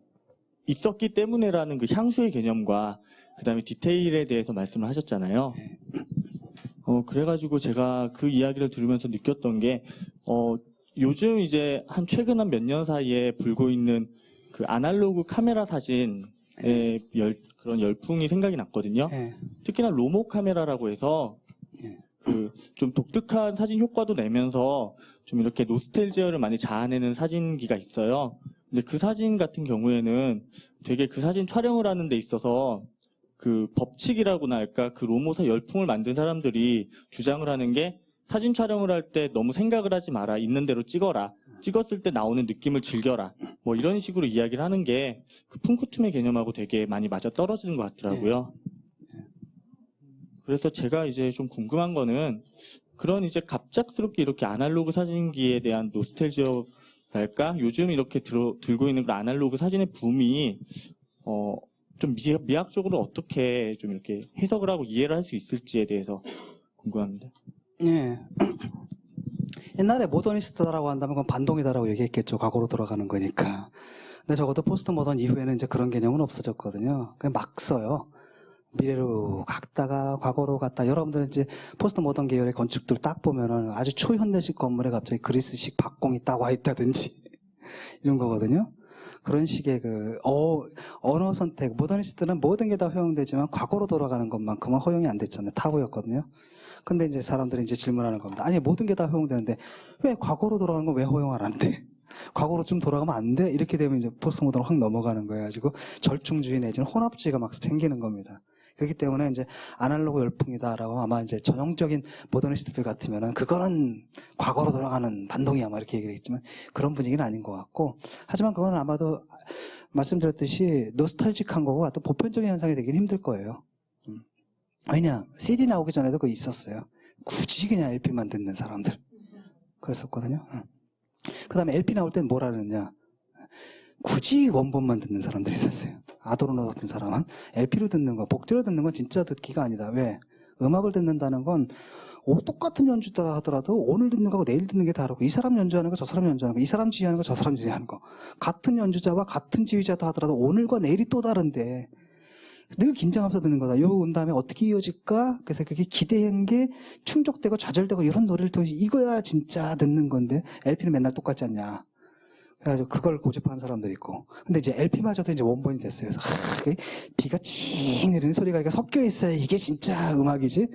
있었기 때문에라는 그 향수의 개념과 그 다음에 디테일에 대해서 말씀을 하셨잖아요. 그래가지고 제가 그 이야기를 들으면서 느꼈던 게 요즘 이제 최근 한 몇 년 사이에 불고 있는 그 아날로그 카메라 사진의 그런 열풍이 생각이 났거든요. 특히나 로모 카메라라고 해서 그 좀 독특한 사진 효과도 내면서 좀 이렇게 노스텔지어를 많이 자아내는 사진기가 있어요. 근데 그 사진 같은 경우에는 되게 그 사진 촬영을 하는 데 있어서 그 법칙이라고나 할까, 그 로모사 열풍을 만든 사람들이 주장을 하는 게, 사진 촬영을 할 때 너무 생각을 하지 마라, 있는 대로 찍어라, 찍었을 때 나오는 느낌을 즐겨라, 뭐 이런 식으로 이야기를 하는 게 그 풍크툼의 개념하고 되게 많이 맞아 떨어지는 것 같더라고요. 그래서 제가 이제 좀 궁금한 거는, 그런 이제 갑작스럽게 이렇게 아날로그 사진기에 대한 노스텔지어랄까, 요즘 이렇게 들고 있는 그 아날로그 사진의 붐이 좀 미학적으로 어떻게 좀 이렇게 해석을 하고 이해를 할 수 있을지에 대해서 궁금합니다. 예. 옛날에 모더니스트다라고 한다면 그건 반동이다라고 얘기했겠죠. 과거로 돌아가는 거니까. 근데 적어도 포스트 모던 이후에는 이제 그런 개념은 없어졌거든요. 그냥 막 써요. 미래로 갔다가 과거로 갔다. 여러분들 이제 포스트 모던 계열의 건축들 딱 보면은 아주 초현대식 건물에 갑자기 그리스식 박공이 딱 와 있다든지 이런 거거든요. 그런 식의 그 언어 선택, 모더니스트는 모든 게 다 허용되지만 과거로 돌아가는 것만큼은 허용이 안 됐잖아요. 타부였거든요. 근데 이제 사람들이 이제 질문하는 겁니다. 아니, 모든 게 다 허용되는데 왜 과거로 돌아가는 건 왜 허용을 안 돼? 과거로 좀 돌아가면 안 돼? 이렇게 되면 이제 포스트 모던으로 확 넘어가는 거예요. 가지고 절충주의 내지는 혼합주의가 막 생기는 겁니다. 그렇기 때문에 이제 아날로그 열풍이다라고 아마 이제 전형적인 모더니스트들 같으면은 그거는 과거로 돌아가는 반동이야 막 이렇게 얘기를 했지만 그런 분위기는 아닌 것 같고, 하지만 그건 아마도 말씀드렸듯이 노스탈직한 거고 또 보편적인 현상이 되긴 힘들 거예요. 왜냐, CD 나오기 전에도 그거 있었어요. 굳이 그냥 LP만 듣는 사람들. 그랬었거든요. 그 다음에 LP 나올 땐 뭐라 그러느냐. 굳이 원본만 듣는 사람들이 있었어요. 아도르노 같은 사람은 LP로 듣는 거, 복제로 듣는 건 진짜 듣기가 아니다. 왜? 음악을 듣는다는 건 똑같은 연주다 하더라도 오늘 듣는 거하고 내일 듣는 게 다르고 이 사람 연주하는 거 저 사람 연주하는 거 이 사람 지휘하는 거 저 사람 지휘하는 거 같은 연주자와 같은 지휘자다 하더라도 오늘과 내일이 또 다른데 늘 긴장하면서 듣는 거다. 요 온 다음에 어떻게 이어질까? 그래서 그게 기대한 게 충족되고 좌절되고 이런 노래를 통해서 이거야 진짜 듣는 건데 LP는 맨날 똑같지 않냐. 그래가지고 그걸 고집하는 사람들이 있고. 근데 이제 LP마저도 이제 원본이 됐어요. 그래서 비가 칭 내리는 소리가 이렇게 섞여 있어야 이게 진짜 음악이지.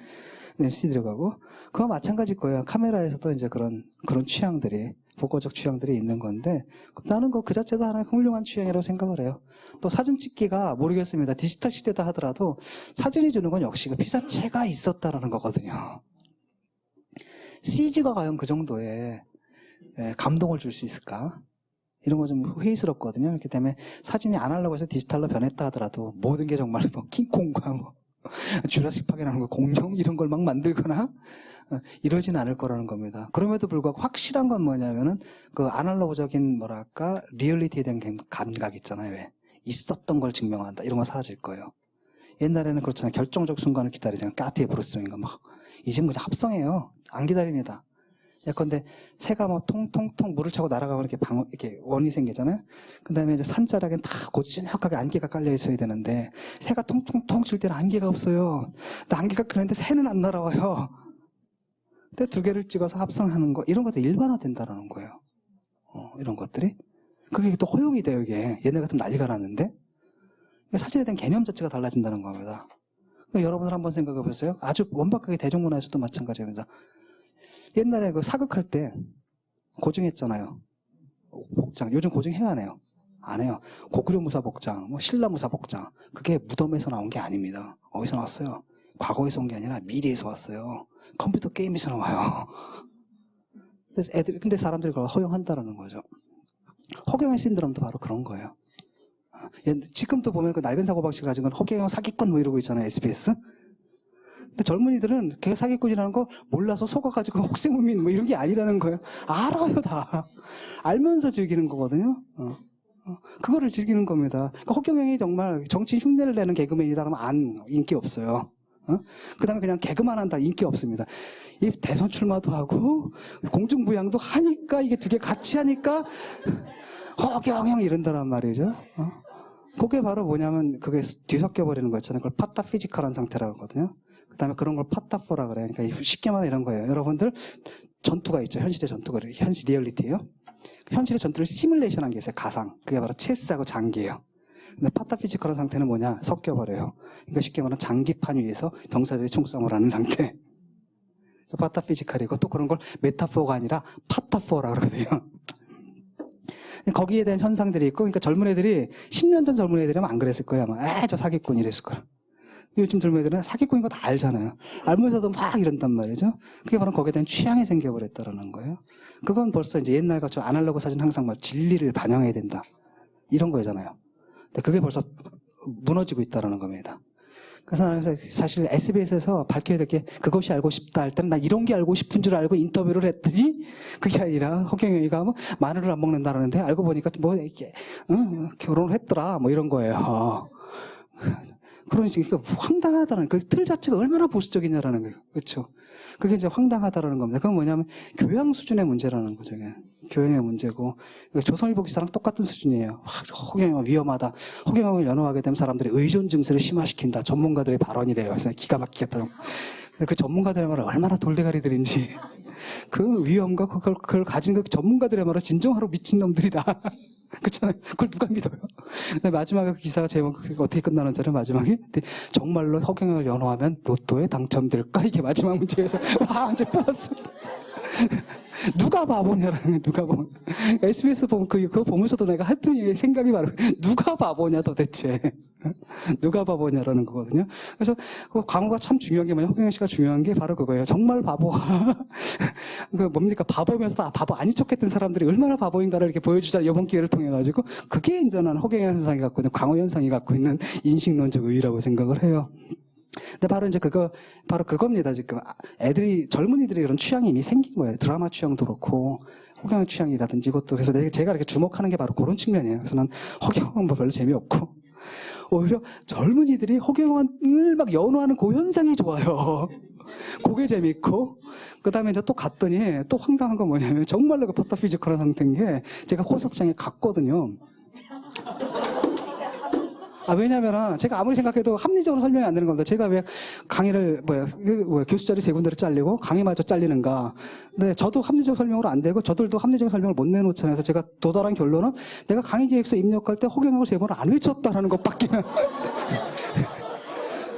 CD 들어가고. 그와 마찬가지일 거예요. 카메라에서도 이제 그런 취향들이, 보고적 취향들이 있는 건데, 나는 그 자체도 하나의 훌륭한 취향이라고 생각을 해요. 또 사진 찍기가 모르겠습니다. 디지털 시대다 하더라도 사진이 주는 건 역시 그 피사체가 있었다라는 거거든요. CG가 과연 그 정도의 감동을 줄 수 있을까? 이런 거 좀 회의스럽거든요. 그렇기 때문에 사진이 아날로그에서 디지털로 변했다 하더라도 모든 게 정말 뭐 킹콩과 뭐 주라식 파괴라는 거 공룡 이런 걸 막 만들거나 이러지는 않을 거라는 겁니다. 그럼에도 불구하고 확실한 건 뭐냐면은 그 아날로그적인 뭐랄까 리얼리티에 대한 감각 있잖아요. 왜? 있었던 걸 증명한다. 이런 건 사라질 거예요. 옛날에는 그렇잖아요. 결정적 순간을 기다리잖아요. 까티의 브루스윙인가 막. 이제는 그냥 합성해요. 안 기다립니다. 예컨대 새가 뭐 통통통 물을 차고 날아가면 이렇게 원이 생기잖아요. 그 다음에 이제 산자락엔 다 고즈넉하게 안개가 깔려 있어야 되는데 새가 통통통 칠 때는 안개가 없어요. 근데 안개가 깔렸는데 새는 안 날아와요. 근데 두 개를 찍어서 합성하는 거 이런 것도 일반화된다라는 거예요. 이런 것들이 그게 또 허용이 돼요. 이게 옛날 같으면 난리가 났는데 사진에 대한 개념 자체가 달라진다는 겁니다. 여러분들 한번 생각해 보세요. 아주 원박하게 대중문화에서도 마찬가지입니다. 옛날에 그 사극할 때 고증했잖아요. 복장. 요즘 고증해야 하네요. 안 해요. 고구려무사 복장, 뭐 신라무사 복장. 그게 무덤에서 나온 게 아닙니다. 어디서 나왔어요? 과거에서 온 게 아니라 미래에서 왔어요. 컴퓨터 게임에서 나와요. 근데 사람들이 그걸 허용한다라는 거죠. 허경영 신드롬도 바로 그런 거예요. 지금도 보면 그 낡은 사고방식 가지고 허경영 사기꾼 뭐 이러고 있잖아요. SBS. 근데 젊은이들은 걔가 사기꾼이라는 거 몰라서 속아가지고 혹세무민 뭐 이런 게 아니라는 거예요. 알아요 다. 알면서 즐기는 거거든요. 그거를 즐기는 겁니다. 그러니까 허경영이 정말 정치 흉내를 내는 개그맨이다 그러면 인기 없어요. 그 다음에 그냥 개그만 한다 인기 없습니다. 이 대선 출마도 하고 공중부양도 하니까 이게 두 개 같이 하니까 허경영 이런다란 말이죠. 그게 바로 뭐냐면 그게 뒤섞여 버리는 거 있잖아요. 그걸 파타피지컬한 상태라고 하거든요. 그 다음에 그런 걸 파타포라 그래요. 그러니까 쉽게 말하면 이런 거예요. 여러분들 전투가 있죠. 현실의 전투가 현실 리얼리티예요. 현실의 전투를 시뮬레이션한 게 있어요. 가상. 그게 바로 체스하고 장기예요. 근데 파타피지컬한 상태는 뭐냐? 섞여버려요. 그러니까 쉽게 말하면 장기판 위에서 병사들이 총싸움을 하는 상태. 파타피지컬이고 또 그런 걸 메타포가 아니라 파타포라 그러거든요. 거기에 대한 현상들이 있고, 그러니까 젊은 애들이 10년 전 젊은 애들이면 안 그랬을 거예요. 아마 저 사기꾼 이랬을 거야. 요즘 젊은 애들은 사기꾼인 거 다 알잖아요. 알면서도 막 이런단 말이죠. 그게 바로 거기에 대한 취향이 생겨버렸다는 거예요. 그건 벌써 이제 옛날 같이 아날로그 사진 항상 막 진리를 반영해야 된다. 이런 거잖아요. 근데 그게 벌써 무너지고 있다는 겁니다. 그래서 사실 SBS에서 밝혀야 될 게 그것이 알고 싶다 할 때는 나 이런 게 알고 싶은 줄 알고 인터뷰를 했더니 그게 아니라 허경영이가 뭐 마늘을 안 먹는다라는데 알고 보니까 뭐 이렇게 결혼을 했더라 뭐 이런 거예요. 그러니까 황당하다는 그 틀 자체가 얼마나 보수적이냐라는 거예요. 그렇죠? 그게 이제 황당하다라는 겁니다. 그건 뭐냐면 교양 수준의 문제라는 거죠. 교양의 문제고 조선일보 기사랑 똑같은 수준이에요. 허경영 위험하다. 허경영을 연호하게 되면 사람들이 의존 증세를 심화시킨다. 전문가들의 발언이 돼요. 그래서 기가 막히겠다. 그 전문가들의 말은 얼마나 돌대가리들인지 그 위험과 그걸 가진 그 전문가들의 말은 진정하로 미친놈들이다. 그렇잖아요. 그걸 누가 믿어요? 근데 마지막에 그 기사가 제목 어떻게 끝나는 줄 알아요? 마지막에 정말로 허경영을 연호하면 로또에 당첨될까? 이게 마지막 문제에서 와 이제 뽑았어. 누가 바보냐라는 거예요. 누가 바보. SBS 보면 그거 보면서도 내가 하여튼 생각이 바로 누가 바보냐 도대체. 누가 바보냐라는 거거든요. 그래서 그 광어가 참 중요한 게 뭐냐, 허경영 씨가 중요한 게 바로 그거예요. 정말 바보가 그 뭡니까, 바보면서 바보 아닌 척했던 사람들이 얼마나 바보인가를 이렇게 보여주자, 이번 기회를 통해 가지고 그게 이제 나는 허경영 현상이 갖고 있는, 광어 현상이 갖고 있는 인식론적 의의라고 생각을 해요. 근데 바로 이제 바로 그겁니다. 지금 애들이, 젊은이들이 이런 취향이 이미 생긴 거예요. 드라마 취향도 그렇고, 허경영 취향이라든지 이것도. 그래서 제가 이렇게 주목하는 게 바로 그런 측면이에요. 그래서 난 허경영은 뭐 별로 재미없고, 오히려 젊은이들이 허경영을 막 연호하는 그 현상이 좋아요. 그게 재밌고, 그 다음에 이제 또 갔더니 또 황당한 건 뭐냐면, 정말로 그 파타피지컬한 상태인 게, 제가 콘서트장에 갔거든요. 왜냐면은 제가 아무리 생각해도 합리적으로 설명이 안 되는 겁니다. 제가 왜 강의를 교수 자리 3군데를 잘리고 강의마저 잘리는가. 근데 저도 합리적 설명으로 안 되고 저들도 합리적 설명을 못 내놓잖아요. 그래서 제가 도달한 결론은 내가 강의 기획서 입력할 때 허경영을 3번을 안 외쳤다라는 것밖에.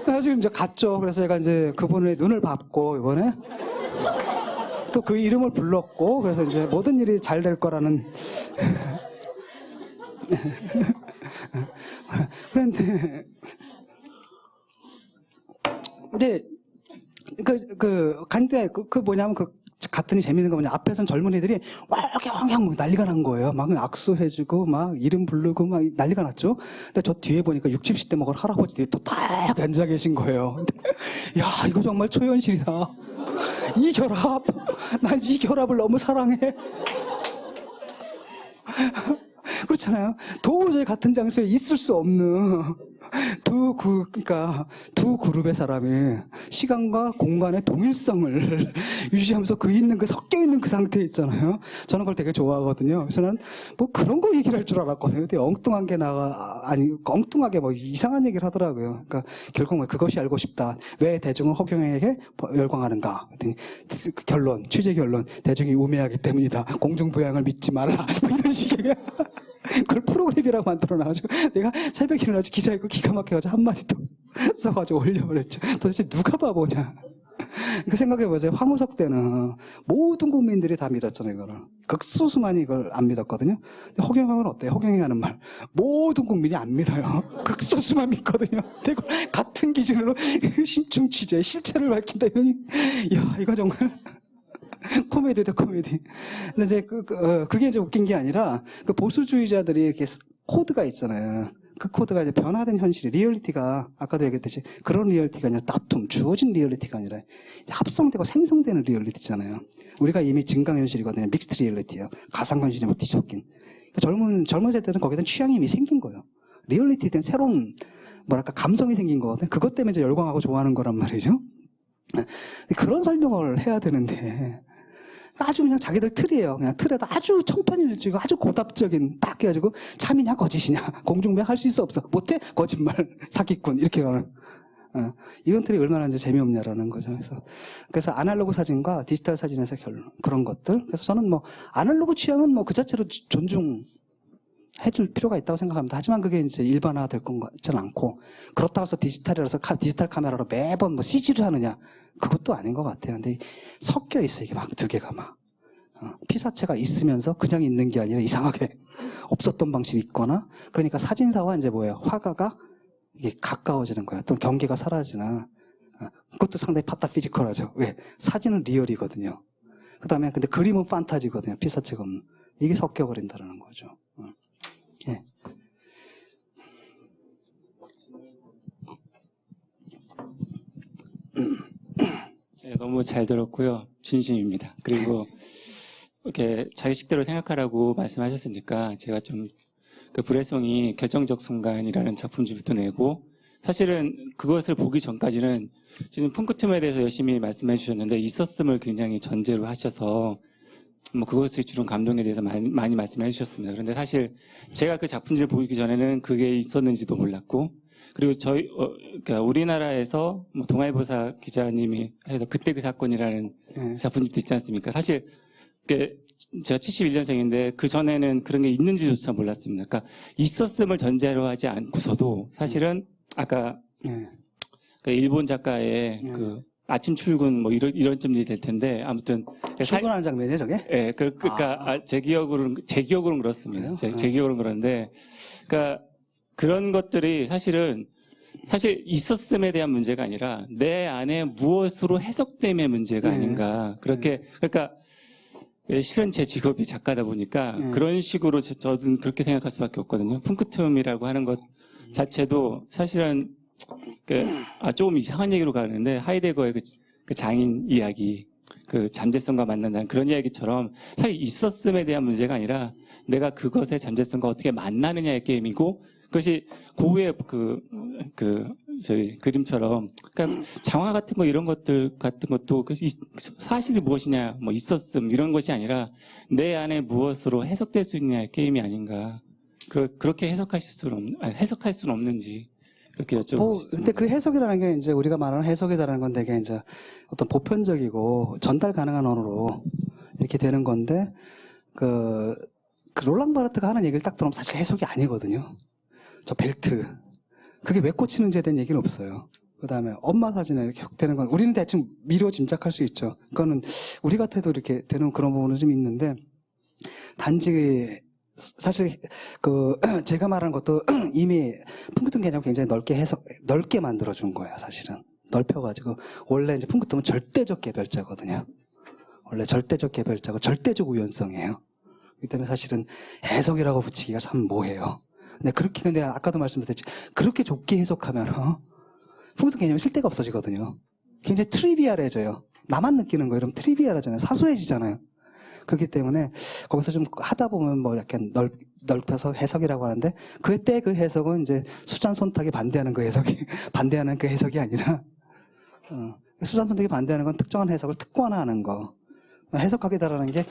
그래가지고 이제 갔죠. 그래서 제가 이제 그분의 눈을 밟고 이번에 또 그 이름을 불렀고, 그래서 이제 모든 일이 잘 될 거라는. 그런데, 근데, 뭐냐면 갔더니 재밌는 거 뭐냐. 앞에서는 젊은이들이 왕왕 난리가 난 거예요. 막 악수해주고, 막 이름 부르고, 막 난리가 났죠. 근데 저 뒤에 보니까 60, 70대 먹은 할아버지들이 또 딱 앉아 계신 거예요. 근데, 야, 이거 정말 초현실이다. 이 결합. 난 이 결합을 너무 사랑해. 그렇잖아요. 도저히 같은 장소에 있을 수 없는 두 그룹의 사람이 시간과 공간의 동일성을 유지하면서 섞여 있는 그 상태에 있잖아요. 저는 그걸 되게 좋아하거든요. 그래서 난 뭐 그런 거 얘기를 할 줄 알았거든요. 근데 엉뚱하게 뭐 이상한 얘기를 하더라고요. 그러니까 결국 뭐 그것이 알고 싶다. 왜 대중은 허경영에게 열광하는가? 취재 결론. 대중이 우매하기 때문이다. 공중부양을 믿지 말라. 뭐 이런 식의. 그걸 프로그램이라고 만들어놔가지고 내가 새벽에 일어나서 기사 읽고 기가 막혀가지고 한마디 더 써가지고 올려버렸죠. 도대체 누가 바보냐. 그 생각해보세요. 황우석 때는 모든 국민들이 다 믿었잖아요. 이거를. 극소수만이 이걸 안 믿었거든요. 근데 허경영은 어때요? 허경영이 하는 말. 모든 국민이 안 믿어요. 극소수만 믿거든요. 근데 이걸 같은 기준으로 신충 취재, 실체를 밝힌다 이러니, 야, 이거 정말. 코미디다, 코미디. 근데 이제 그게 이제 웃긴 게 아니라, 그 보수주의자들이 이렇게 코드가 있잖아요. 그 코드가 이제 변화된 현실이, 리얼리티가, 아까도 얘기했듯이 그런 리얼리티가 아니라 다툼, 주어진 리얼리티가 아니라 이제 합성되고 생성되는 리얼리티잖아요. 우리가 이미 증강현실이거든요. 믹스트 리얼리티예요. 가상현실이 뭐 뒤섞인. 그러니까 젊은 세대는 거기에 대한 취향이 이미 생긴 거예요. 리얼리티에 대한 새로운, 감성이 생긴 거거든요. 그것 때문에 이제 열광하고 좋아하는 거란 말이죠. 그런 설명을 해야 되는데, 아주 그냥 자기들 틀이에요. 그냥 틀에다 아주 청판일주고 아주 고답적인 딱 해가지고 참이냐 거짓이냐, 공중부양 할 수 있어 없어, 못해 거짓말, 사기꾼, 이렇게 가는 이런 틀이 얼마나 이제 재미없냐라는 거죠. 그래서 아날로그 사진과 디지털 사진에서 그런 것들. 그래서 저는 뭐 아날로그 취향은 뭐 그 자체로 존중해줄 필요가 있다고 생각합니다. 하지만 그게 이제 일반화 될 것 같지는 않고, 그렇다고 해서 디지털이라서 디지털 카메라로 매번 뭐 CG를 하느냐, 그것도 아닌 것 같아요. 근데 섞여 있어요. 이게 막 두 개가 막. 피사체가 있으면서 그냥 있는 게 아니라 이상하게 없었던 방식이 있거나, 그러니까 사진사와 이제 화가가 이게 가까워지는 거야. 또 경계가 사라지나. 그것도 상당히 파타피지컬하죠. 왜? 사진은 리얼이거든요. 그 다음에 근데 그림은 판타지거든요. 피사체가 없는. 이게 섞여버린다는 거죠. 예. 네, 너무 잘 들었고요. 진심입니다. 그리고 이렇게 자기식대로 생각하라고 말씀하셨으니까 제가 좀 그 불의성이 결정적 순간이라는 작품집부터 내고, 사실은 그것을 보기 전까지는 지금 펑크툼에 대해서 열심히 말씀해 주셨는데 있었음을 굉장히 전제로 하셔서 뭐 그것을 주는 감동에 대해서 많이 말씀해 주셨습니다. 그런데 사실 제가 그 작품집을 보기 전에는 그게 있었는지도 몰랐고, 그리고 그러니까 우리나라에서 뭐 동아일보사 기자님이 해서 그때 그 사건이라는 작품집도 있지 않습니까? 사실 제가 71년생인데 그 전에는 그런 게 있는지조차 몰랐습니다. 그러니까 있었음을 전제로 하지 않고서도 사실은 아까 그 일본 작가의 그 아침 출근 뭐 이런 쯤이 될 텐데, 아무튼 출근하는 장면이에요, 저게? 네, 그러니까 제 기억으로는 그렇습니다. 제 기억으로는 그런데, 그러니까 그런 것들이 사실 있었음에 대한 문제가 아니라 내 안에 무엇으로 해석됨의 문제가 아닌가. 그러니까 실은 제 직업이 작가다 보니까 그런 식으로 저는 그렇게 생각할 수밖에 없거든요. 쿵크툼이라고 하는 것 자체도 사실은 조금 이상한 얘기로 가는데 하이데거의 그 장인 이야기, 그 잠재성과 만난다는 그런 이야기처럼 사실 있었음에 대한 문제가 아니라 내가 그것의 잠재성과 어떻게 만나느냐의 게임이고 그것이 고유의 저희 그림처럼 그러니까 장화 같은 거 이런 것들 같은 것도 사실이 무엇이냐 뭐 있었음 이런 것이 아니라 내 안에 무엇으로 해석될 수 있느냐의 게임이 아닌가. 그렇게 해석할 수는 없는지 그렇게 여쭤보고 근데 그 해석이라는 게 이제 우리가 말하는 해석이라는 건 되게 이제 어떤 보편적이고 전달 가능한 언어로 이렇게 되는 건데 그 롤랑 바르트가 하는 얘기를 딱 들으면 사실 해석이 아니거든요. 저 벨트 그게 왜 꽂히는지에 대한 얘기는 없어요. 그 다음에 엄마 사진에 이렇게 되는 건 우리는 대충 미로 짐작할 수 있죠. 그거는 우리 같아도 이렇게 되는 그런 부분은 좀 있는데 단지 사실 제가 말하는 것도 이미 풍크tum 개념을 굉장히 넓게 만들어준 거예요. 사실은 넓혀가지고 원래 이제 풍크tum은 절대적 개별자거든요. 원래 절대적 개별자고 절대적 우연성이에요. 그렇기 때문에 사실은 해석이라고 붙이기가 참 뭐해요. 근데 아까도 말씀드렸지 그렇게 좁게 해석하면 풍크tum 개념이 쓸 데가 없어지거든요. 굉장히 트리비얼해져요. 나만 느끼는 거예요. 이러면 트리비얼하잖아요. 사소해지잖아요. 그렇기 때문에 거기서 좀 하다 보면 뭐 이렇게 넓혀서 해석이라고 하는데 그때 그 해석은 이제 수잔 손탁이 반대하는 그 해석이 아니라 수잔 손탁이 반대하는 건 특정한 해석을 특권화하는 거. 해석하기다라는 게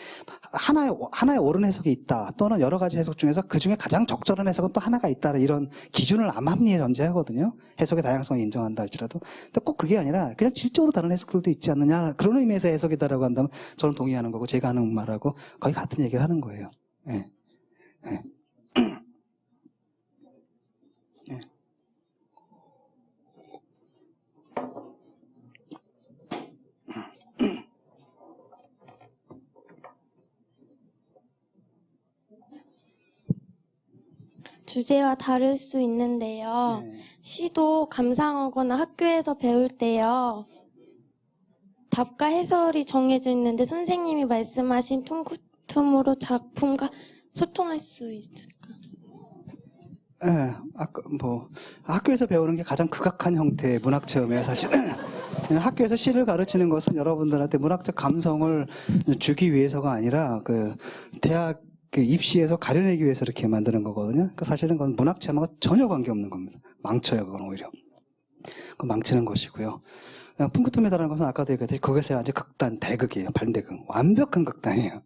하나의 옳은 해석이 있다 또는 여러 가지 해석 중에서 그 중에 가장 적절한 해석은 또 하나가 있다 이런 기준을 암암리에 전제하거든요. 해석의 다양성을 인정한다 할지라도. 근데 꼭 그게 아니라 그냥 질적으로 다른 해석들도 있지 않느냐 그런 의미에서 해석이다라고 한다면 저는 동의하는 거고 제가 하는 말하고 거의 같은 얘기를 하는 거예요. 네. 네. 네. 주제와 다를 수 있는데요. 네. 시도 감상하거나 학교에서 배울 때요. 답과 해설이 정해져 있는데 선생님이 말씀하신 퉁구툼으로 작품과 소통할 수 있을까? 네, 학교에서 배우는 게 가장 극악한 형태의 문학 체험이에요, 사실. 학교에서 시를 가르치는 것은 여러분들한테 문학적 감성을 주기 위해서가 아니라 대학 입시에서 가려내기 위해서 이렇게 만드는 거거든요. 그러니까 사실은 그건 문학 체험하고 전혀 관계없는 겁니다. 망쳐요, 그건 오히려. 그건 망치는 것이고요. 풍크툼이라는 것은 아까도 얘기했듯이 거기서 아주 극단, 대극이에요. 반대극. 완벽한 극단이에요.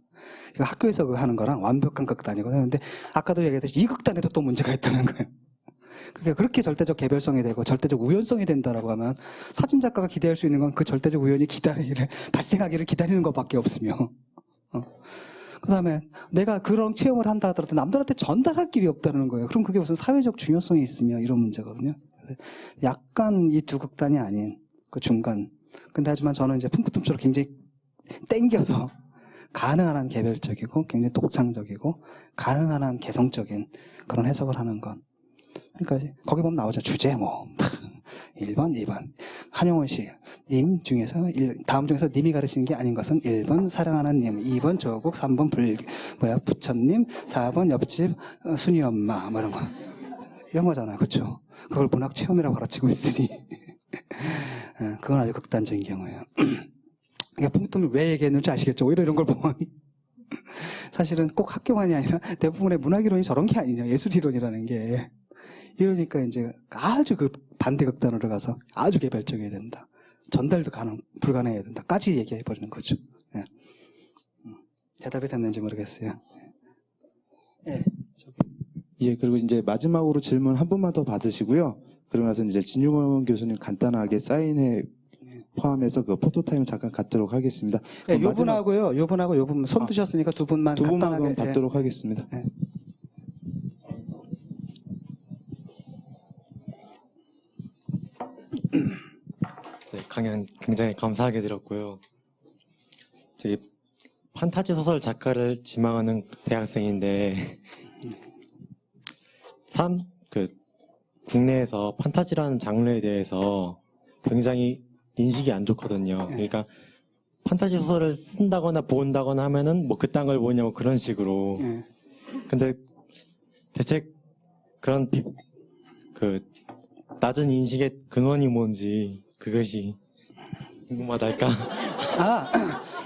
이거 학교에서 하는 거랑 완벽한 극단이거든요. 근데 아까도 얘기했듯이 이 극단에도 또 문제가 있다는 거예요. 그러니까 그렇게 절대적 개별성이 되고 절대적 우연성이 된다라고 하면 사진작가가 기대할 수 있는 건 그 절대적 우연이 발생하기를 기다리는 것밖에 없으며 그 다음에 내가 그런 체험을 한다 하더라도 남들한테 전달할 길이 없다는 거예요. 그럼 그게 무슨 사회적 중요성이 있으며 이런 문제거든요. 약간 이 두 극단이 아닌 그 중간. 근데 하지만 저는 이제 풍크툼처럼 굉장히 땡겨서 가능한 한 개별적이고 굉장히 독창적이고 가능한 한 개성적인 그런 해석을 하는 건. 그러니까 거기 보면 나오죠. 주제 1번, 2번. 한용운 씨, 님 중에서, 다음 중에서 님이 가르치는 게 아닌 것은 1번 사랑하는 님, 2번 조국, 3번 부처님, 4번 옆집 순이 엄마, 뭐 이런 거. 이런 거잖아요. 그렇죠? 그걸 문학 체험이라고 가르치고 있으니. 그건 아주 극단적인 경우예요. 그러니까 풍크tum을 왜 얘기했는지 아시겠죠? 오히려 이런 걸 보면. 사실은 꼭 학교만이 아니라 대부분의 문학이론이 저런 게 아니냐, 예술이론이라는 게. 이러니까 이제 아주 반대 극단으로 가서 아주 개별적이어야 된다. 전달도 불가능해야 된다.까지 얘기해버리는 거죠. 예. 대답이 됐는지 모르겠어요. 예. 예, 그리고 이제 마지막으로 질문 한 번만 더 받으시고요. 그러고 나서 이제 진용원 교수님 간단하게 사인회 포함해서 그 포토타임 잠깐 갖도록 하겠습니다. 예, 요분하고요. 요분하고 요분 손 드셨으니까 두 분만 두 분만 간단하게 받도록 하겠습니다. 예. 네, 강연 굉장히 감사하게 들었고요. 저기 판타지 소설 작가를 지망하는 대학생인데 국내에서 판타지라는 장르에 대해서 굉장히 인식이 안 좋거든요. 그러니까 판타지 소설을 쓴다거나 본다거나 하면은 뭐 그딴 걸 보냐고 그런 식으로. 예. 근데 대체 그런 그 낮은 인식의 근원이 뭔지 그것이 궁금하달까?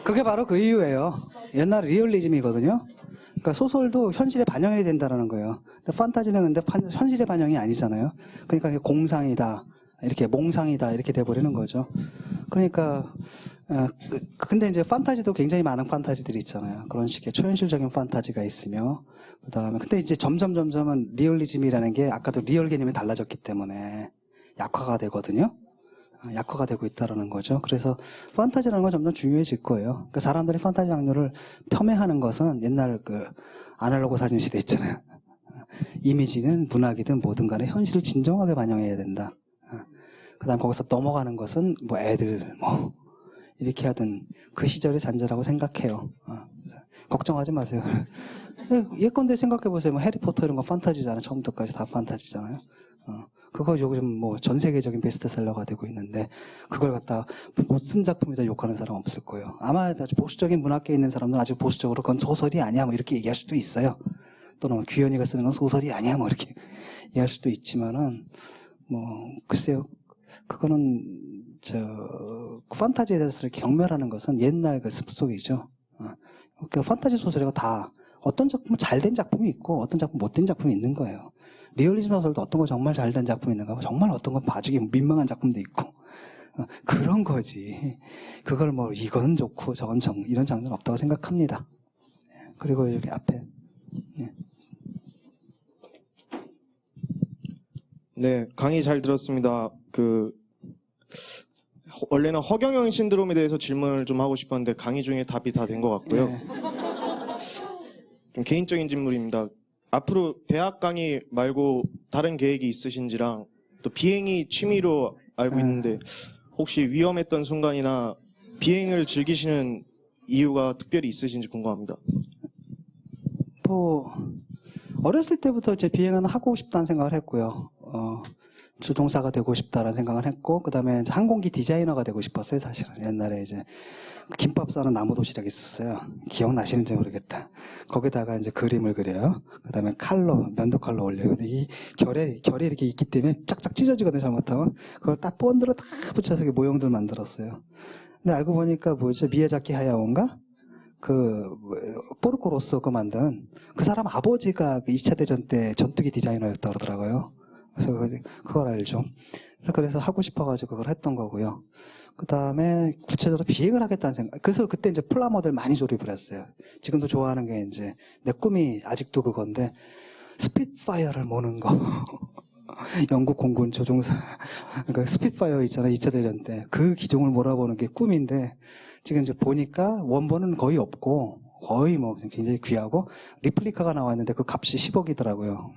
그게 바로 그 이유예요. 옛날 리얼리즘이거든요. 그러니까 소설도 현실에 반영해야 된다는 거예요. 근데 판타지는 근데 현실에 반영이 아니잖아요. 그러니까 이게 공상이다, 이렇게 몽상이다 이렇게 돼버리는 거죠. 그러니까 근데 이제 판타지도 굉장히 많은 판타지들이 있잖아요. 그런 식의 초현실적인 판타지가 있으며 그다음에 근데 이제 점점은 리얼리즘이라는 게 아까도 리얼 개념이 달라졌기 때문에 약화가 되거든요. 약화가 되고 있다는 거죠. 그래서 판타지라는 건 점점 중요해질 거예요. 그러니까 사람들이 판타지 장르를 폄훼하는 것은 옛날 그 아날로그 사진 시대 있잖아요. 이미지는 문학이든 뭐든 간에 현실을 진정하게 반영해야 된다. 그다음 거기서 넘어가는 것은 뭐 애들 뭐 이렇게 하던 그 시절의 잔재라고 생각해요. 걱정하지 마세요. 예컨대 생각해 보세요. 뭐 해리포터 이런 거 판타지잖아요. 처음부터까지 다 판타지잖아요. 그거 요즘 뭐 전 세계적인 베스트셀러가 되고 있는데 그걸 갖다 못 쓴 작품이다 욕하는 사람 없을 거예요. 아마 아주 보수적인 문학계에 있는 사람들은 아주 보수적으로 그건 소설이 아니야 뭐 이렇게 얘기할 수도 있어요. 또는 규현이가 쓰는 건 소설이 아니야 뭐 이렇게 얘기할 수도 있지만은 뭐 글쎄요. 그거는 판타지에 대해서 이렇게 경멸하는 것은 옛날 그 습속이죠. 그 판타지 소설이가 다 어떤 작품은 잘된 작품이 있고 어떤 작품 못된 작품이 있는 거예요. 리얼리즘 소설도 어떤 거 정말 잘된 작품이 있는가 하면 정말 어떤 건 봐주기 민망한 작품도 있고 그런 거지. 그걸 뭐 이건 좋고 저건 이런 장르는 없다고 생각합니다. 그리고 여기 앞에 네, 강의 잘 들었습니다. 원래는 허경영 신드롬에 대해서 질문을 좀 하고 싶었는데 강의 중에 답이 다 된 것 같고요. 좀 개인적인 질문입니다. 앞으로 대학 강의 말고 다른 계획이 있으신지랑 또 비행이 취미로 알고 있는데 혹시 위험했던 순간이나 비행을 즐기시는 이유가 특별히 있으신지 궁금합니다. 뭐 어렸을 때부터 이제 비행은 하고 싶다는 생각을 했고요. 조종사가 되고 싶다라는 생각을 했고 그다음에 이제 항공기 디자이너가 되고 싶었어요. 사실은 옛날에 이제 김밥 싸는 나무 도시락이 있었어요. 기억나시는지 모르겠다. 거기다가 이제 그림을 그려요. 그다음에 칼로 면도 칼로 올려요. 근데 이 결이 이렇게 있기 때문에 짝짝 찢어지거든요. 잘못하면 그걸 딱 본드로 다 붙여서 모형들 만들었어요. 근데 알고 보니까 뭐죠? 미야자키 하야오인가? 포르코 로쏘 그 만든 그 사람 아버지가 2차 대전 때 전투기 디자이너였다 그러더라고요. 그래서 그걸 알죠. 그래서 하고 싶어가지고 그걸 했던 거고요. 그 다음에 구체적으로 비행을 하겠다는 생각. 그래서 그때 이제 플라모델 많이 조립을 했어요. 지금도 좋아하는 게 이제 내 꿈이 아직도 그건데 스핏파이어를 모는 거. 영국 공군 조종사. 그러니까 스핏파이어 있잖아요. 2차 대전 때. 그 기종을 몰아보는 게 꿈인데 지금 이제 보니까 원본은 거의 없고 거의 뭐 굉장히 귀하고 리플리카가 나왔는데 그 값이 10억이더라고요.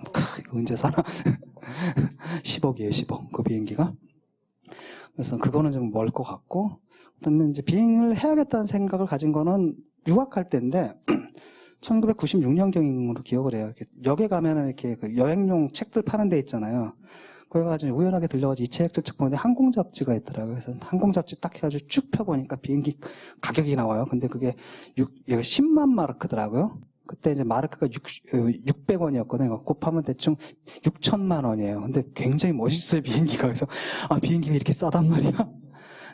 언제 사나? 10억이에요, 10억. 그 비행기가. 그래서 그거는 좀 멀 것 같고 그다음에 이제 비행을 해야겠다는 생각을 가진 거는 유학할 때인데 1996년경으로 기억을 해요. 이렇게 역에 가면은 이렇게 그 여행용 책들 파는 데 있잖아요. 거기 가지고 우연하게 들려가지고 이 책을 쭉 보는데 항공 잡지가 있더라고요. 그래서 항공 잡지 딱 해가지고 쭉 펴보니까 비행기 가격이 나와요. 근데 그게 10만 마르크더라고요. 그때 이제 마르크가 600원이었거든요. 곱하면 대충 6천만 원이에요. 근데 굉장히 멋있어요, 비행기가. 그래서 비행기가 이렇게 싸단 말이야.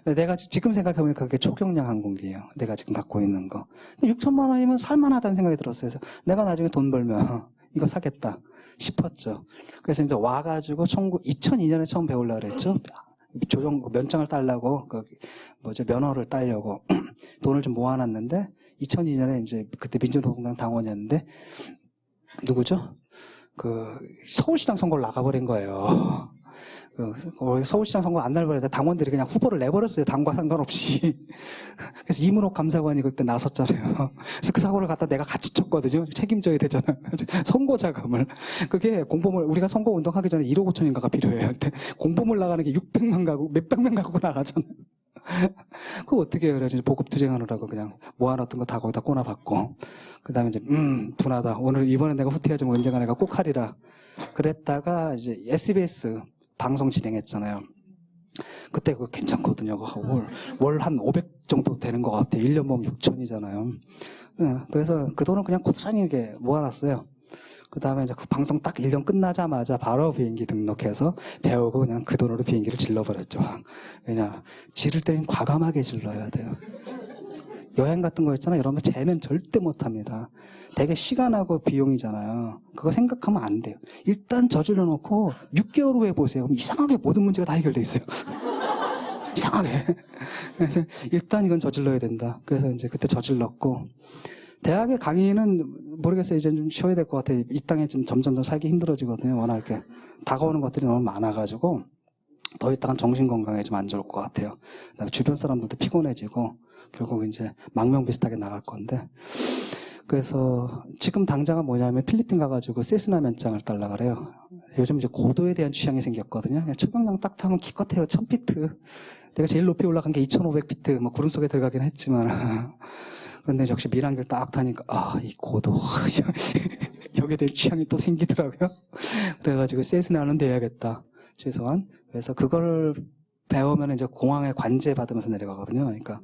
근데 내가 지금 생각해보니까 그게 초경량 항공기예요. 내가 지금 갖고 있는 거. 6천만 원이면 살만하다는 생각이 들었어요. 그래서 내가 나중에 돈 벌면 이거 사겠다 싶었죠. 그래서 이제 와가지고 2002년에 처음 배우려고 그랬죠. 면장을 따려고 면허를 따려고 돈을 좀 모아놨는데 2002년에 이제 그때 민주노동당 당원이었는데 누구죠? 서울시장 선거를 나가버린 거예요. 서울시장 선거 안 날버렸는데 당원들이 그냥 후보를 내버렸어요. 당과 상관없이. 그래서 이문옥 감사관이 그때 나섰잖아요. 그래서 그 사고를 갖다 내가 같이 쳤거든요. 책임져야 되잖아요. 선거 자금을. 그게 공보물, 우리가 선거 운동하기 전에 1억 5천인가가 필요해요. 근데 공보물 나가는 게 600만 가구, 몇백만 가구 나가잖아요. 그거 어떻게 해요? 그래서 보급 투쟁하느라고 그냥 모아놨던 거 다 거기다 꽂아봤고, 그 다음에 이제, 분하다. 오늘 이번에 내가 후퇴하지 뭐 언젠가 내가 꼭 하리라. 그랬다가 이제 SBS 방송 진행했잖아요. 그때 그거 괜찮거든요. 월 한 500 정도 되는 것 같아요. 1년 보면 6천이잖아요. 그래서 그 돈을 그냥 고스란히 이렇게 모아놨어요. 그 다음에 이제 그 방송 딱 1년 끝나자마자 바로 비행기 등록해서 배우고 그냥 그 돈으로 비행기를 질러버렸죠. 왜냐, 지를 때는 과감하게 질러야 돼요. 여행 같은 거 있잖아요. 여러분 재면 절대 못합니다. 되게 시간하고 비용이잖아요. 그거 생각하면 안 돼요. 일단 저질러 놓고 6개월 후에 보세요. 그럼 이상하게 모든 문제가 다 해결돼 있어요. 이상하게. 그래서 일단 이건 저질러야 된다. 그래서 이제 그때 저질렀고, 대학의 강의는 모르겠어요. 이제 좀 쉬어야 될 것 같아요. 이 땅에 좀 점점 살기 힘들어지거든요. 워낙 이렇게 다가오는 것들이 너무 많아가지고 더 있다간 정신 건강에 좀 안 좋을 것 같아요. 그다음에 주변 사람들도 피곤해지고 결국 이제 망명 비슷하게 나갈 건데, 그래서 지금 당장은 뭐냐면 필리핀 가가지고 세스나 면장을 달라 그래요. 요즘 이제 고도에 대한 취향이 생겼거든요. 그냥 초경량 딱 타면 기껏해요 1000피트. 내가 제일 높이 올라간 게 2500피트. 뭐 구름 속에 들어가긴 했지만. 그런데 역시 미란길 딱 타니까 이 고도 여기에 대한 취향이 또 생기더라고요. 그래가지고 세스나는 돼야겠다 최소한. 그래서 그걸 배우면 이제 공항에 관제 받으면서 내려가거든요. 그러니까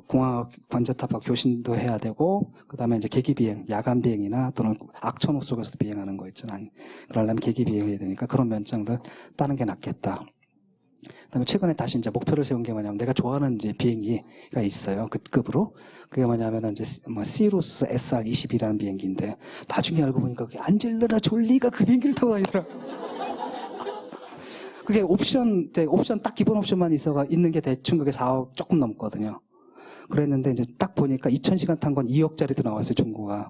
공항 관제탑하고 교신도 해야 되고, 그 다음에 이제 계기 비행, 야간 비행이나 또는 악천후 속에서도 비행하는 거 있잖아요. 그러려면 계기 비행해야 되니까 그런 면장들 따는 게 낫겠다. 그다음에 최근에 다시 이제 목표를 세운 게 뭐냐면, 내가 좋아하는 이제 비행기가 있어요. 그 급으로. 그게 뭐냐면은 이제 시루스 SR-22라는 비행기인데, 나중에 알고 보니까 그게 안젤리나 졸리가 그 비행기를 타고 다니더라. 그게 옵션 딱 기본 옵션만 있는 게 대충 그게 4억 조금 넘거든요. 그랬는데 이제 딱 보니까 2000시간 탄 건 2억짜리도 나왔어요, 중고가.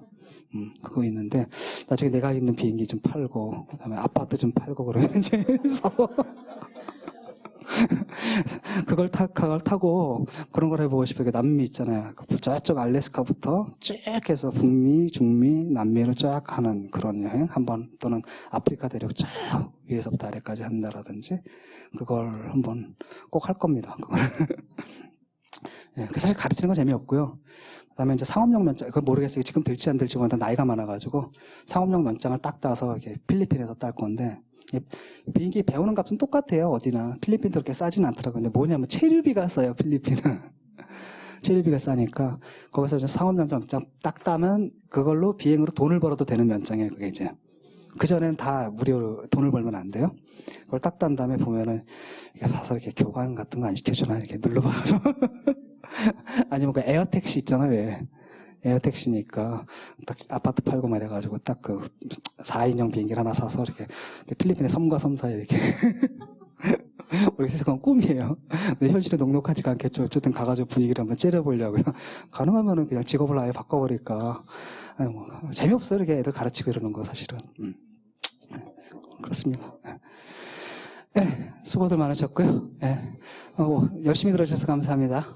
그거 있는데, 나중에 내가 있는 비행기 좀 팔고, 그다음에 아파트 좀 팔고 그러면 이제 사서 그걸 타고 그런 걸 해보고 싶어요. 남미 있잖아요. 저쪽 알래스카부터 쭉 해서 북미, 중미, 남미로 쫙 하는 그런 여행 한번, 또는 아프리카 대륙 쭉 위에서부터 아래까지 한다라든지, 그걸 한번 꼭 할 겁니다. 그걸. 예, 사실 가르치는 건 재미없고요. 그다음에 이제 상업용 면장, 그걸 모르겠어요. 지금 될지 안 될지 모르는데 나이가 많아가지고 상업용 면장을 딱 따서 이렇게 필리핀에서 딸 건데, 비행기 배우는 값은 똑같아요. 어디나. 필리핀도 그렇게 싸진 않더라고요. 근데 뭐냐면 체류비가 싸요, 필리핀은. 체류비가 싸니까 거기서 이제 상업용 면장 딱 따면 그걸로 비행으로 돈을 벌어도 되는 면장이에요. 그게 이제. 그전에는 다 무료로 돈을 벌면 안 돼요. 그걸 딱 딴 다음에 보면은 이렇게 가서 이렇게 교관 같은 거 안 시켜주나 이렇게 눌러봐서 아니면 그 에어택시 있잖아요. 왜? 에어택시니까 딱 아파트 팔고 말해가지고 딱 그 4인용 비행기를 하나 사서 이렇게 필리핀의 섬과 섬 사이에 이렇게 우리 세상은 꿈이에요. 근데 현실은 녹록하지가 않겠죠. 어쨌든 가가지고 분위기를 한번 째려보려고요. 가능하면은 그냥 직업을 아예 바꿔버릴까. 재미없어요. 이렇게 애들 가르치고 이러는 거 사실은. 그렇습니다. 네, 수고들 많으셨고요. 네, 열심히 들어주셔서 감사합니다.